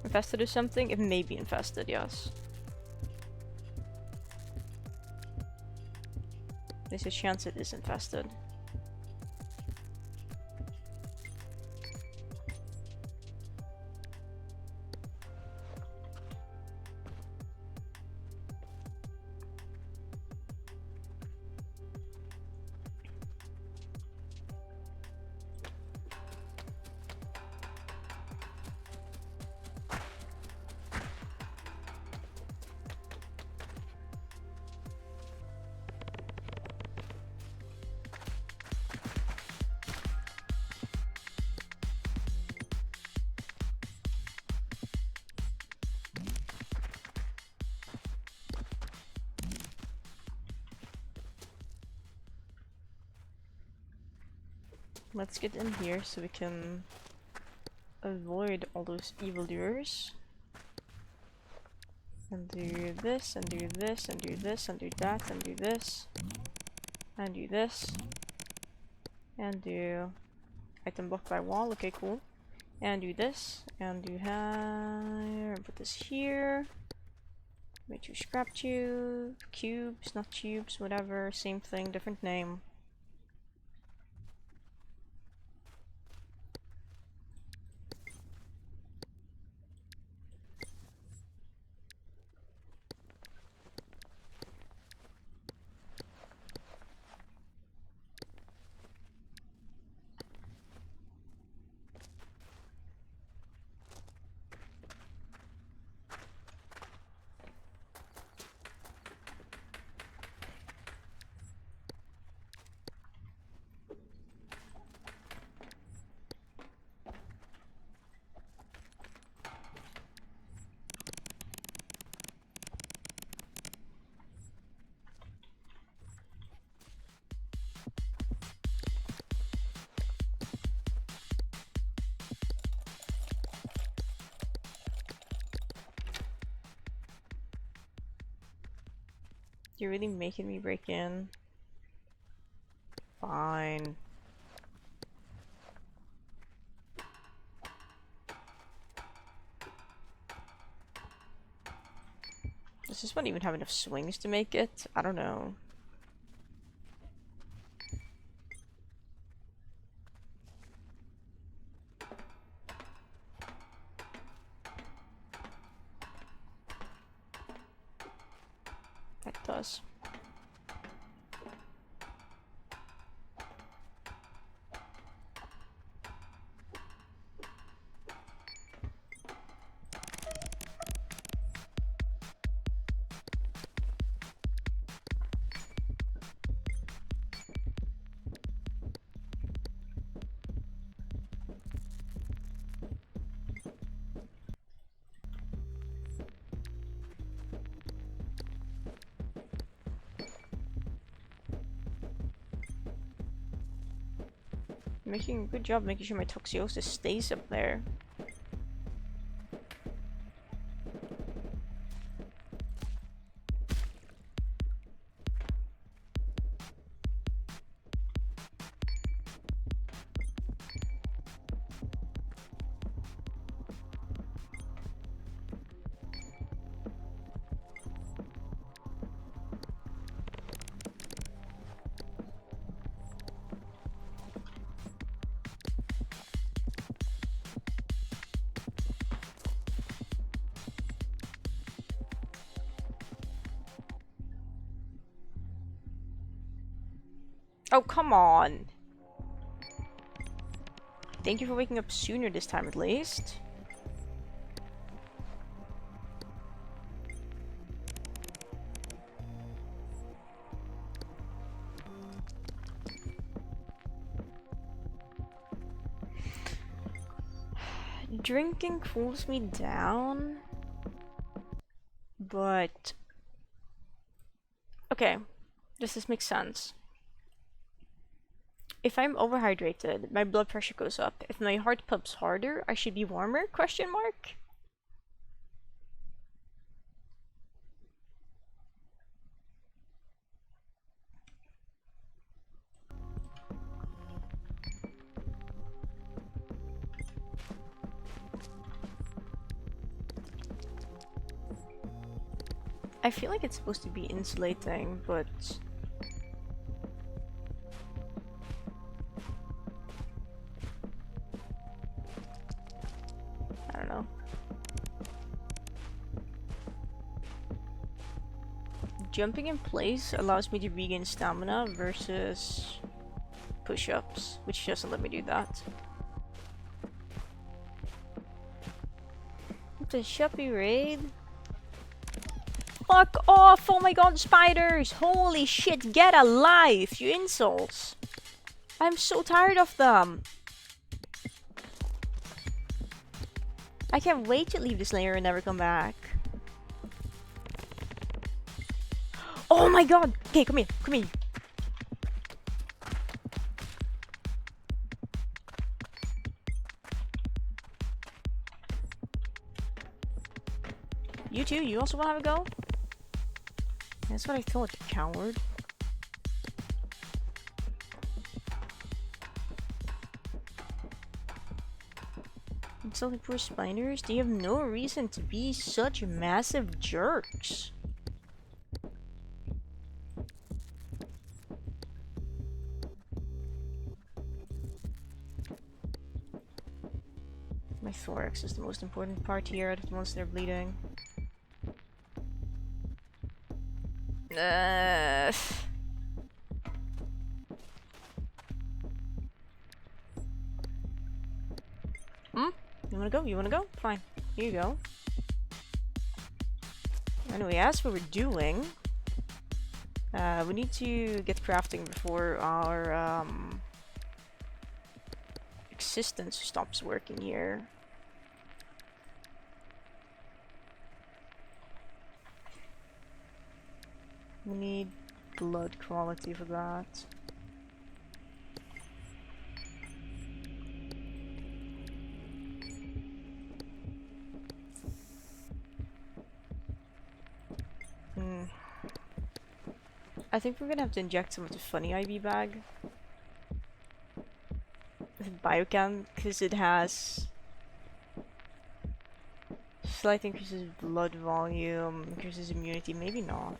Infested or something? It may be infested, yes. There's a chance it is infested. Let's get in here so we can avoid all those evildoers. And do this, and do this, and do this, and do that, and do this. And do this. And do item block by wall, okay, cool. And do this, and do here, and put this here. Make two scrap tube, cubes, not tubes, whatever, same thing, different name. You're really making me break in. Fine. Does this one even have enough swings to make it? I don't know. It does. Making a good job making sure my Toxiosis stays up there. Oh, come on! Thank you for waking up sooner this time at least. Drinking cools me down, but okay, does this make sense? If I'm overhydrated, my blood pressure goes up. If my heart pumps harder, I should be warmer? Question mark? I feel like it's supposed to be insulating, but I don't know. Jumping in place allows me to regain stamina versus push-ups, which doesn't let me do that. It's a shoppy raid. Fuck off! Oh my god, spiders! Holy shit, get a life, you insults! I'm so tired of them! I can't wait to leave this layer and never come back. Oh my god! Okay, come here, come here. You too? You also want to have a go? That's what I thought, you coward. Insulting poor spiders? They have no reason to be such massive jerks. My thorax is the most important part here out of the ones that are bleeding. You wanna go? You wanna go? Fine. Here you go. Anyway, as we were doing, we need to get crafting before our existence stops working here. We need blood quality for that. I think we're gonna have to inject some of the funny IV bag. With Biochem, because it has slight increases of blood volume, increases immunity, maybe not.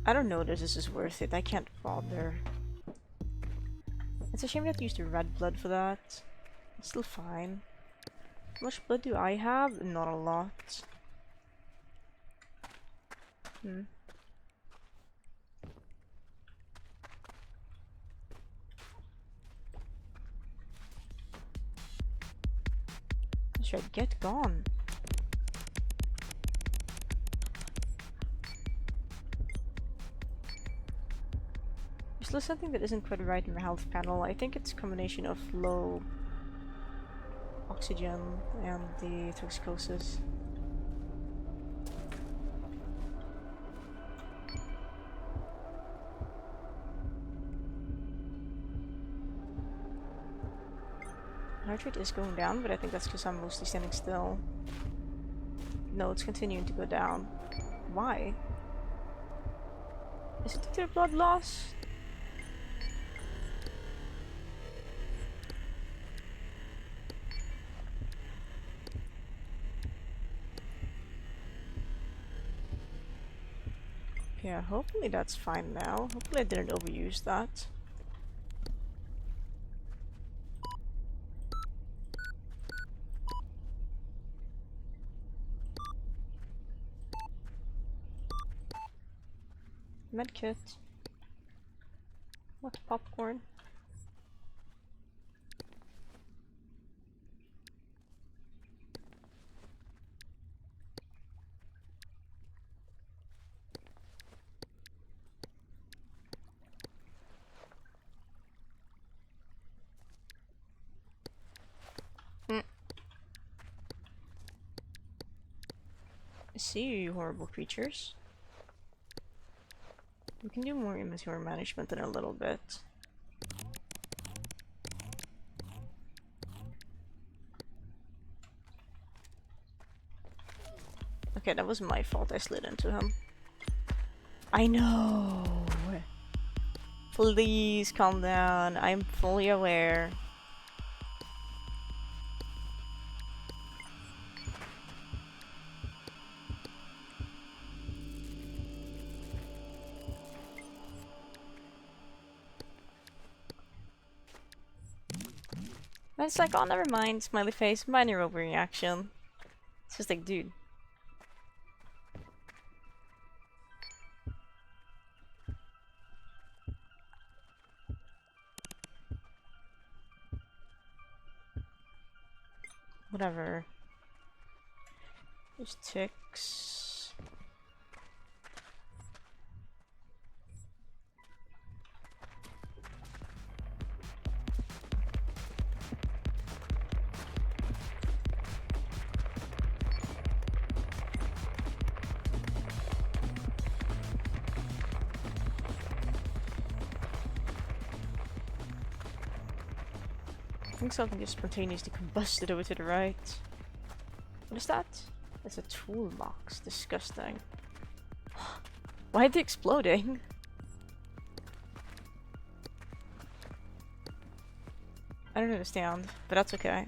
I don't know if this is worth it. I can't bother. It's a shame we have to use the red blood for that. It's still fine. How much blood do I have? Not a lot. That's right, get gone. There's still something that isn't quite right in my health panel. I think it's a combination of low oxygen and the toxicosis. Heart rate is going down, but I think that's because I'm mostly standing still. No, it's continuing to go down. Why? Is it due to blood loss? Yeah, hopefully that's fine now. Hopefully I didn't overuse that. Medkit. What popcorn? I see you, you horrible creatures. We can do more immature management in a little bit. Okay, that was my fault. I slid into him. I know! Please calm down. I'm fully aware. And it's like, oh, never mind, smiley face, minor overreaction. It's just like, dude. Whatever. There's ticks. think something just spontaneously combusted over to the right. What is that? It's a toolbox. Disgusting. Why are they exploding? I don't understand, but that's okay.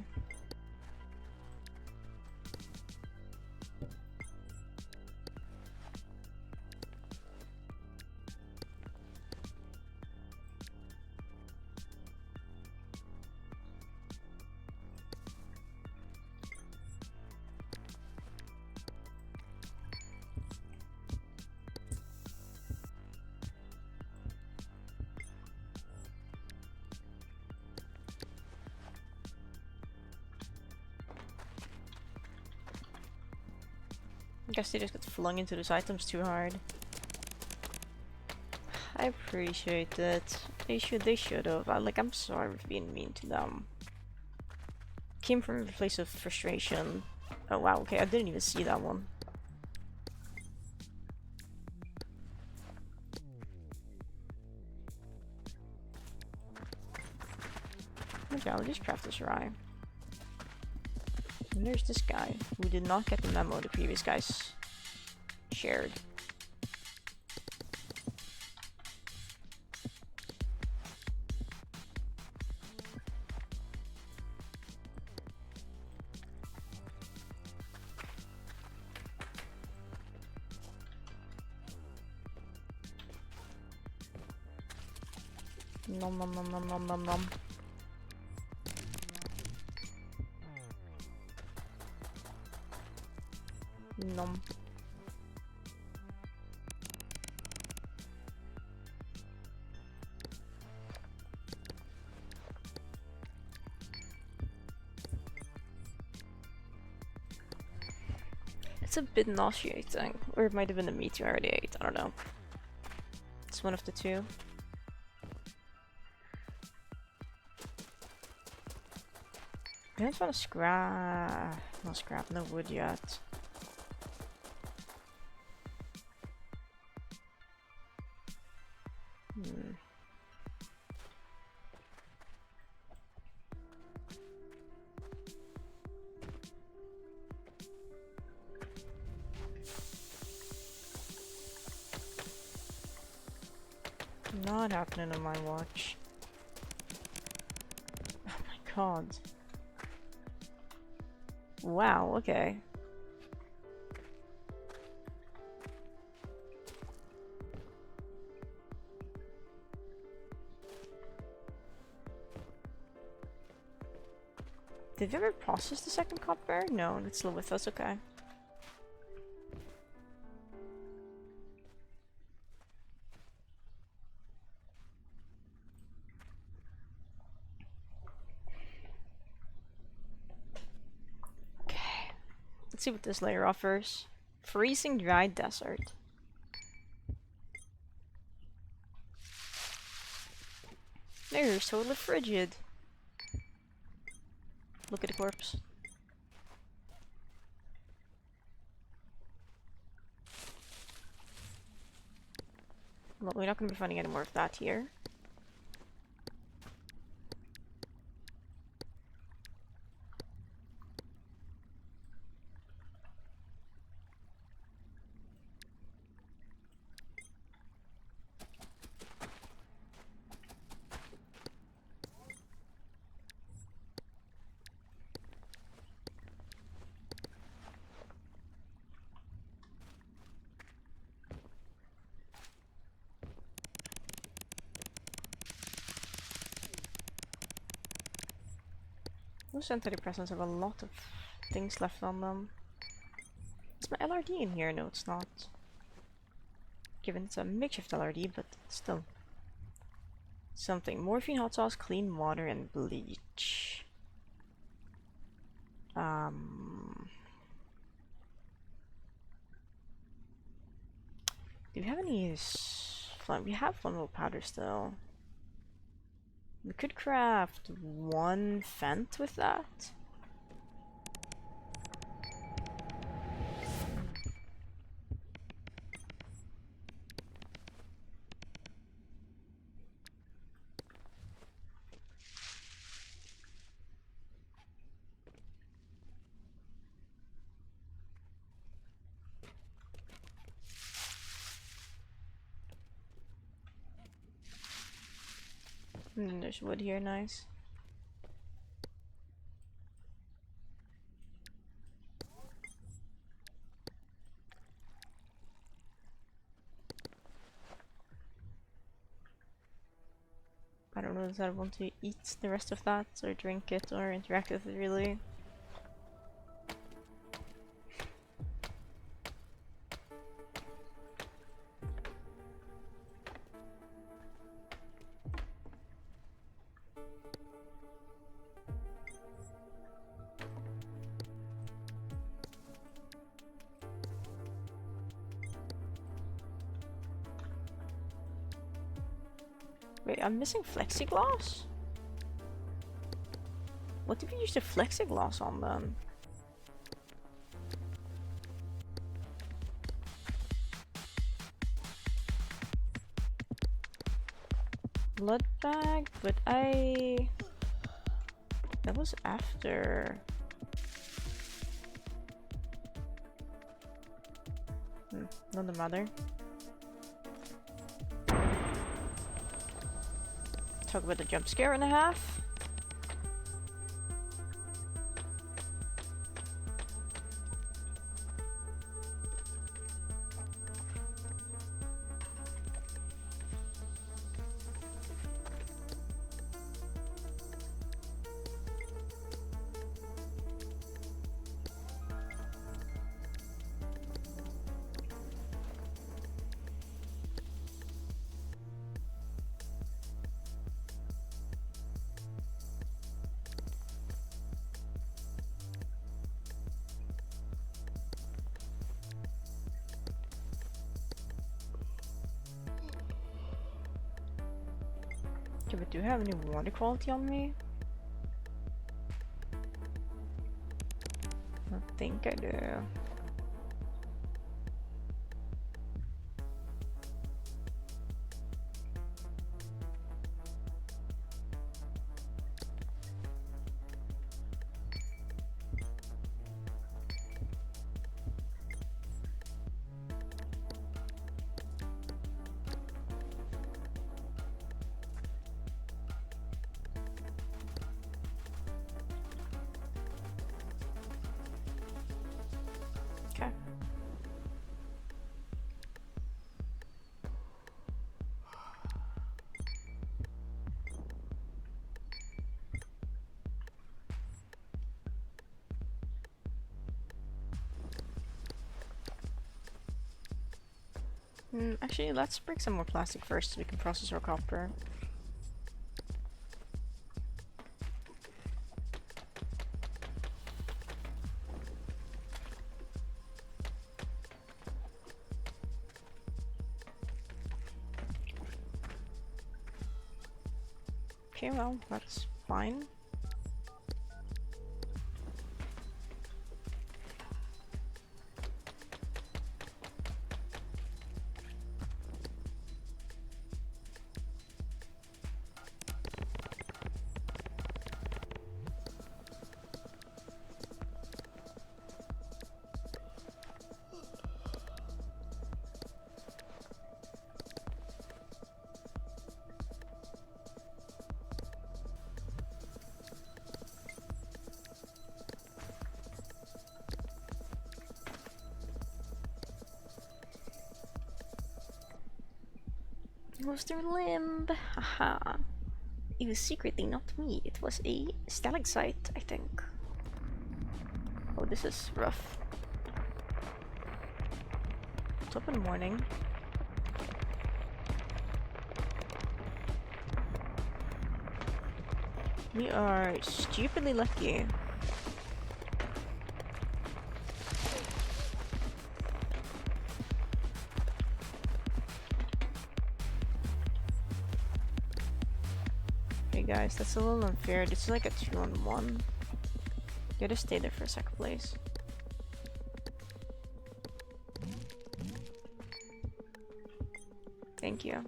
I guess they just got flung into those items too hard. I appreciate it. They should have. I'm sorry for being mean to them. Came from a place of frustration. Oh wow, okay, I didn't even see that one. Okay, I'll just craft this rye. And there's this guy who did not get the memo the previous guys shared. Nom nom nom nom nom nom nom. Nom. It's a bit nauseating, or it might have been the meat you already ate, I don't know. It's one of the two. I just want to scrap. No scrap, no wood yet. Not happening on my watch. Oh my god. Wow, okay. Did you ever process the second copper? No, it's still with us, okay. Let's see what this layer offers. Freezing dry desert. There's totally frigid. Look at the corpse. Well, we're not going to be finding any more of that here. Those antidepressants have a lot of things left on them. Is my LRD in here? No, it's not. Given it's a makeshift LRD, but still. Something. Morphine, hot sauce, clean water, and bleach. Do we have any... We have flammable powder still. We could craft one Fent with that. And then there's wood here, nice. I don't know if I want to eat the rest of that, or drink it, or interact with it really. Wait, I'm missing flexiglass? What did we use the flexiglass on then? Blood bag, but that was after. Not the mother. Talk about the jump scare and a half. Okay, but do you have any water quality on me? I think I do. Okay. Actually, let's break some more plastic first so we can process our copper. Okay, well, that's fine. It was their limb. Haha. It was secretly not me. It was a stalactite, I think. Oh, this is rough. Top in the morning. We are stupidly lucky. Hey guys, that's a little unfair. This is like a 2-on-1. You gotta stay there for a second, please. Thank you.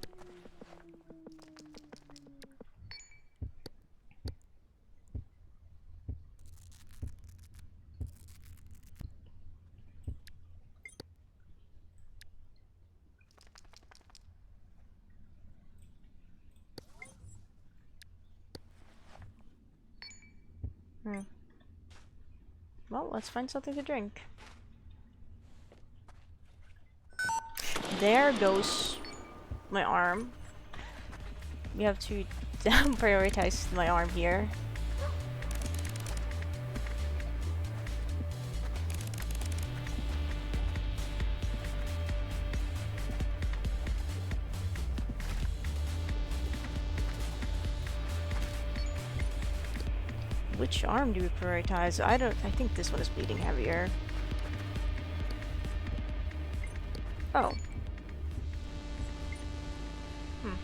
Hmm. Well, let's find something to drink. There goes my arm. We have to prioritize my arm here. Which arm do we prioritize? I think this one is bleeding heavier. Oh. Hmm.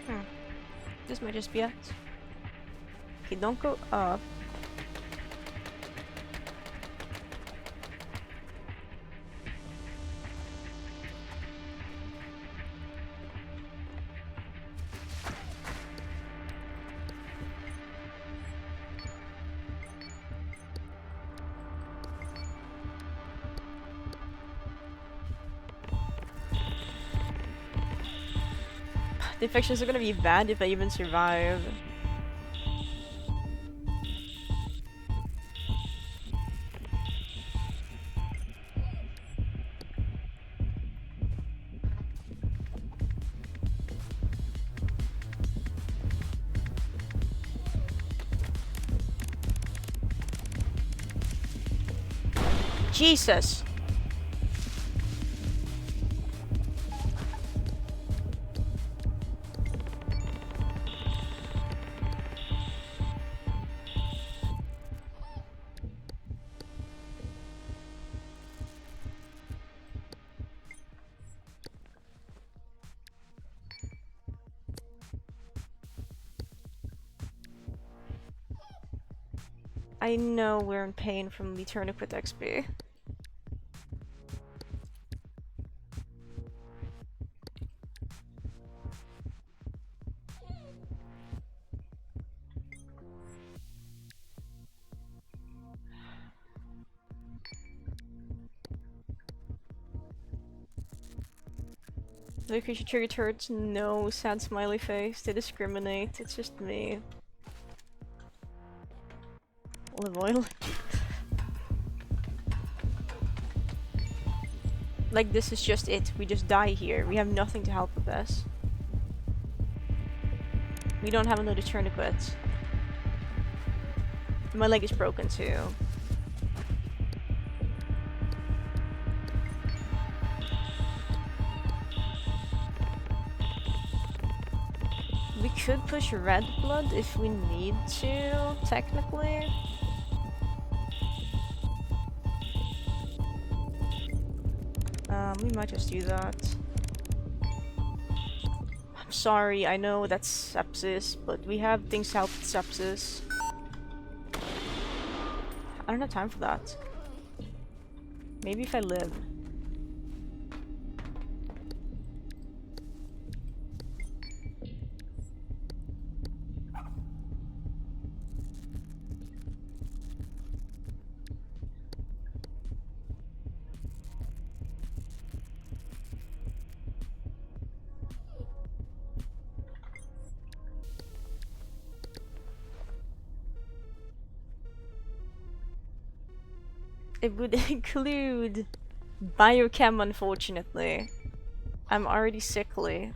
Hmm. This might just be it. Okay, don't go up. The infections are gonna be bad if I even survive. Jesus! I know we're in pain from the tourniquet XP. The creature triggered hurts. No, sad smiley face. They discriminate. It's just me. Olive oil. Like, this is just it. We just die here. We have nothing to help with this. We don't have another tourniquet. My leg is broken too. We could push red blood if we need to, technically. We might just do that. I'm sorry, I know that's sepsis, but we have things to help with sepsis. I don't have time for that. Maybe if I live. It would include biochem, unfortunately. I'm already sickly.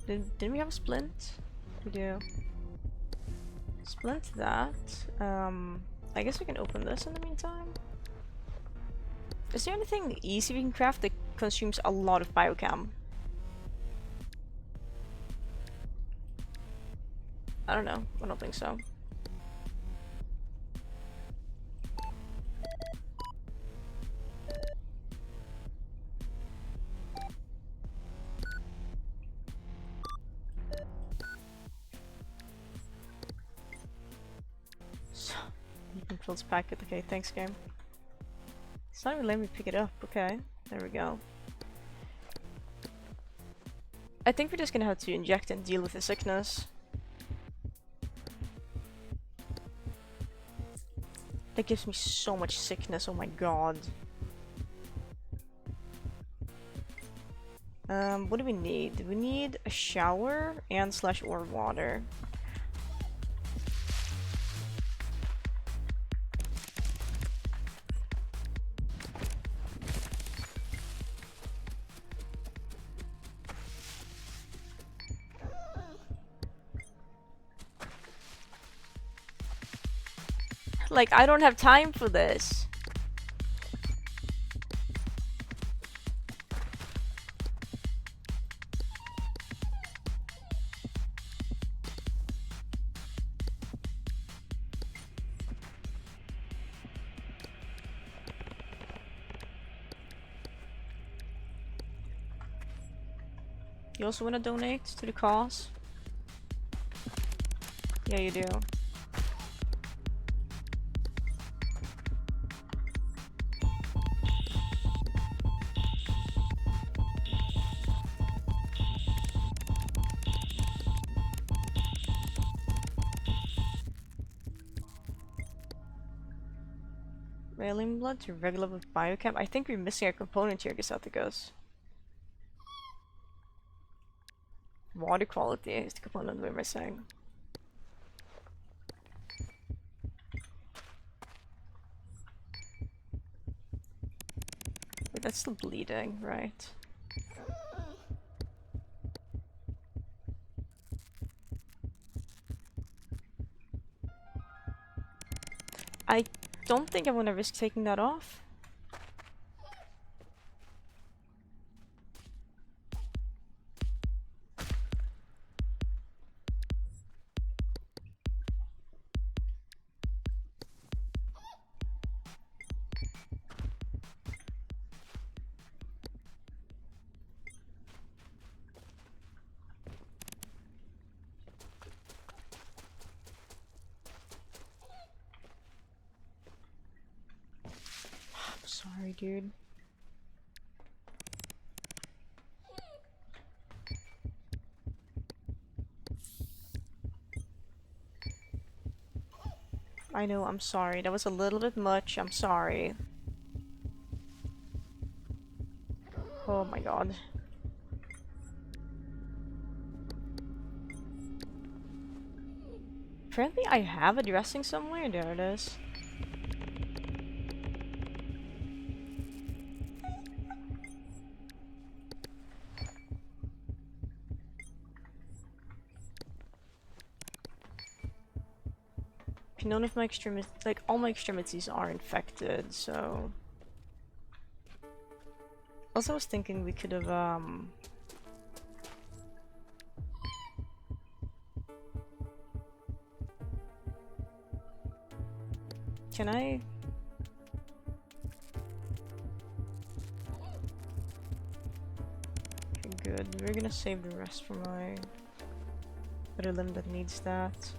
Didn't we have a splint? We do. Splint that. I guess we can open this in the meantime. Is there anything easy we can craft that consumes a lot of biochem? I don't know. I don't think so. So, you can fill this packet. Okay, thanks, game. It's not even letting me pick it up. Okay, there we go. I think we're just gonna have to inject and deal with the sickness. That gives me so much sickness, oh my god. What do we need? We need a shower and slash or water. Like, I don't have time for this. You also want to donate to the cause? Yeah, you do. Railing blood to regular with biochem. I think we're missing a component here, Gazaticos. Water quality is the component we're missing. But that's still bleeding, right? I don't think I want to risk taking that off. I'm sorry, dude. I know, I'm sorry. That was a little bit much. I'm sorry. Oh my god. Apparently I have a dressing somewhere. There it is. None of my extremities, like all my extremities are infected, so... Also I was thinking we could have, Can I... Okay, good. We're gonna save the rest for my other limb that needs that.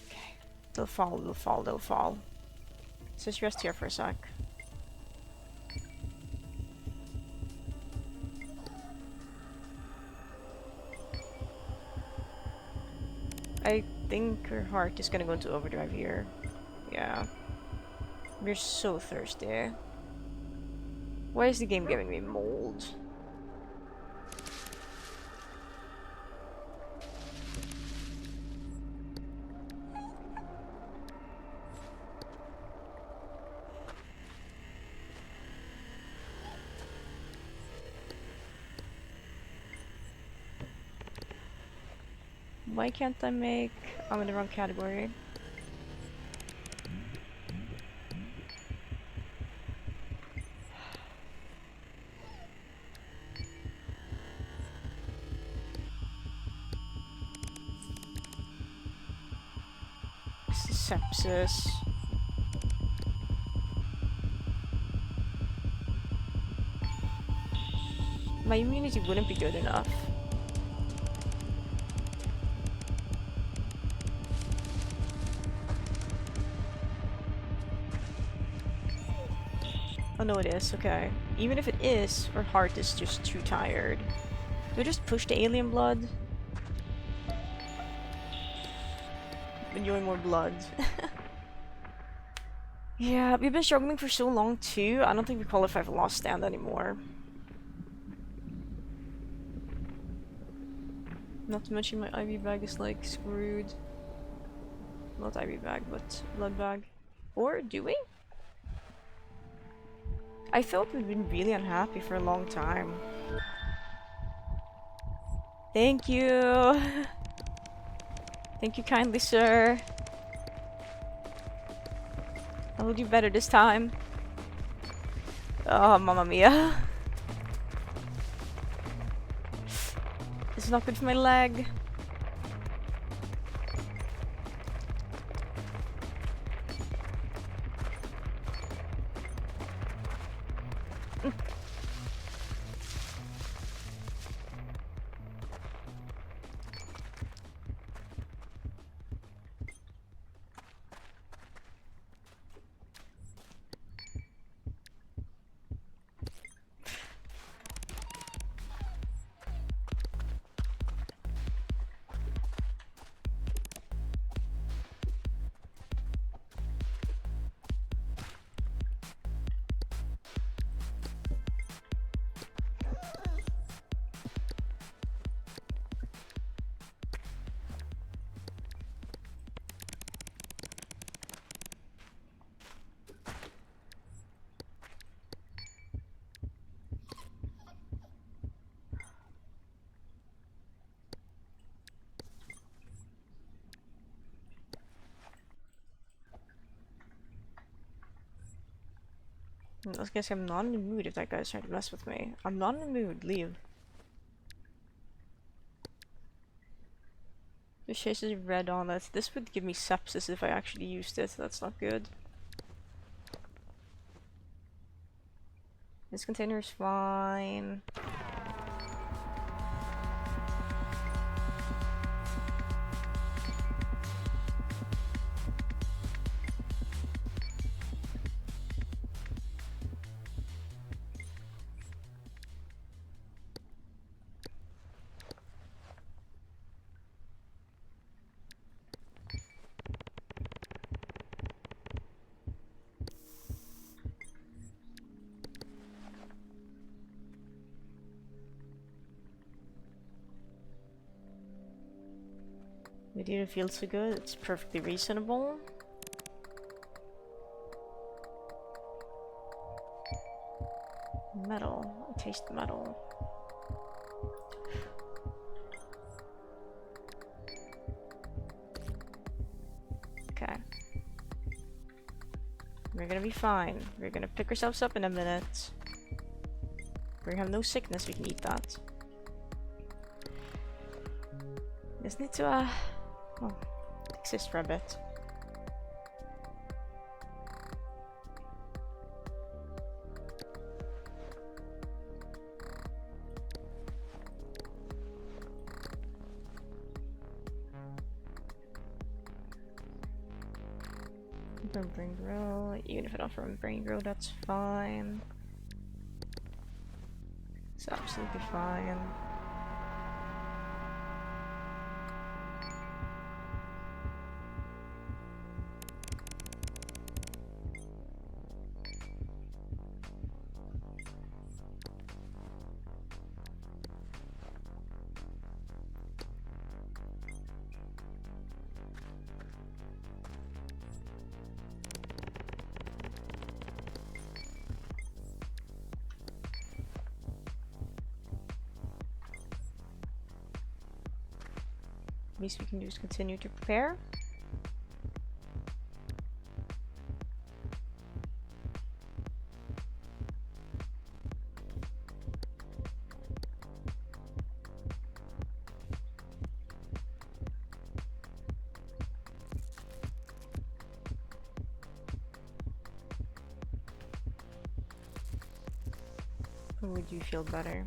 Okay. They'll fall, they'll fall, they'll fall. Let's just rest here for a sec. I think her heart is gonna go into overdrive here. Yeah. We're so thirsty. Why is the game giving me mold? Why can't I make... I'm in the wrong category. Sepsis. My immunity wouldn't be good enough. Oh no, it is. Okay. Even if it is, her heart is just too tired. Do I just push the alien blood? Enjoy more blood. Yeah, we've been struggling for so long too. I don't think we qualify for Last Stand anymore. Not to mention my IV bag is like screwed. Not IV bag, but blood bag. Or do we? I thought we'd been really unhappy for a long time. Thank you! Thank you kindly, sir. I will do better this time. Oh, mamma mia. This is not good for my leg. I was gonna say I'm not in the mood if that guy's trying to mess with me. I'm not in the mood, leave. The chase is red on it. This would give me sepsis if I actually used it. That's not good. This container is fine. It didn't feel so good. It's perfectly reasonable. Metal. I taste metal. Okay. We're gonna be fine. We're gonna pick ourselves up in a minute. We have no sickness, we can eat that. Just need to, well, exist for a bit. From brain grow, even if I don't from brain grow, that's fine. It's absolutely fine. Least we can do is continue to prepare. Or would you feel better?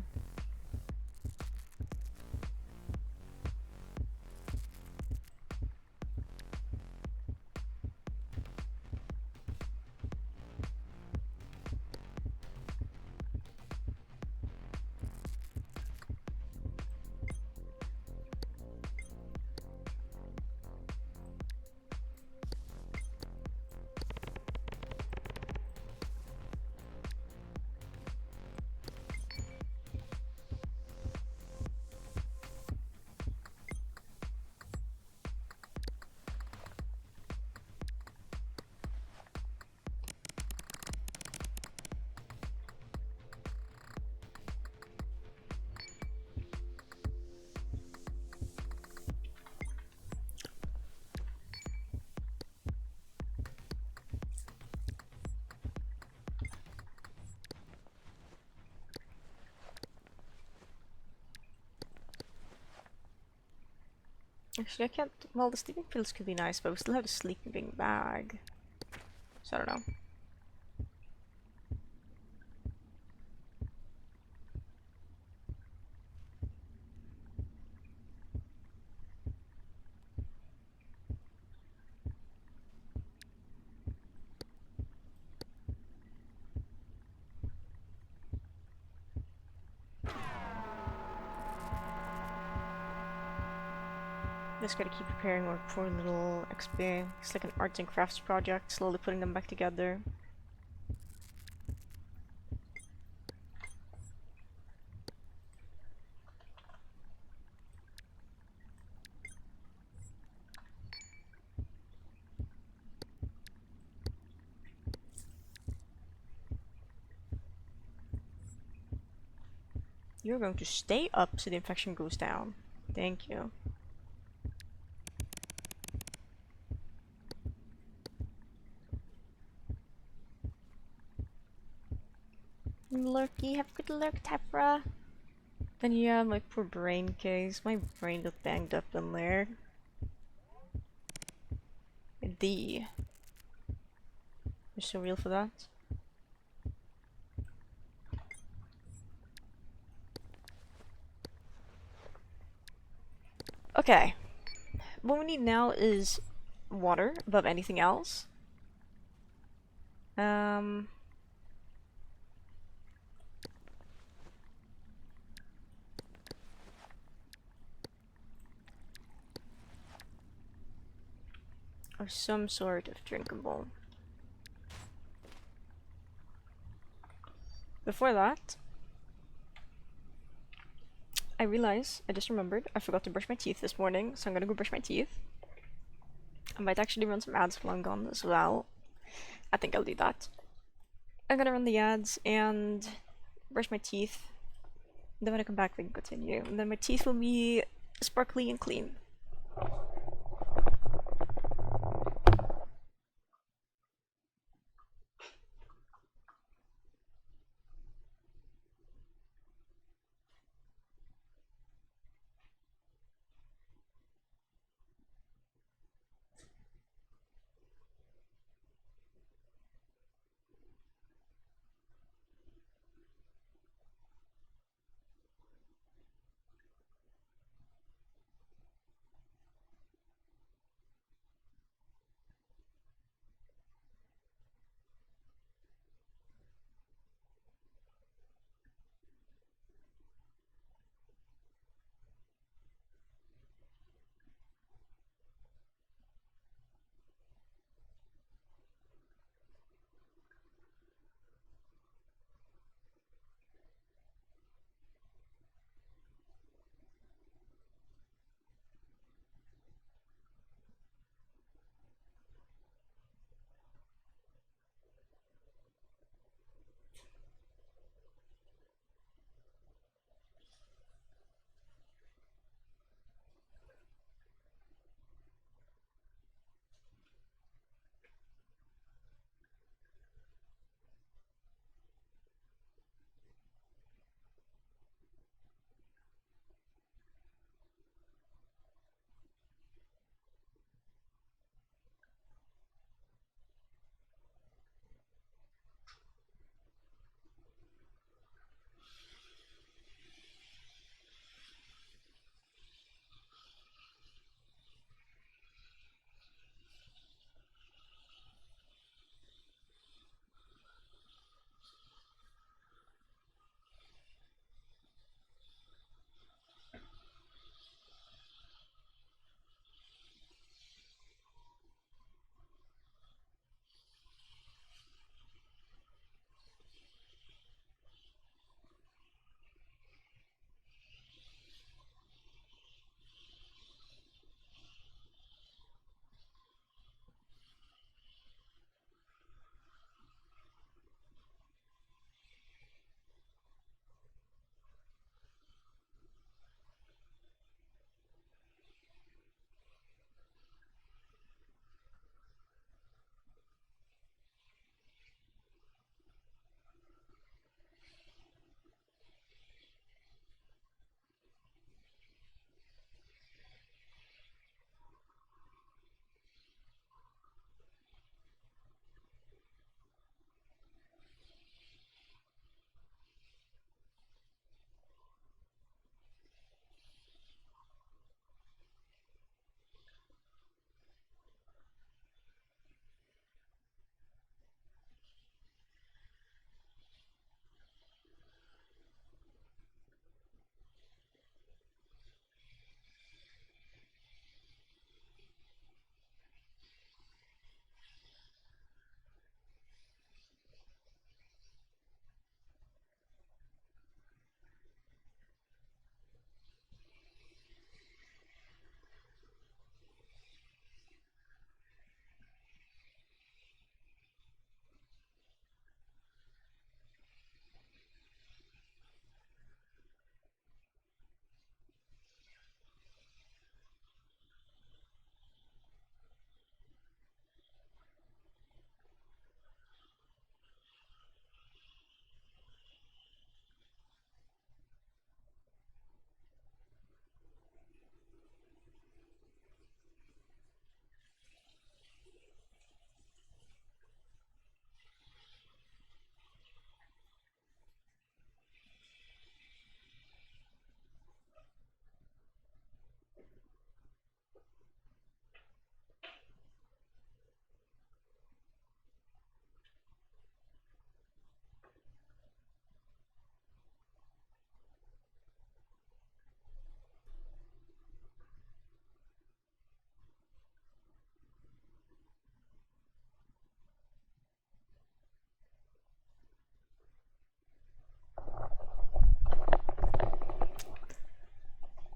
Actually, I can't. Well, the sleeping pills could be nice, but we still have the sleeping bag. So I don't know. Just gotta keep preparing our poor little XP. It's like an arts and crafts project, slowly putting them back together. You're going to stay up so the infection goes down. Thank you. Lurky, have a good lurk, Tefra. Then yeah, my poor brain case. My brain got banged up in there. D. You're so real for that. Okay. What we need now is water above anything else. Um, or some sort of drinkable. Before that, I realize, I just remembered, I forgot to brush my teeth this morning, so I'm gonna go brush my teeth. I might actually run some ads while I'm gone as well. I think I'll do that. I'm gonna run the ads and brush my teeth. Then when I come back, we can continue. And then my teeth will be sparkly and clean.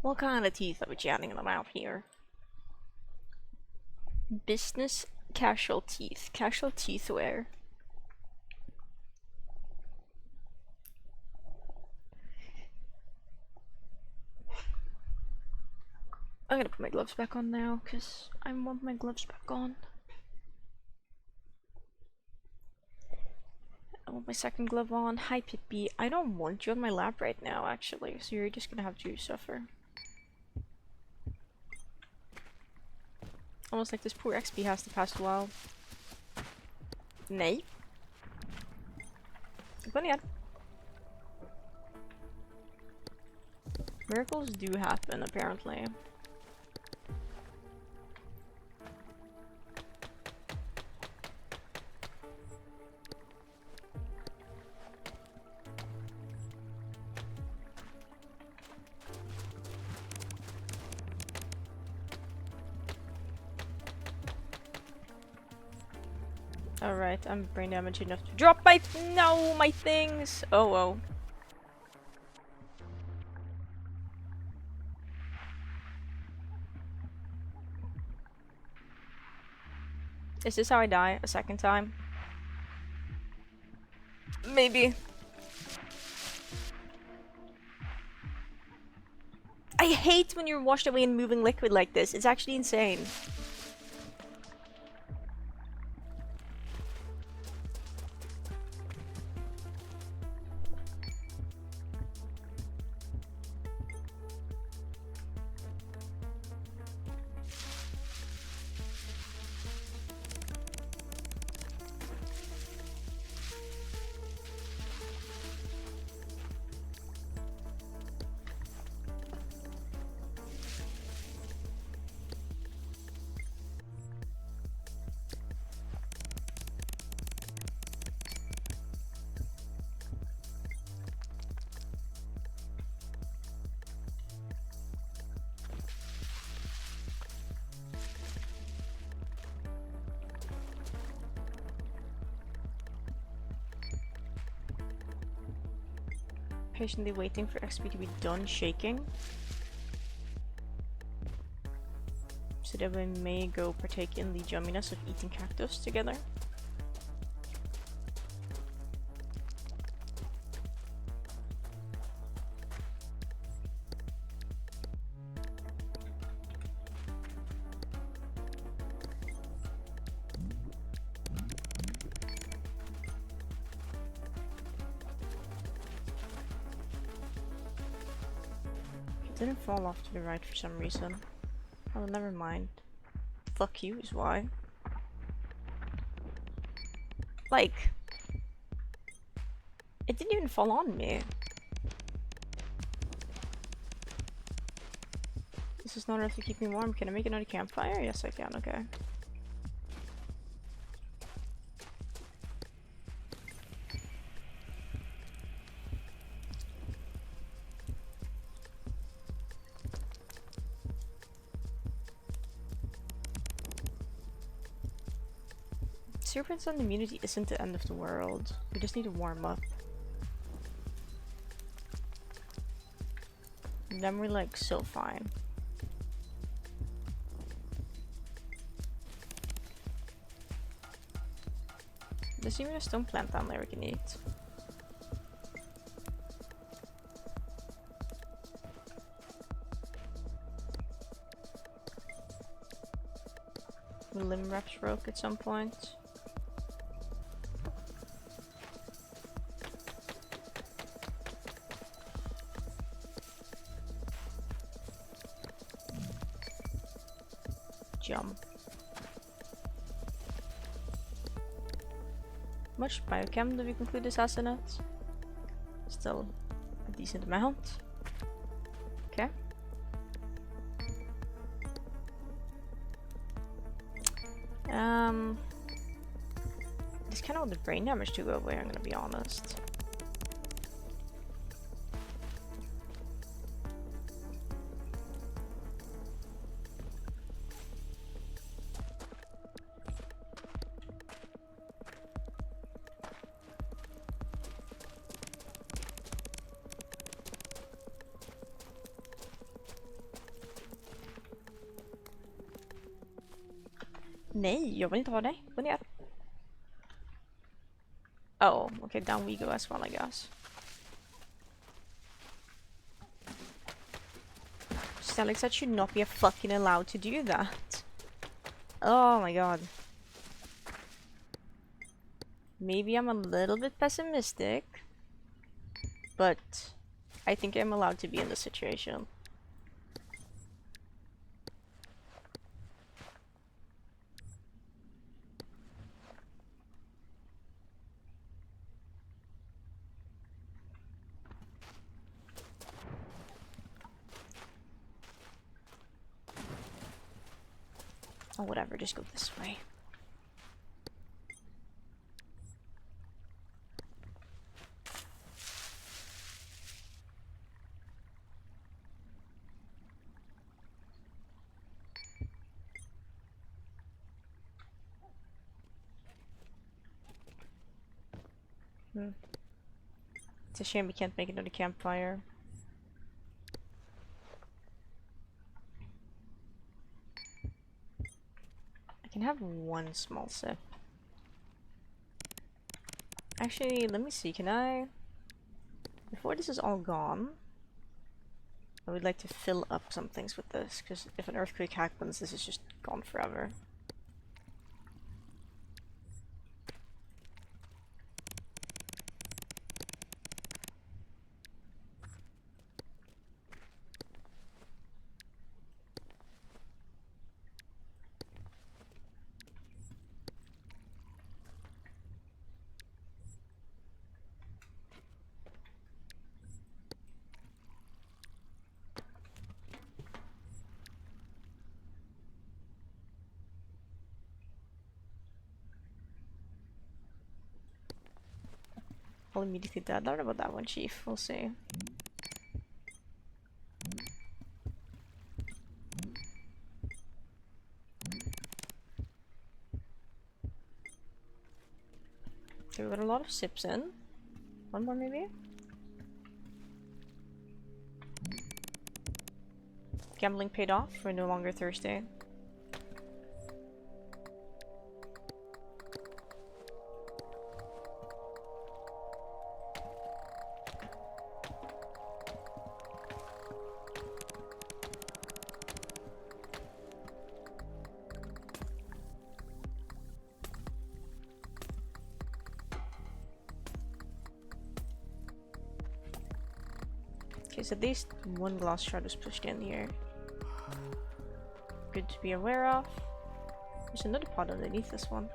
What kind of teeth are we chatting about here? Business casual teeth. Casual teeth wear. I'm gonna put my gloves back on now, because I want my gloves back on. I want my second glove on. Hi Pippi. I don't want you on my lap right now, actually, so you're just gonna have to suffer. Almost like this poor XP has to pass a while. Nej. Gå ner. Miracles do happen, apparently. Alright, I'm brain damaged enough to drop my my things! Oh, oh. Is this how I die? A second time? Maybe. I hate when you're washed away in moving liquid like this. It's actually insane. Patiently waiting for XP to be done shaking, so that we may go partake in the yumminess of eating cactus together. Didn't fall off to the right for some reason. Oh, never mind. Fuck you is why. Like, it didn't even fall on me. This is not enough to keep me warm. Can I make another campfire? Yes, I can. Okay. Serpents and immunity isn't the end of the world. We just need to warm up. And then we're like so fine. There's even a stone plant down there we can eat. Limb wraps broke at some point. Jump. Much biochem do we conclude this assassinate? Still a decent amount. Okay. Just kind of want the brain damage to go away, I'm gonna be honest. Nej, jag vill inte ha dig. Gå ner. Oh, okay, down we go as well, I guess. Alex, that should not be fucking allowed to do that. Oh my god. Maybe I'm a little bit pessimistic, but I think I'm allowed to be in this situation. Oh, whatever, just go this way. It's a shame we can't make it to the campfire. I can have one small sip. Actually, let me see, can I... Before this is all gone, I would like to fill up some things with this, because if an earthquake happens, this is just gone forever. I'll immediately doubt about that one, Chief. We'll see. Okay, we got a lot of sips in. One more, maybe? Gambling paid off. We're no longer thirsty. Okay, so at least one glass shard was pushed in here. Good to be aware of. There's another pot underneath this one.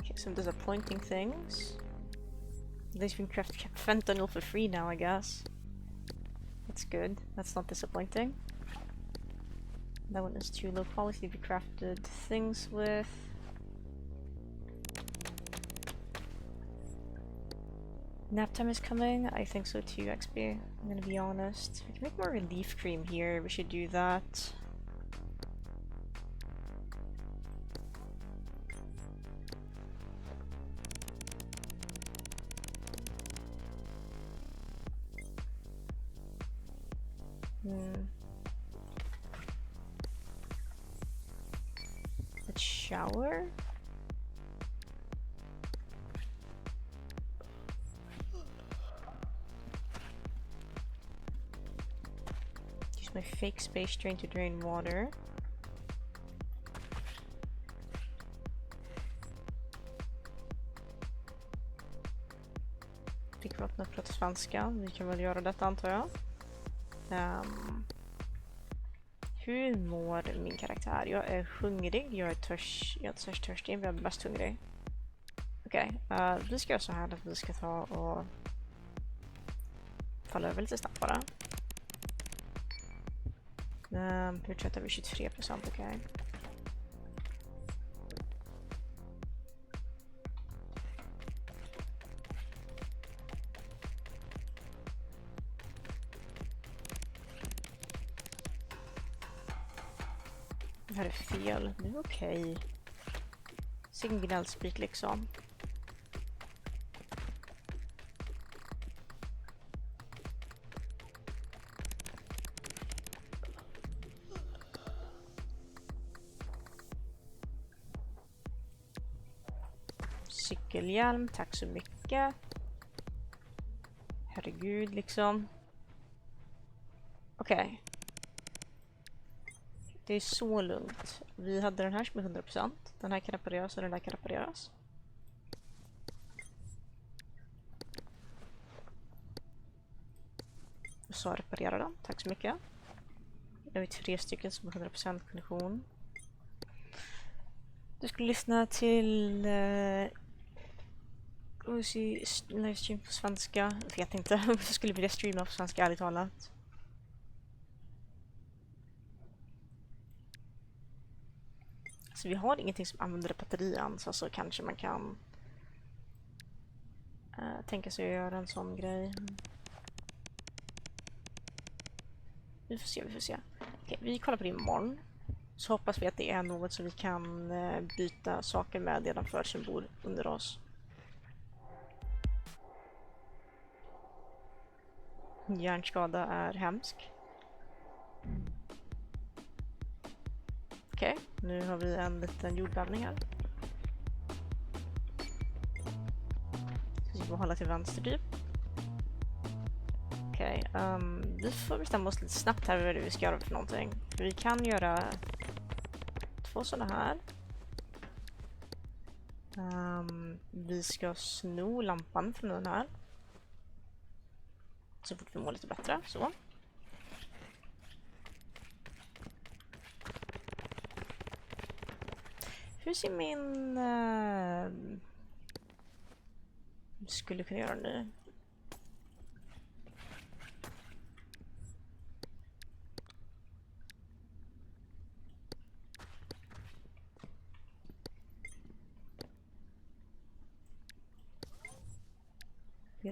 Okay, some disappointing things. At least we can craft fentanyl for free now, I guess. That's good. That's not disappointing. That one is too low quality to be crafted things with. Nap time is coming. I think so too, XP. I'm gonna be honest. We can make more relief cream here. We should do that. Let's shower. Use my fake space drain to drain water. Fick vattnet prata svenska. Vi kan väl göra detta, antar jag. Hur mår min karaktär? Jag är hungrig, jag är törstig, men jag är mest hungrig. Okej, vi ska göra så här att vi ska ta och falla över lite snabbt bara. Hur tröttar vi? 23%, okej. Det här är fel. Det är okej. Signalspik liksom. Cykelhjälm, tack så mycket. Herregud liksom. Okej. Det är så lugnt. Vi hade den här som är 100%. Den här kan repareras och den där kan repareras. Och så reparerar den. Tack så mycket. Nu har vi 3 stycken som har 100% kondition. Du skulle lyssna till livestream på svenska. Jag vet inte om jag skulle vilja streama på svenska, ärligt talat. Så vi har ingenting som använder batterian, så kanske man kan tänka sig att göra en sån grej. Vi får se. Okej, vi kollar på det imorgon. Så hoppas vi att det är något som vi kan byta saker med redan för som bor under oss. Hjärnskada är hemsk. Okej, nu har vi en liten jordbävning här. Så vi får hålla till vänster typ. Okej, vi får bestämma oss lite snabbt här vad vi ska göra för någonting. För vi kan göra 2 sådana här. Vi ska sno lampan från den här. Så fort vi mår lite bättre, så. Hur ser min... skulle kunna göra nu?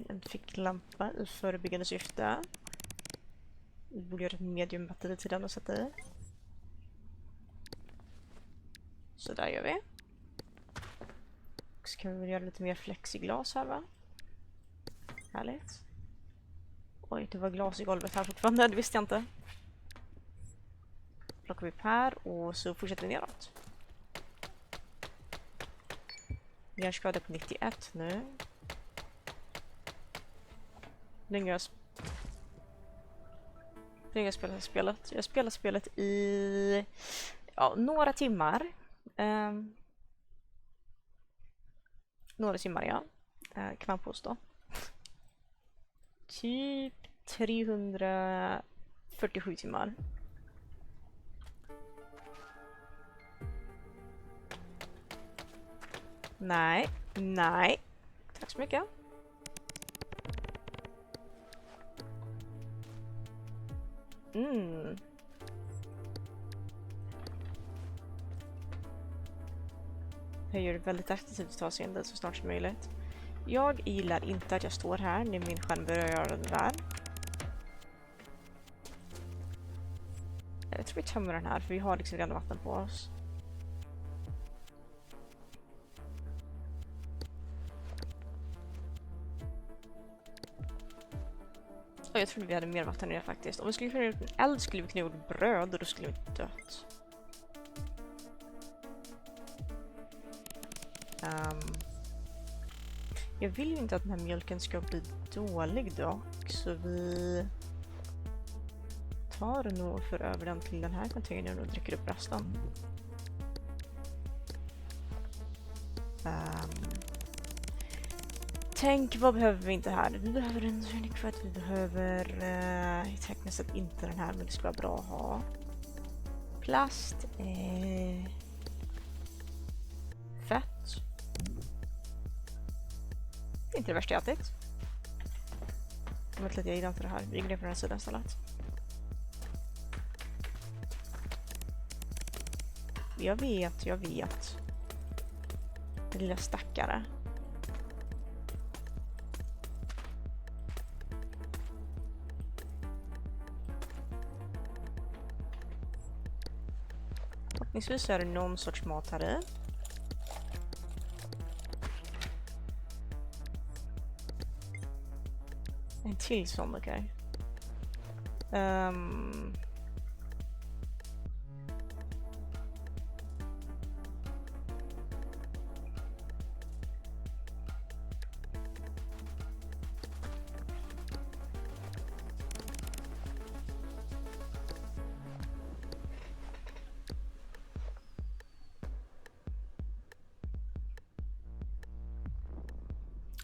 En ficklampa i förebyggande syfte. Vi borde göra ett medium batteri till den och sätta i. Så där gör vi. Så kan vi göra lite mer flexiglas här, va? Härligt. Oj, det var glas i golvet här fortfarande, det visste jag inte. Plockar vi upp här och så fortsätter vi neråt. Vi har skada på 91 nu. Länge jag spelar spelet. Jag spelar spelet i några timmar. Några timmar, ja. Kan man påstå. Typ 347 timmar. Nej. Tack så mycket. Jag gör det väldigt aktivt avseende så snart som möjligt. Jag gillar inte att jag står här när min skärm börjar göra det där. Jag tror vi tömmer den här för vi har liksom redan vatten på oss. Och jag trodde vi hade mer vatten i det faktiskt. Om vi skulle kunna göra en eld skulle vi kunna göra bröd och då skulle vi dött. Jag vill ju inte att den här mjölken ska bli dålig dock, så vi tar nog och för över den till den här containern och dricker upp resten. Tänk, vad behöver vi inte här? Vi behöver en training för att vi behöver tekniskt sett inte den här, men det ska vara bra att ha. Plast. Fett. Det är inte det värsta jag ätit. Jag vet att jag gillar inte det här. Vi går ner på den här sidan istället. Jag vet. Den lilla stackare. Förhoppningsvis är det någon sorts mat här i. En till sån, okej.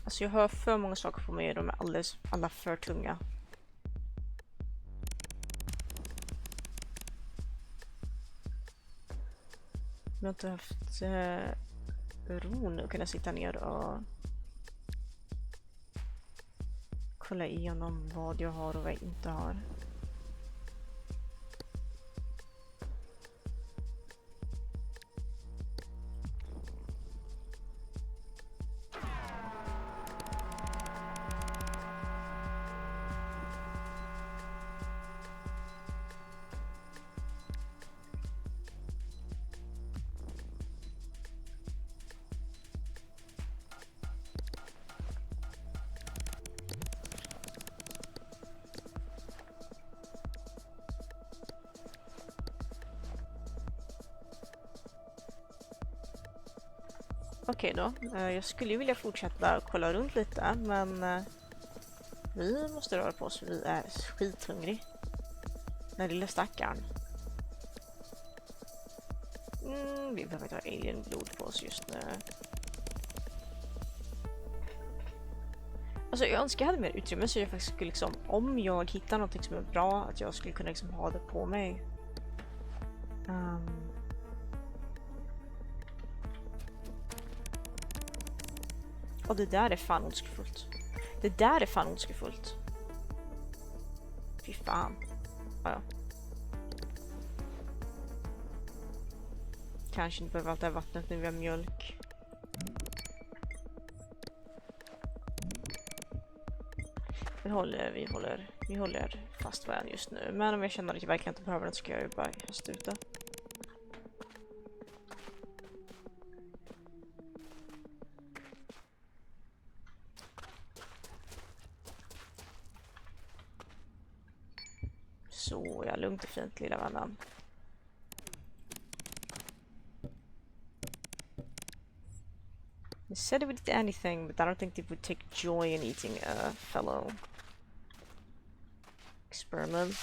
Alltså jag hör för många saker på mig och de är alla för tunga. Jag har inte haft ro nu att kunna sitta ner och kolla igenom vad jag har och vad jag inte har. Okej då, jag skulle ju vilja fortsätta kolla runt lite, men vi måste röra på oss, vi är skithungrig. Den lilla stackaren. Vi behöver inte ha alien-blod på oss just nu. Alltså jag önskar jag hade mer utrymme så jag faktiskt skulle liksom, om jag hittar någonting som är bra, att jag skulle kunna liksom ha det på mig. Och det där är fan ondskefullt. Det där är fan ondskefullt. Fy fan. Ja. Kanske inte behöver allt det här vattnet när vi har mjölk. Vi håller fast varandra just nu. Men om jag känner att jag verkligen inte behöver den så ska jag ju bara hästa ut det. Så, ja, lugnt och fint lilla vännen. They said it would eat anything, but I don't think they would take joy in eating a fellow experiment.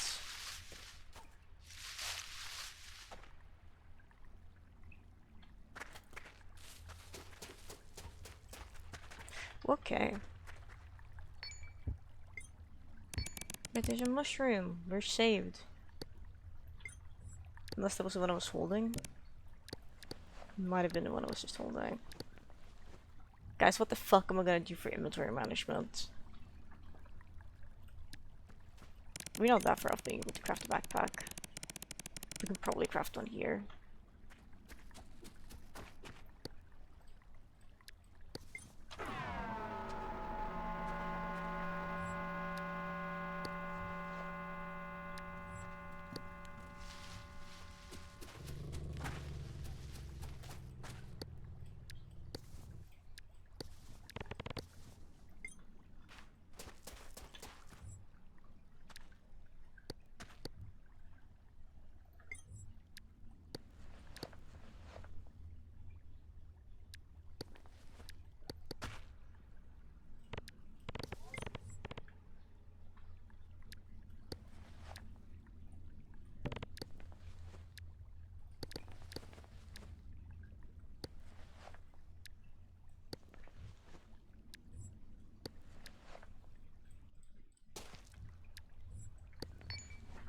Okay. But there's a mushroom. We're saved. Unless that was the one I was holding. Might have been the one I was just holding. Guys, what the fuck am I gonna do for inventory management? We're not that far off being able to craft a backpack. We can probably craft one here.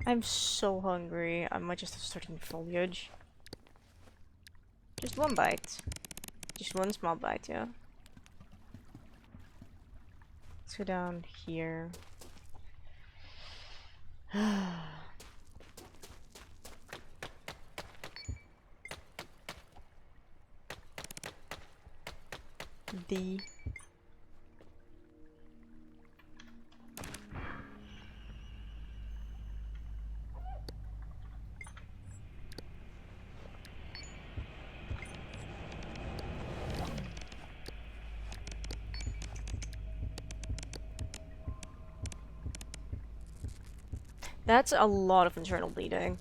I'm so hungry. I might just have to start eating foliage. Just one bite. Just one small bite, yeah. Let's go down here. D. That's a lot of internal bleeding.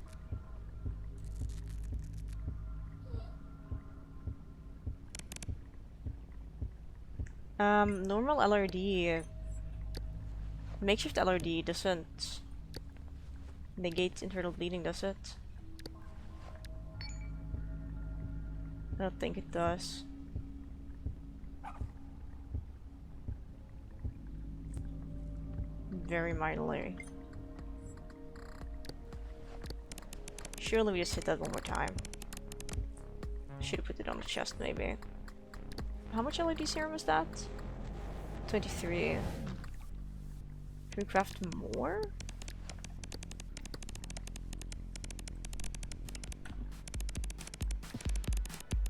Normal LRD. Makeshift LRD doesn't negate internal bleeding, does it? I don't think it does. Very minorly. Surely we just hit that one more time. Should have put it on the chest, maybe. How much LED serum is that? 23. Can we craft more?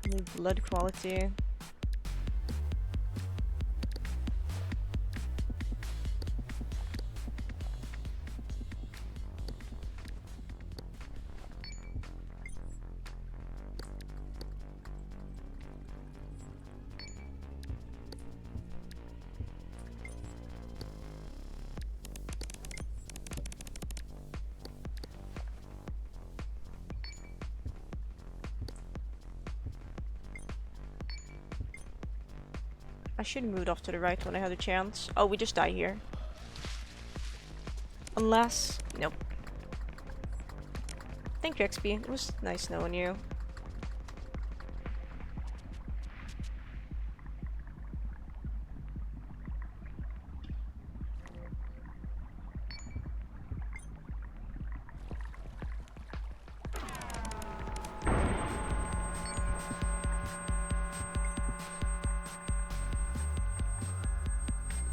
New blood quality. I should have moved off to the right when I had a chance. Oh, we just die here. Unless... Nope. Thank you, XP. It was nice knowing you.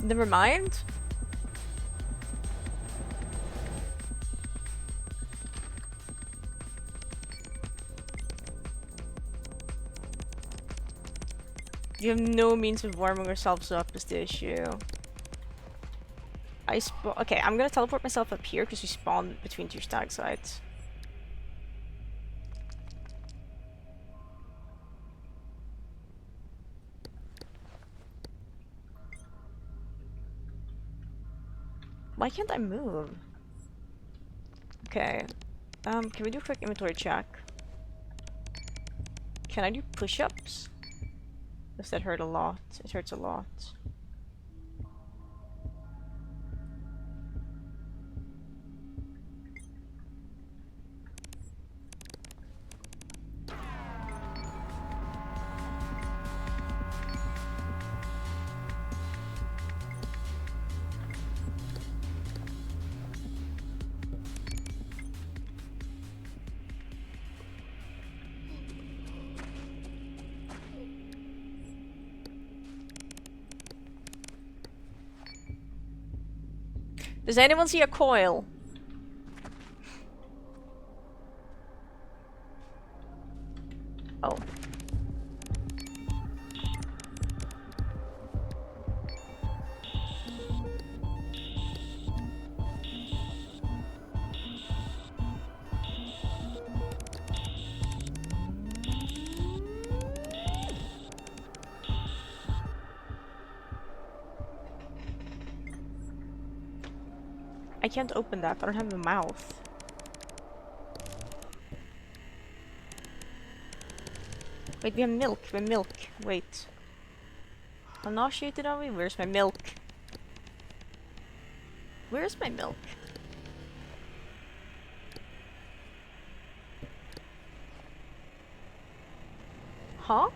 Never mind. You have no means of warming ourselves up is the issue. Okay, I'm gonna teleport myself up here because we spawn between two stag sites. Why can't I move? Okay. Can we do a quick inventory check? Can I do push-ups? Does that hurt a lot? It hurts a lot. Does anyone see a coil? Oh. I can't open that. I don't have a mouth. Wait, we have milk. We have milk. Wait. How nauseated are we? Where's my milk? Where's my milk? Huh?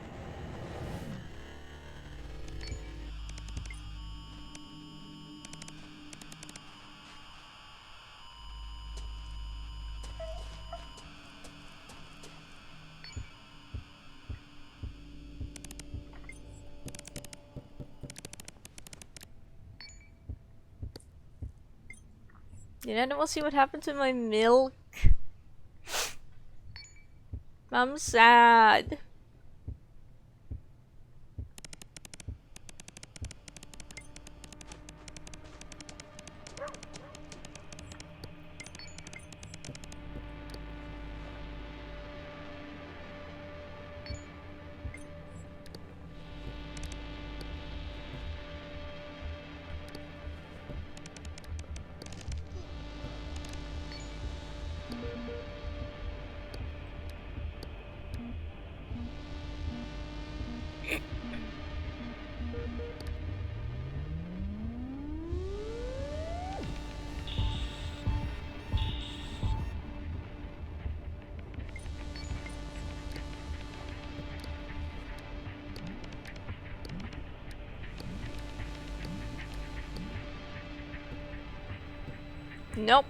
Did anyone see what happened to my milk? I'm sad. Nope.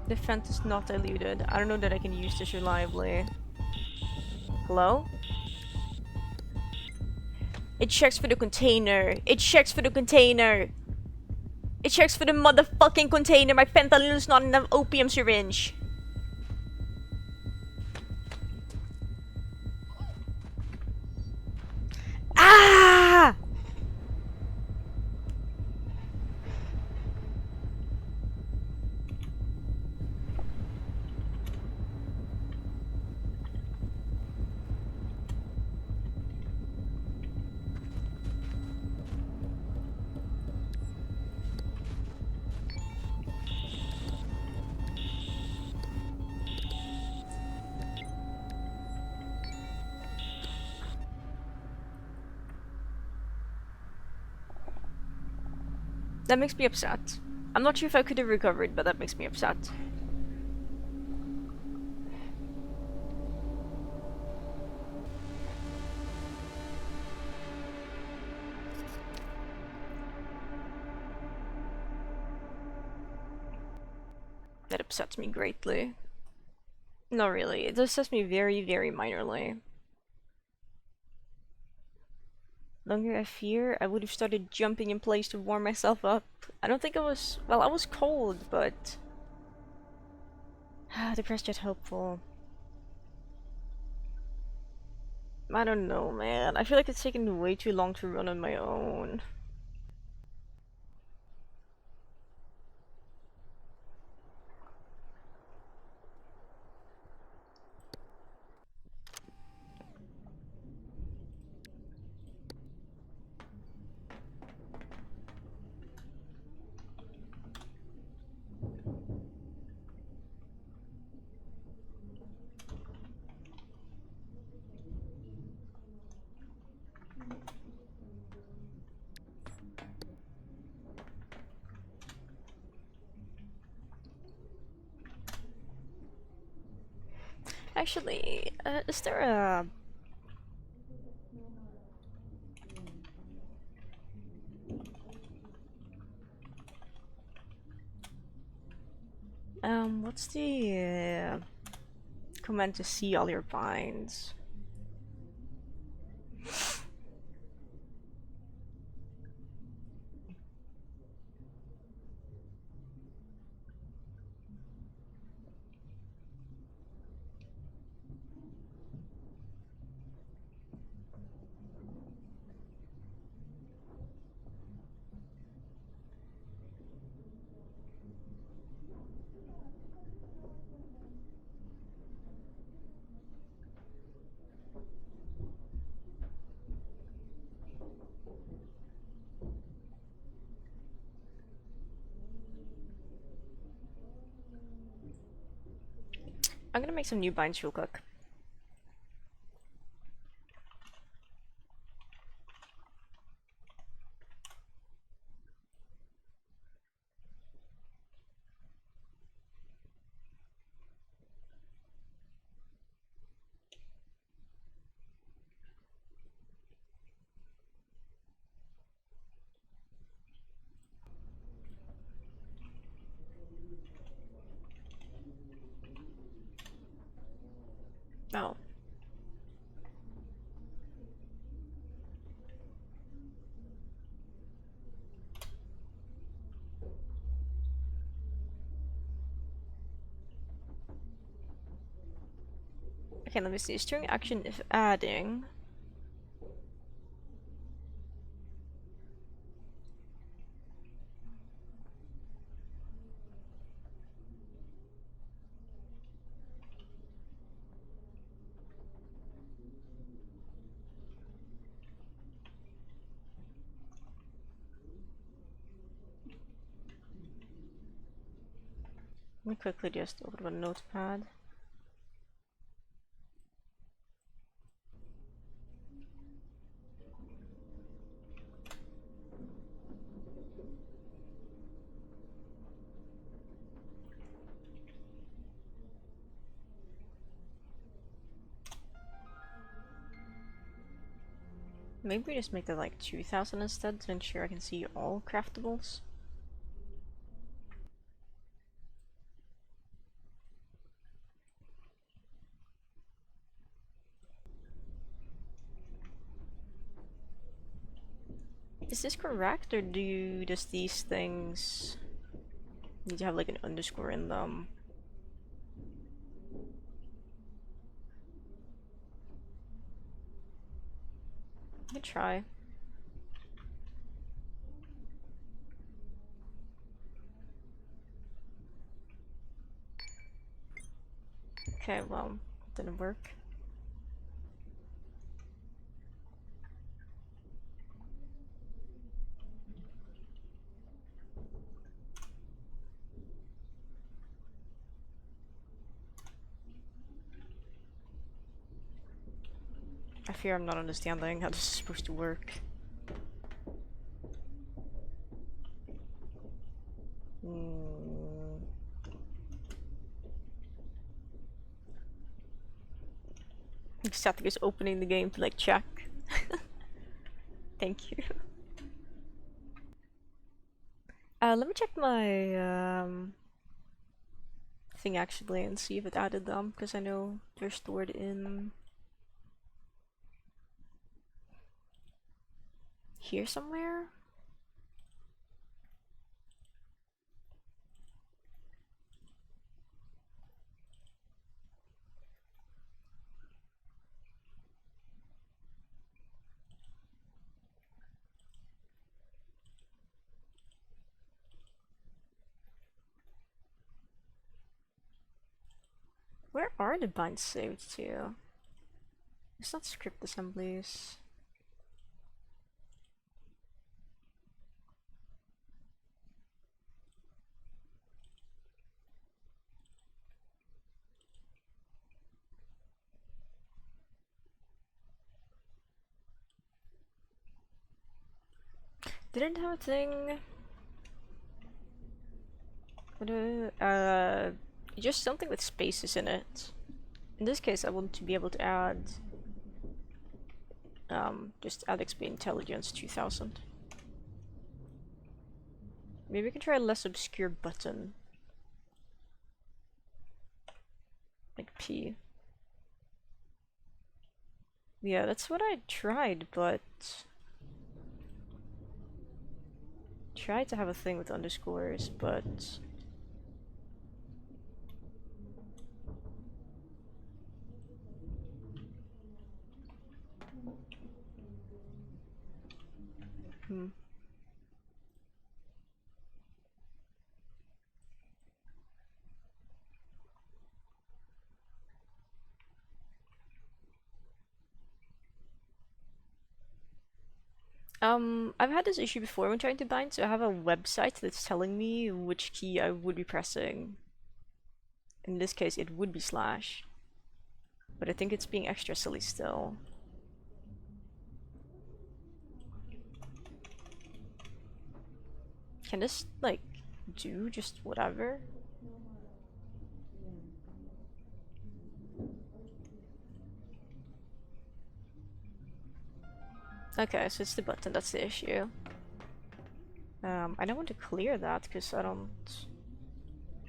The vent is not diluted. I don't know that I can use this reliably. Hello? It checks for the container. It checks for the container. It checks for the motherfucking container. My fentanyl is not in an opium syringe. Ah! That makes me upset. I'm not sure if I could have recovered, but that makes me upset. That upsets me greatly. Not really. It upsets me very, very minorly. Longer I fear, I would have started jumping in place to warm myself up. I don't think I was... Well, I was cold, but... Depressed yet hopeful. I don't know, man. I feel like it's taken way too long to run on my own. Actually, is there a... what's the command to see all your binds? I'm gonna make some new binds real quick. Oh. Okay, let me see. String action if adding. Let me quickly just open a notepad. Maybe we just make that like 2000 instead to ensure I can see all craftables. Is this correct, or does these things need to have like an underscore in them? I can try. Okay, well, didn't work. I fear I'm not understanding how this is supposed to work. Hmm. Static is opening the game to like check. Thank you. Let me check my thing actually and see if it added them, because I know they're stored in here somewhere. Where are the binds saved to? It's not script assemblies. Didn't have a thing. Just something with spaces in it. In this case, I want to be able to add just add XP intelligence 2000. Maybe we can try a less obscure button. Like P. Yeah, that's what I tried, but tried to have a thing with underscores, but hmm. I've had this issue before when trying to bind, so I have a website that's telling me which key I would be pressing. In this case, it would be slash, but I think it's being extra silly still. Can this, like, do just whatever? Okay, so it's the button that's the issue. I don't want to clear that because I don't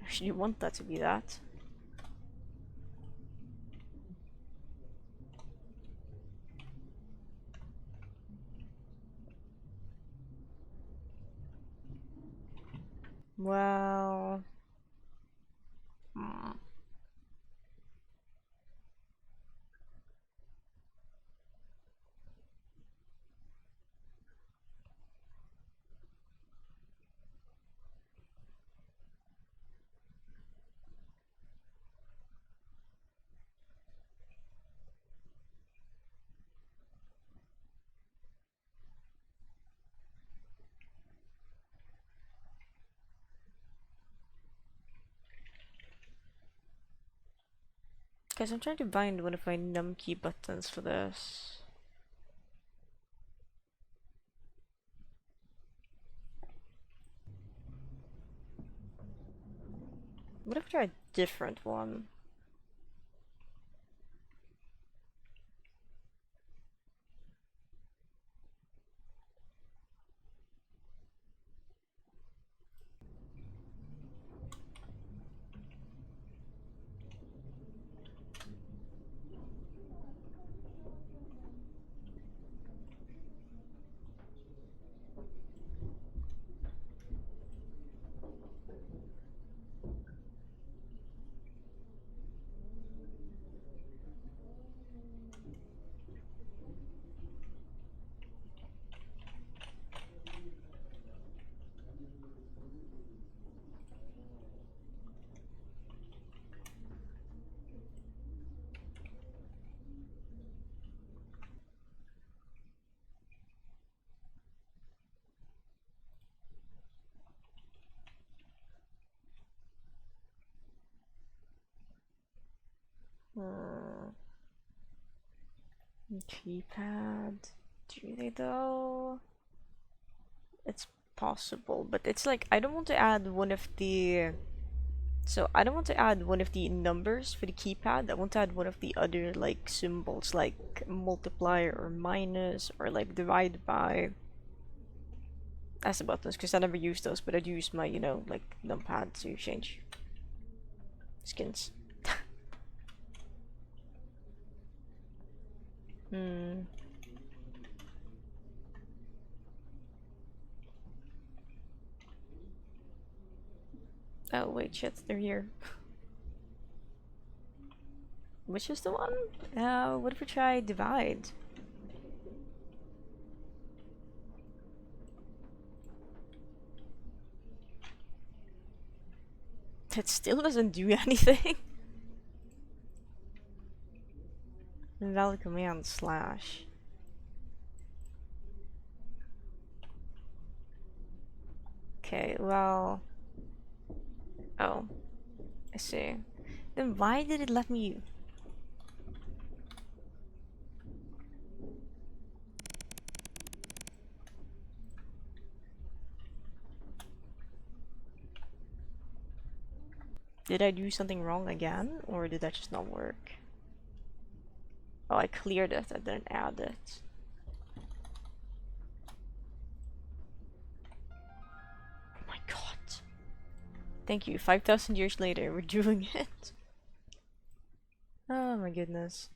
actually want that to be that. Well, hmm. Guys, I'm trying to bind one of my num key buttons for this. What if I try a different one? Hmm. Keypad. Do they though? It's possible, but it's like I don't want to add one of the. So I don't want to add one of the numbers for the keypad. I want to add one of the other like symbols, like multiply or minus or like divide by as the buttons, because I never use those, but I'd use my, like numpad to change skins. Hmm. Oh wait, shit, they're here. Which is the one? What if we try divide? That still doesn't do anything. Invalid command slash. Okay, well. Oh, I see. Then why did it let me? Did I do something wrong again, or did that just not work? Oh, I cleared it, I didn't add it. Oh my god. Thank you, 5,000 years later, we're doing it. Oh my goodness.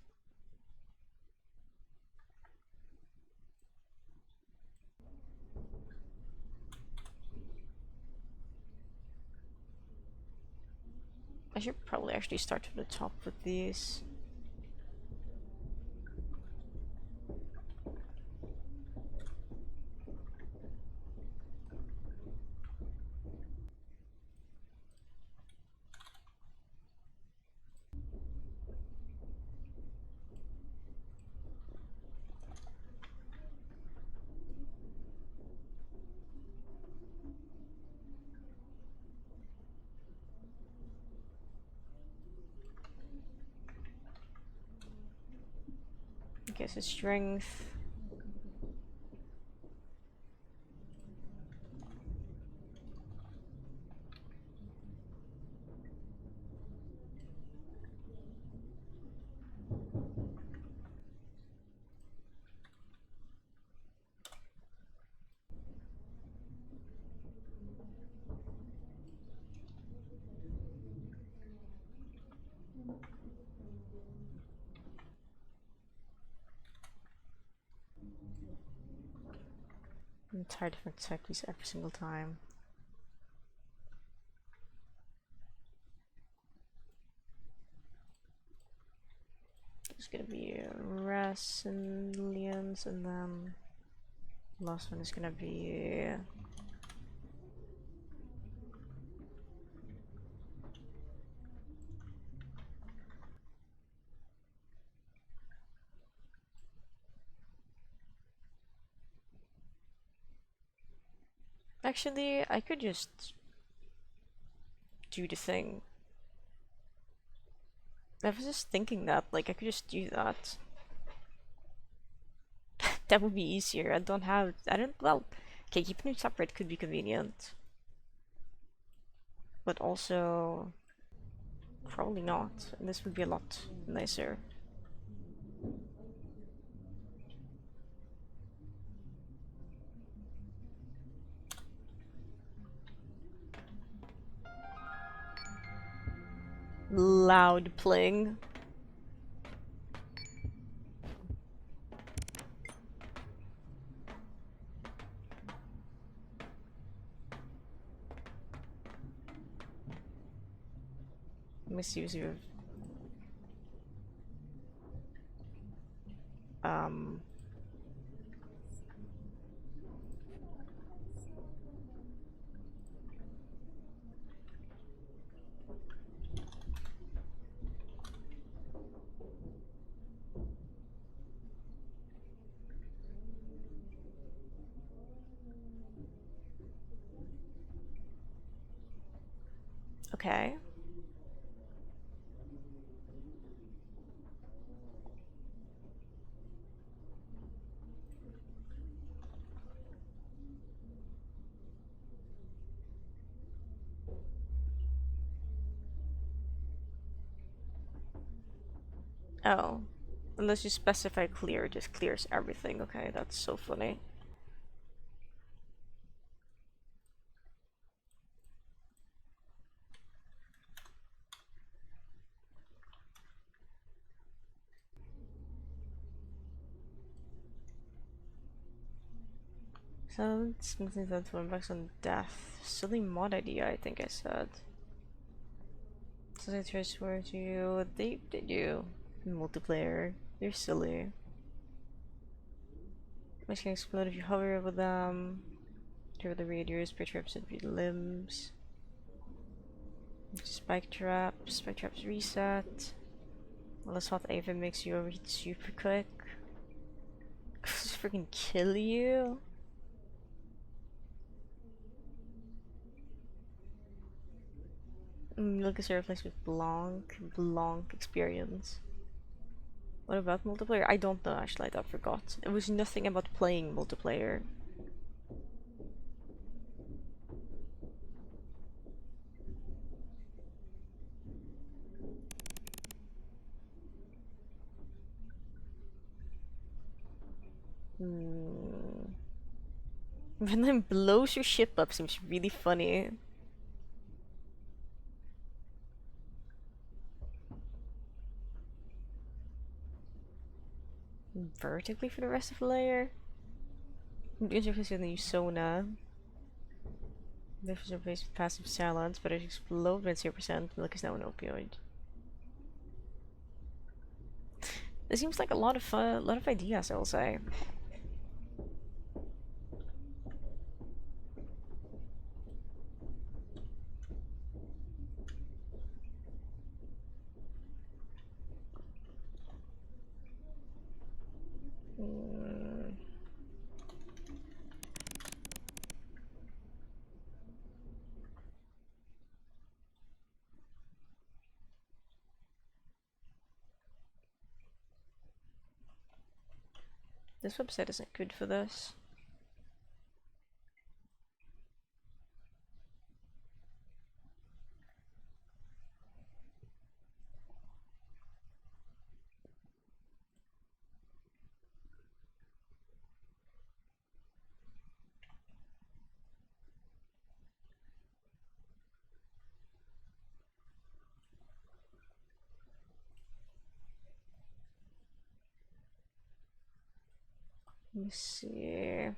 I should probably actually start from the top with these. Okay, so strength. I'm tired of type these every single time. It's gonna be resilience, and then last one is gonna be actually I could just do the thing. I was just thinking that, like, I could just do that. That would be easier. Well, okay, keeping it separate could be convenient. But also, probably not. And this would be a lot nicer. Loud pling. Misuse of um okay. Oh. Unless you specify clear, it just clears everything. Okay, that's so funny. So, something that went back on death. Silly mod idea, I think I said. So I try towards you. They did you. Multiplayer. You're silly. Which can explode if you hover over them. Through the radius, per traps and limbs. Spike traps. Spike traps reset. Well, this hot Ava makes you overheat super quick. Just freaking kill you. Look at your replaced with Blanc. Blanc experience. What about multiplayer? I don't know actually, I forgot. It was nothing about playing multiplayer. Hmm. When then blows your ship up seems really funny. Vertically for the rest of the layer? Interface with the Usona. Difference replaced with passive silence, but it explodes when 0%. Milk is now an opioid. This seems like a lot of ideas, I will say. Mm. This website isn't good for this. Let me see.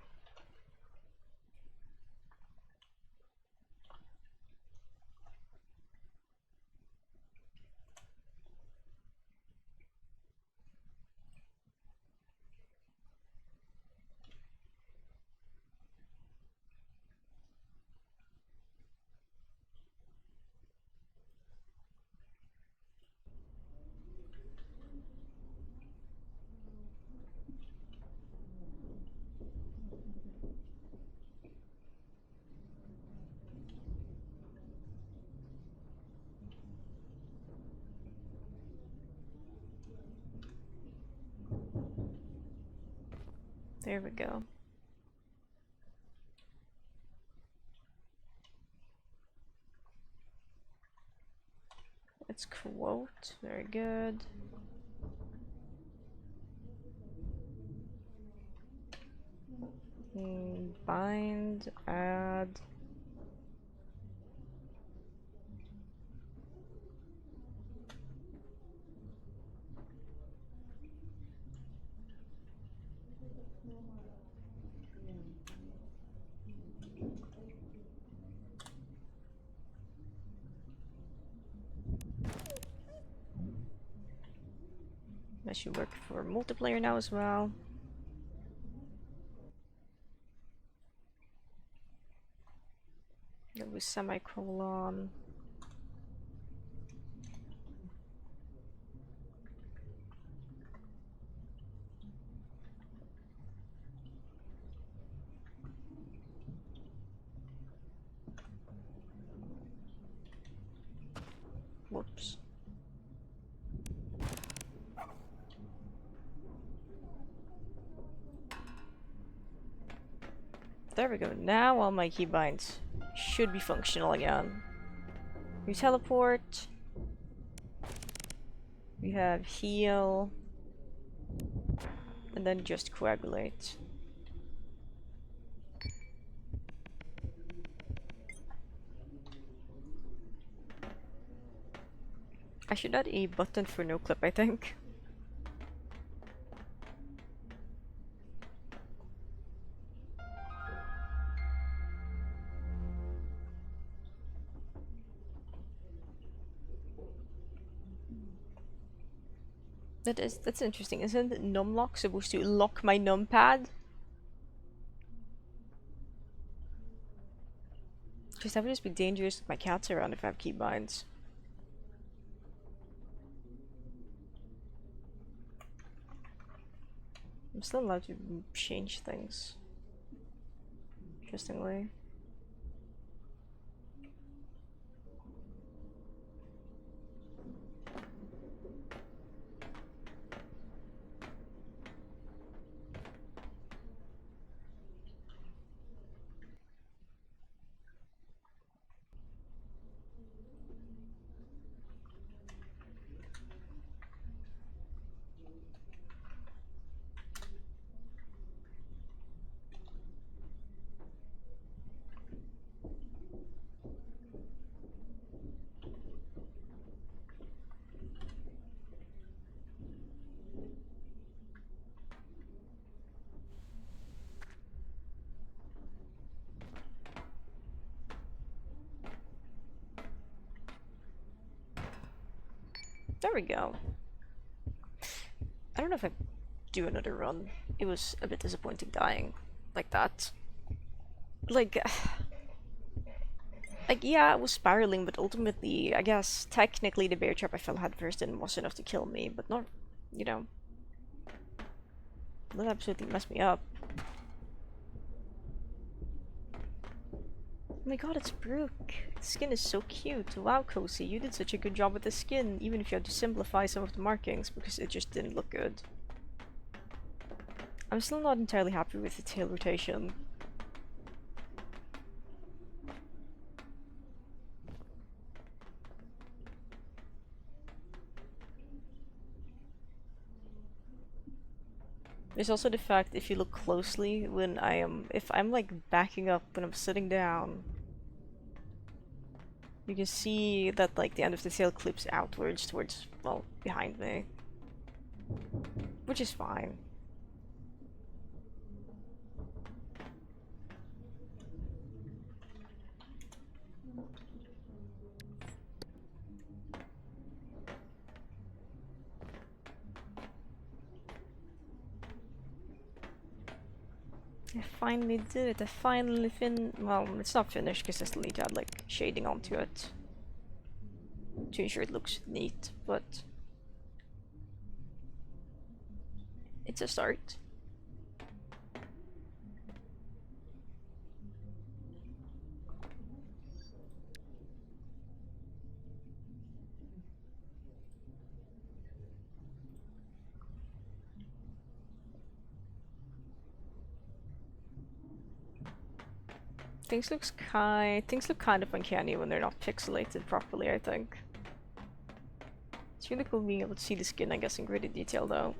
There we go. It's quote. Very good. Bind, add. That should work for multiplayer now as well. That was semicolon. Whoops. There we go. Now all my keybinds should be functional again. We teleport. We have heal, and then just coagulate. I should add a button for no clip, I think. That's interesting. Isn't numlock supposed to lock my numpad? Because that would just be dangerous with my cats around if I have keybinds. I'm still allowed to change things. Interestingly. There we go. I don't know if I do another run. It was a bit disappointing dying like that. Like, yeah, I was spiraling, but ultimately, I guess, technically the bear trap I fell head first in was enough to kill me, but not, you know, that absolutely messed me up. Oh my god, it's Brooke. The skin is so cute. Wow, Cozy, you did such a good job with the skin, even if you had to simplify some of the markings, because it just didn't look good. I'm still not entirely happy with the tail rotation. There's also the fact, if you look closely, when if I'm like backing up when I'm sitting down, you can see that like the end of the tail clips outwards towards, well, behind me. Which is fine. I finally did it. I finally well, it's not finished because I still need to add like shading onto it to ensure it looks neat, but it's a start. Things look kind of uncanny when they're not pixelated properly, I think. It's really cool being able to see the skin, I guess, in greater detail though.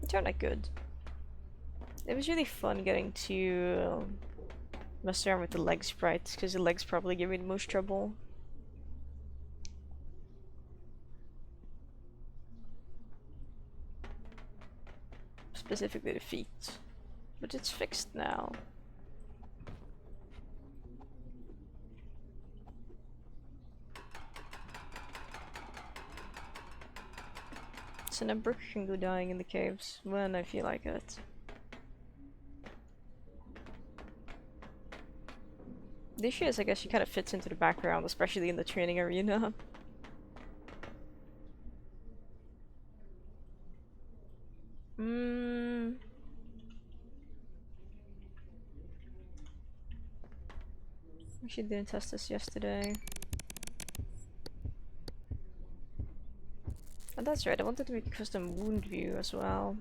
It turned out good. It was really fun getting to mess around with the leg sprites, because the legs probably give me the most trouble. Specifically the feet. But it's fixed now. So now Brooke can go dying in the caves when I feel like it. The issue is, I guess she kind of fits into the background, especially in the training arena. Hmm. She didn't test this yesterday. Oh, that's right, I wanted to make a custom wound view as well.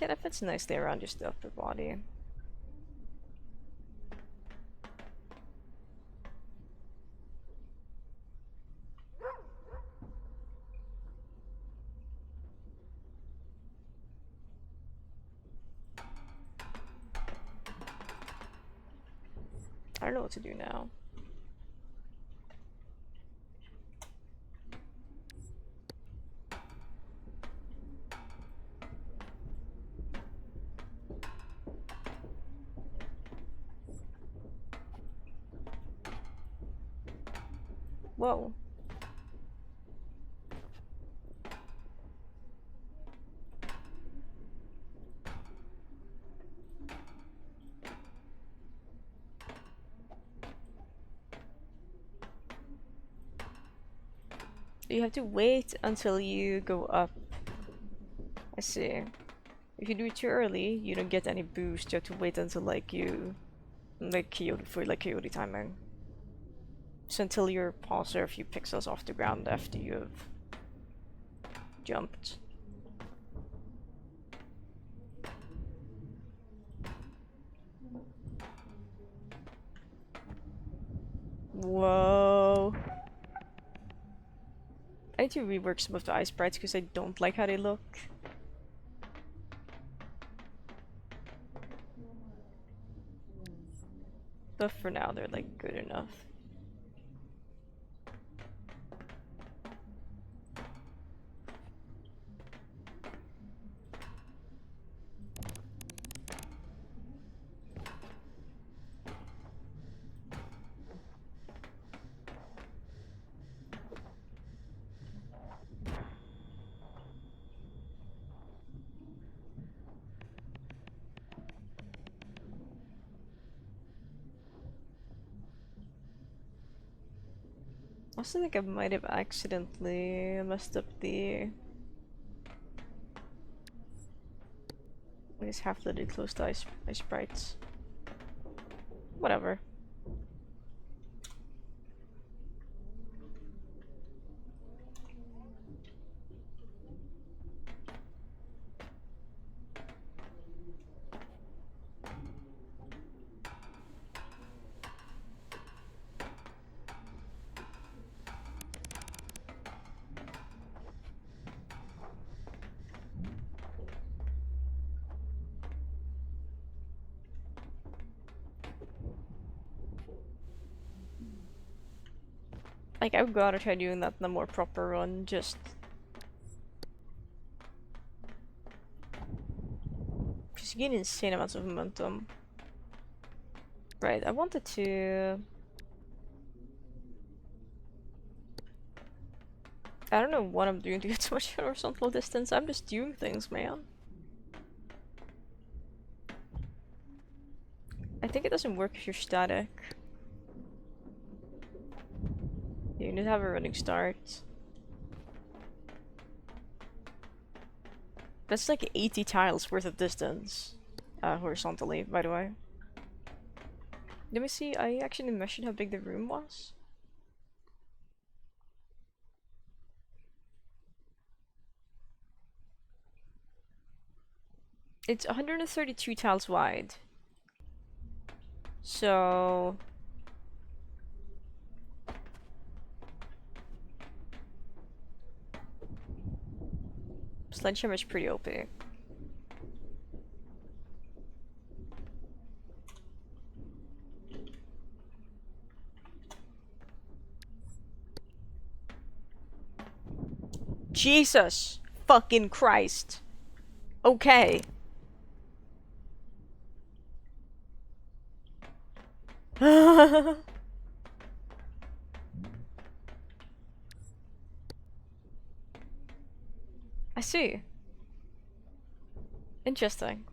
Yeah, that fits nicely around just the upper body. I don't know what to do now. Whoa. You have to wait until you go up. I see. If you do it too early, you don't get any boost. You have to wait until like Coyote for like Coyote timing. So until your paws are a few pixels off the ground after you've jumped. Whoa. I need to rework some of the ice sprites because I don't like how they look. But for now, they're like good enough. I also think I might have accidentally messed up the... I just have to let it close to ice sprites. Whatever. Like, I would gotta try doing that in a more proper run, just... Because you gain insane amounts of momentum. Right, I wanted to... I don't know what I'm doing to get so much horizontal distance, I'm just doing things, man. I think it doesn't work if you're static. You need to have a running start. That's like 80 tiles worth of distance. Horizontally, by the way. Let me see, I actually measured how big the room was. It's 132 tiles wide. So... Sledgehammer's pretty OP. Jesus fucking Christ. Okay. I see. Interesting.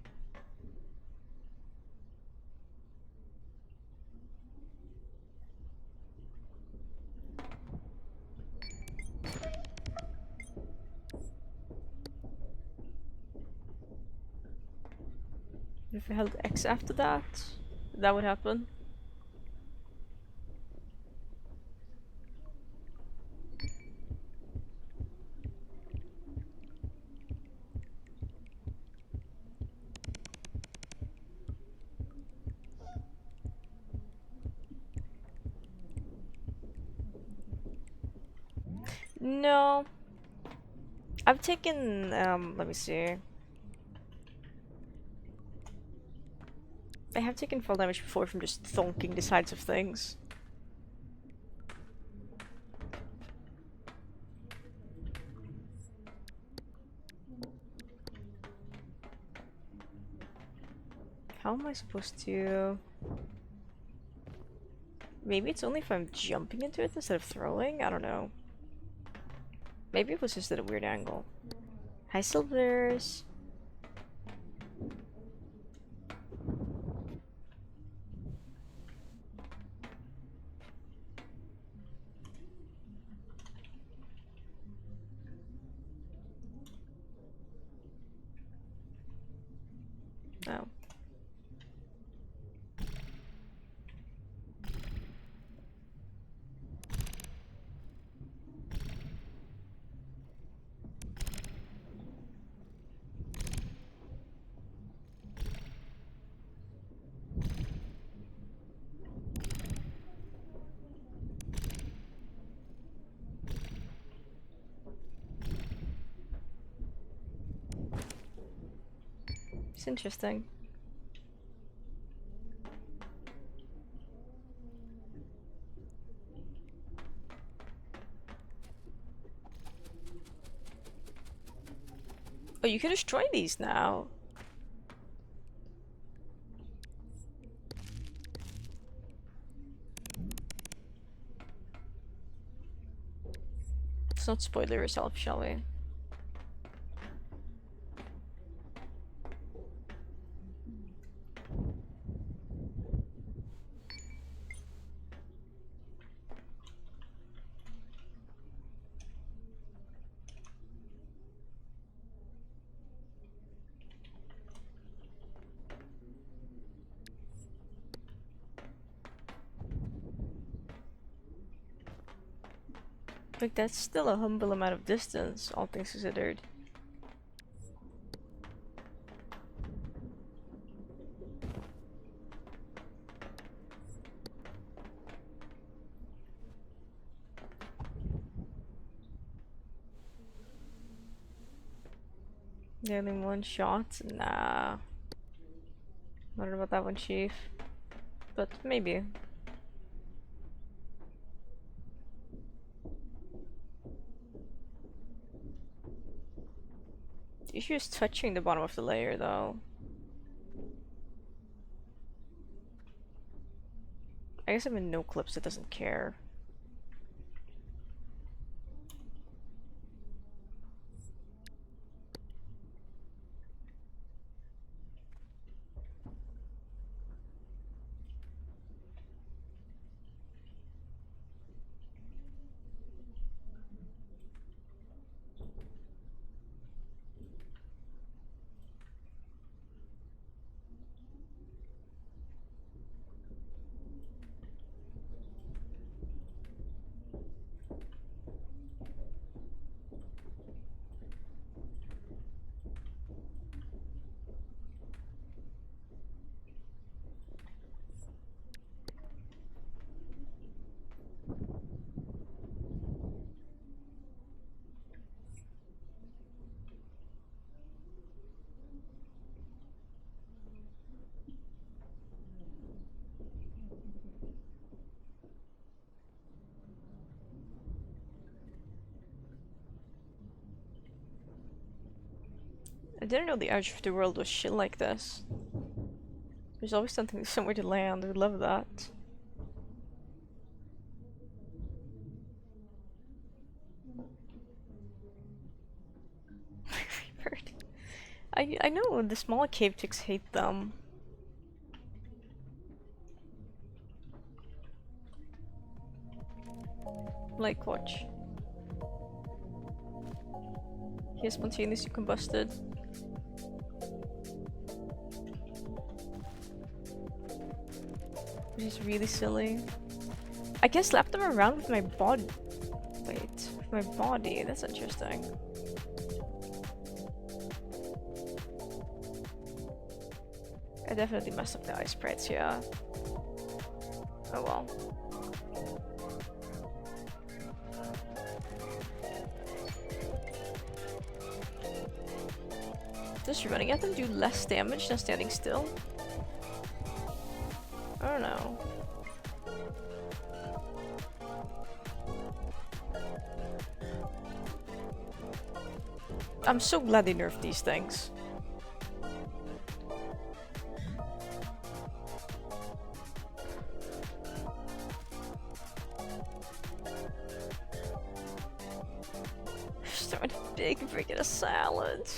If I held X after that, that would happen. No. I've taken, let me see. I have taken fall damage before from just thonking the sides of things. How am I supposed to... Maybe it's only if I'm jumping into it instead of throwing? I don't know. Maybe it was just at a weird angle. Hi, Silvers. Oh. It's interesting. Oh, you can destroy these now. Let's not spoiler yourself, shall we? Like, that's still a humble amount of distance, all things considered. Nearly one shot? Nah. Not about that one, Chief. But maybe. The issue is touching the bottom of the layer, though. I guess I'm in no clips, it doesn't care. I didn't know the edge of the world was shit like this. There's always something somewhere to land, I would love that. I know the smaller cave ticks hate them. Like, watch. He has spontaneously combusted. Which is really silly. I can slap them around with my body. Wait, with my body. That's interesting. I definitely messed up the ice sprites here. Oh well. Does running at them do less damage than standing still? I don't know. I'm so glad they nerfed these things. Just throwing a big freaking a salad.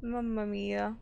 Mamma mia.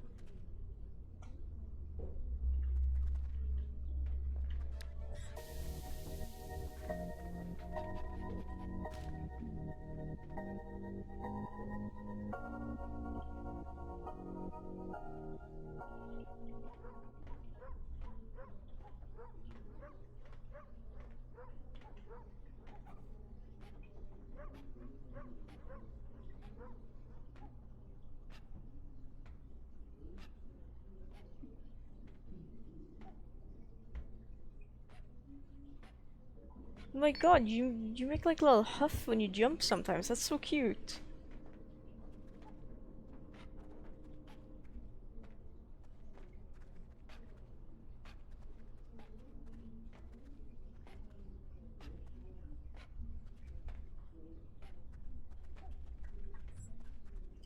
Oh my god, you make like a little huff when you jump sometimes. That's so cute.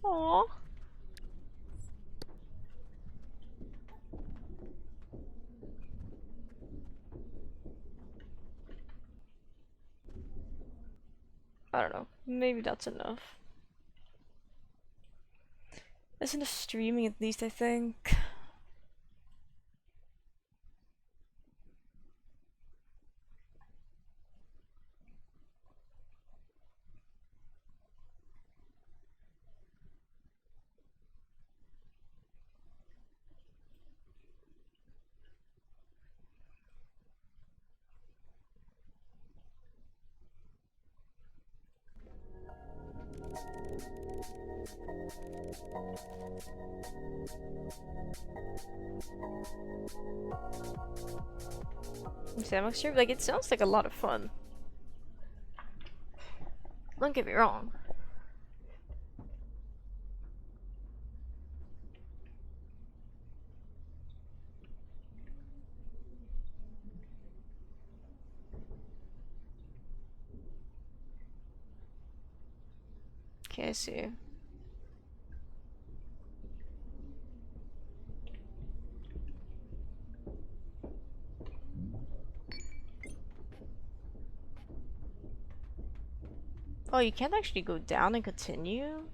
Aww. I don't know. Maybe that's enough. That's enough streaming at least, I think. Sandbox stream? Like, it sounds like a lot of fun. Don't get me wrong. Okay, I see. Oh, you can't actually go down and continue?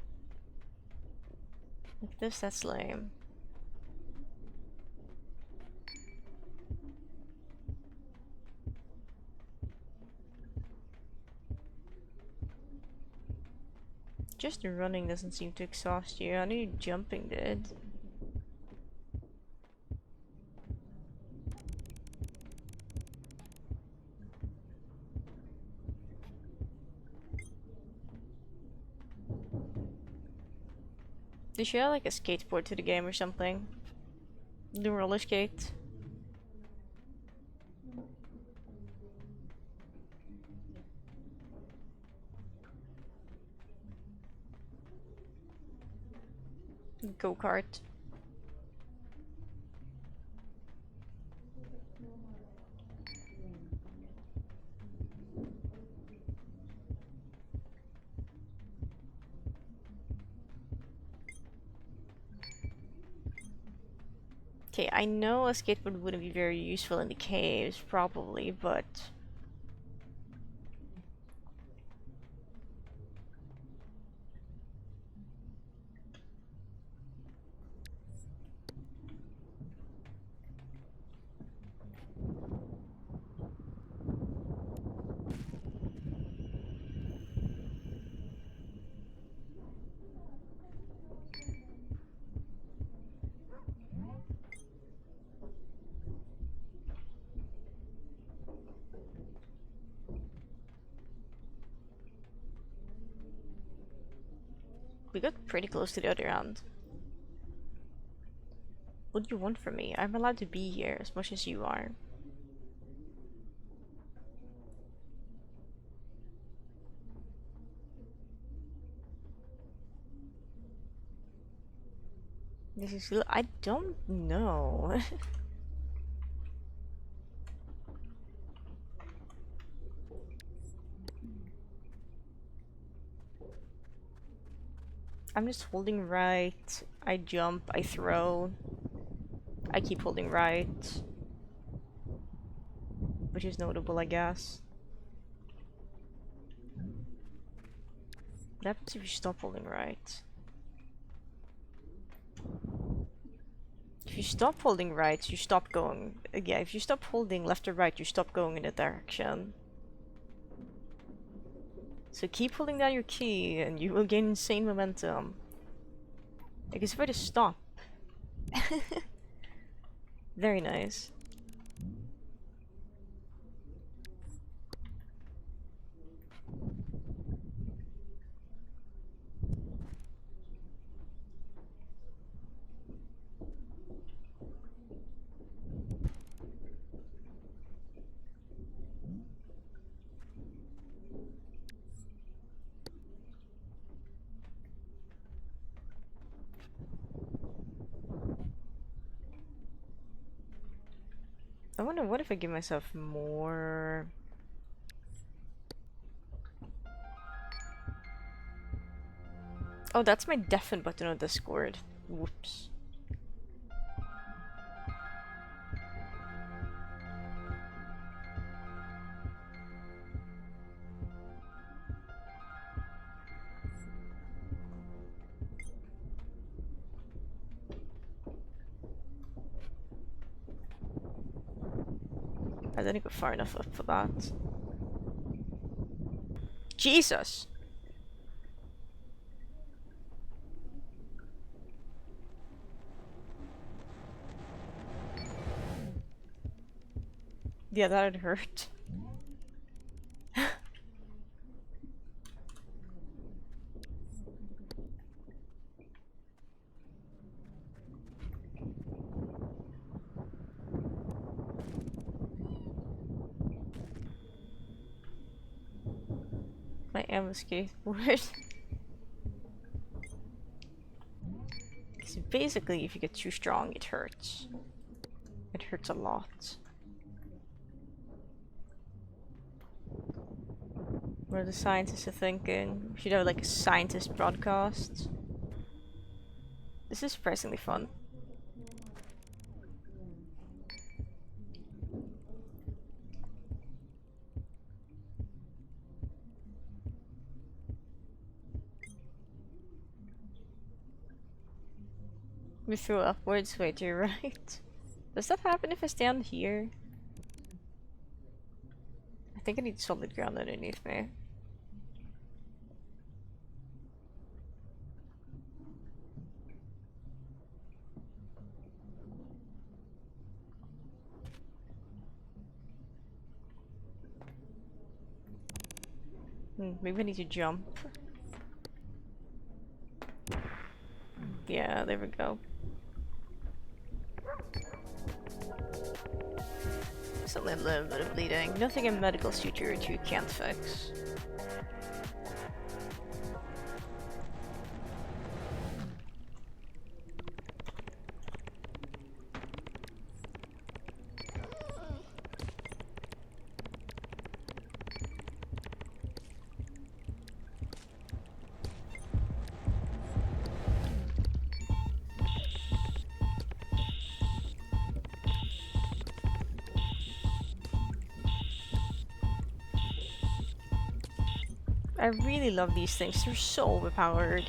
Like this, that's lame. Just running doesn't seem to exhaust you. I knew jumping did. They should add like a skateboard to the game or something. Do roller skate. Go-kart. Okay, I know a skateboard wouldn't be very useful in the caves, probably, but... We got pretty close to the other end. What do you want from me? I'm allowed to be here as much as you are. This is... I don't know. I'm just holding right. I jump, I throw. I keep holding right. Which is notable, I guess. What happens if you stop holding right? If you stop holding right, you stop going... Yeah, if you stop holding left or right, you stop going in a direction. So keep holding down your key and you will gain insane momentum. I guess if I just stop. Very nice. I wonder what if I give myself more... Oh, that's my deafen button on Discord. Whoops. I didn't go far enough up for that. Jesus! Yeah, that'd hurt. My ammo skateboard. So basically, if you get too strong, it hurts. It hurts a lot. What are the scientists are thinking? We should have like a scientist broadcast. This is surprisingly fun. We throw upwards, way to your right. Does that happen if I stand here? I think I need solid ground underneath me. Maybe I need to jump. Yeah, there we go. Something a little bit of bleeding. Nothing a medical suture or two can't fix. I really love these things, they're so overpowered.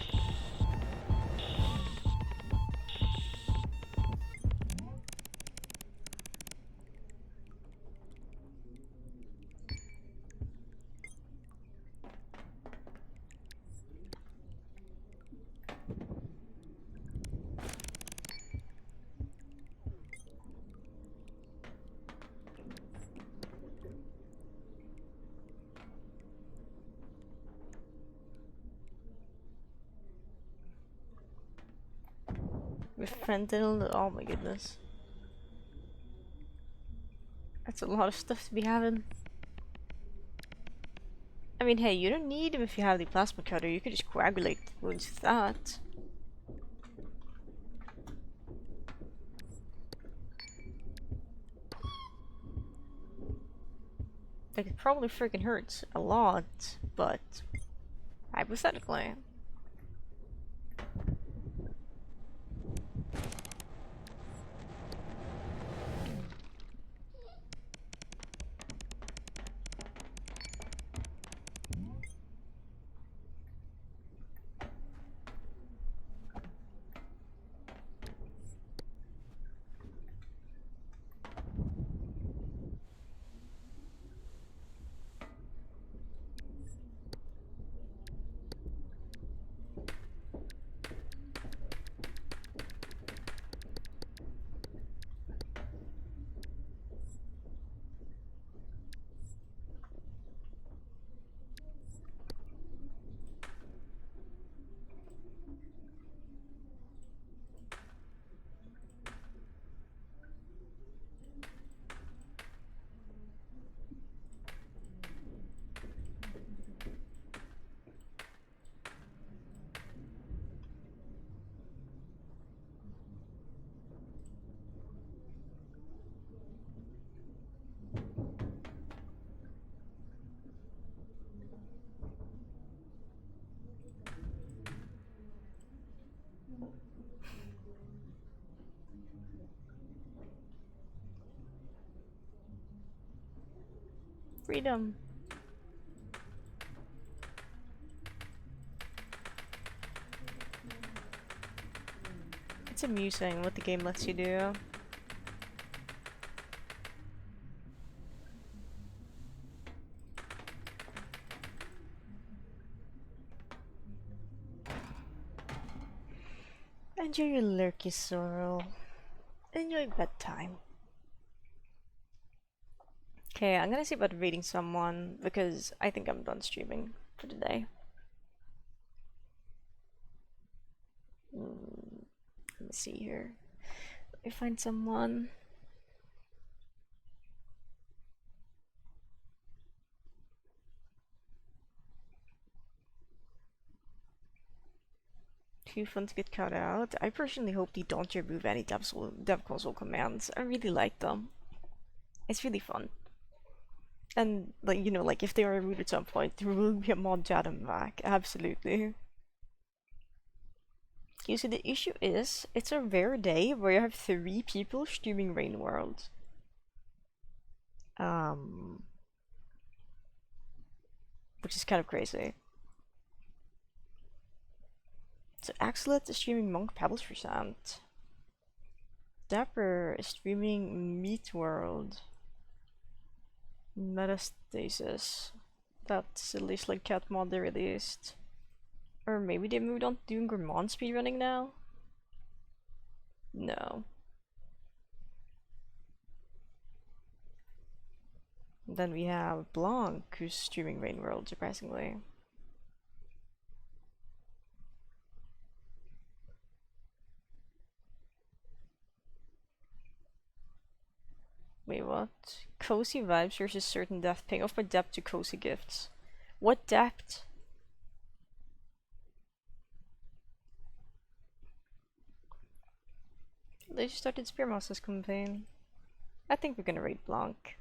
With fentanyl, oh my goodness. That's a lot of stuff to be having. I mean, hey, you don't need them if you have the plasma cutter, you could just coagulate wounds with that. Like, it probably freaking hurts a lot, but hypothetically. Freedom. It's amusing what the game lets you do. Enjoy your lurky sorrow. Enjoy bedtime. Okay, I'm gonna see about raiding someone because I think I'm done streaming for the day. Let me see here. Let me find someone. Too fun to get cut out. I personally hope they don't remove any dev console commands. I really like them. It's really fun. And like, you know, like if they are removed at some point, there will be a mod to add them back. Absolutely. Okay, so the issue is, it's a rare day where you have 3 people streaming Rain World. Which is kind of crazy. So Axelet is streaming Monk Pebbles Percent. Dapper is streaming Meat World. Metastasis. That's at least like cat mod they released. Or maybe they moved on to doing gourmand speedrunning now? No. Then we have Blanc, who's streaming Rain World, surprisingly. Wait, what? Cozy vibes versus certain depth. Paying off my debt to cozy gifts. What debt? They just started Spear Masters campaign. I think we're gonna raid Blanc.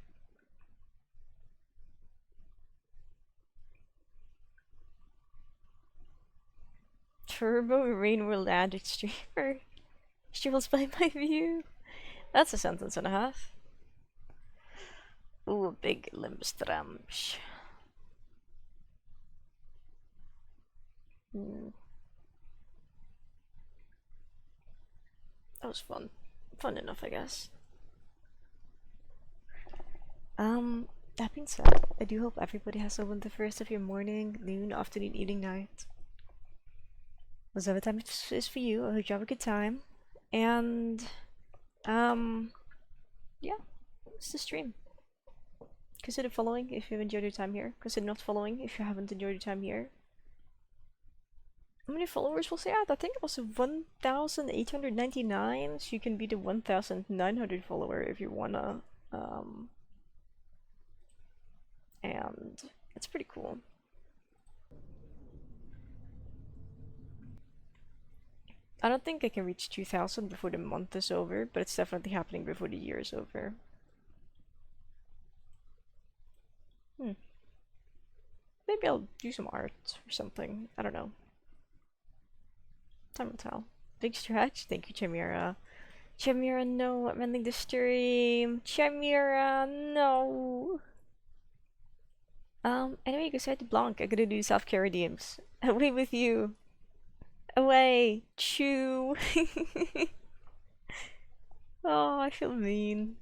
Turbo Rain World Addict streamer. She will spy my view. That's a sentence and a half. Ooh, big Limstramsh. That was fun. Fun enough, I guess. That being said, I do hope everybody has a wonderful rest of your morning, noon, afternoon, evening, night. Whatever time it is for you, I hope you have a good time. And, yeah, it's the stream. Consider following if you've enjoyed your time here. Consider not following if you haven't enjoyed your time here. How many followers was he at? I think it was 1,899. So you can be the 1,900 follower if you wanna. Um, and it's pretty cool. I don't think I can reach 2,000 before the month is over, but it's definitely happening before the year is over. Hmm. Maybe I'll do some art or something. I don't know. Time will tell. Big stretch. Thank you, Chimera. Chimera, no, I'm ending the stream. Chimera, no. Anyway, go say to Blanc. I gotta do self-care redeems. Away with you. Away. Chew. Oh, I feel mean.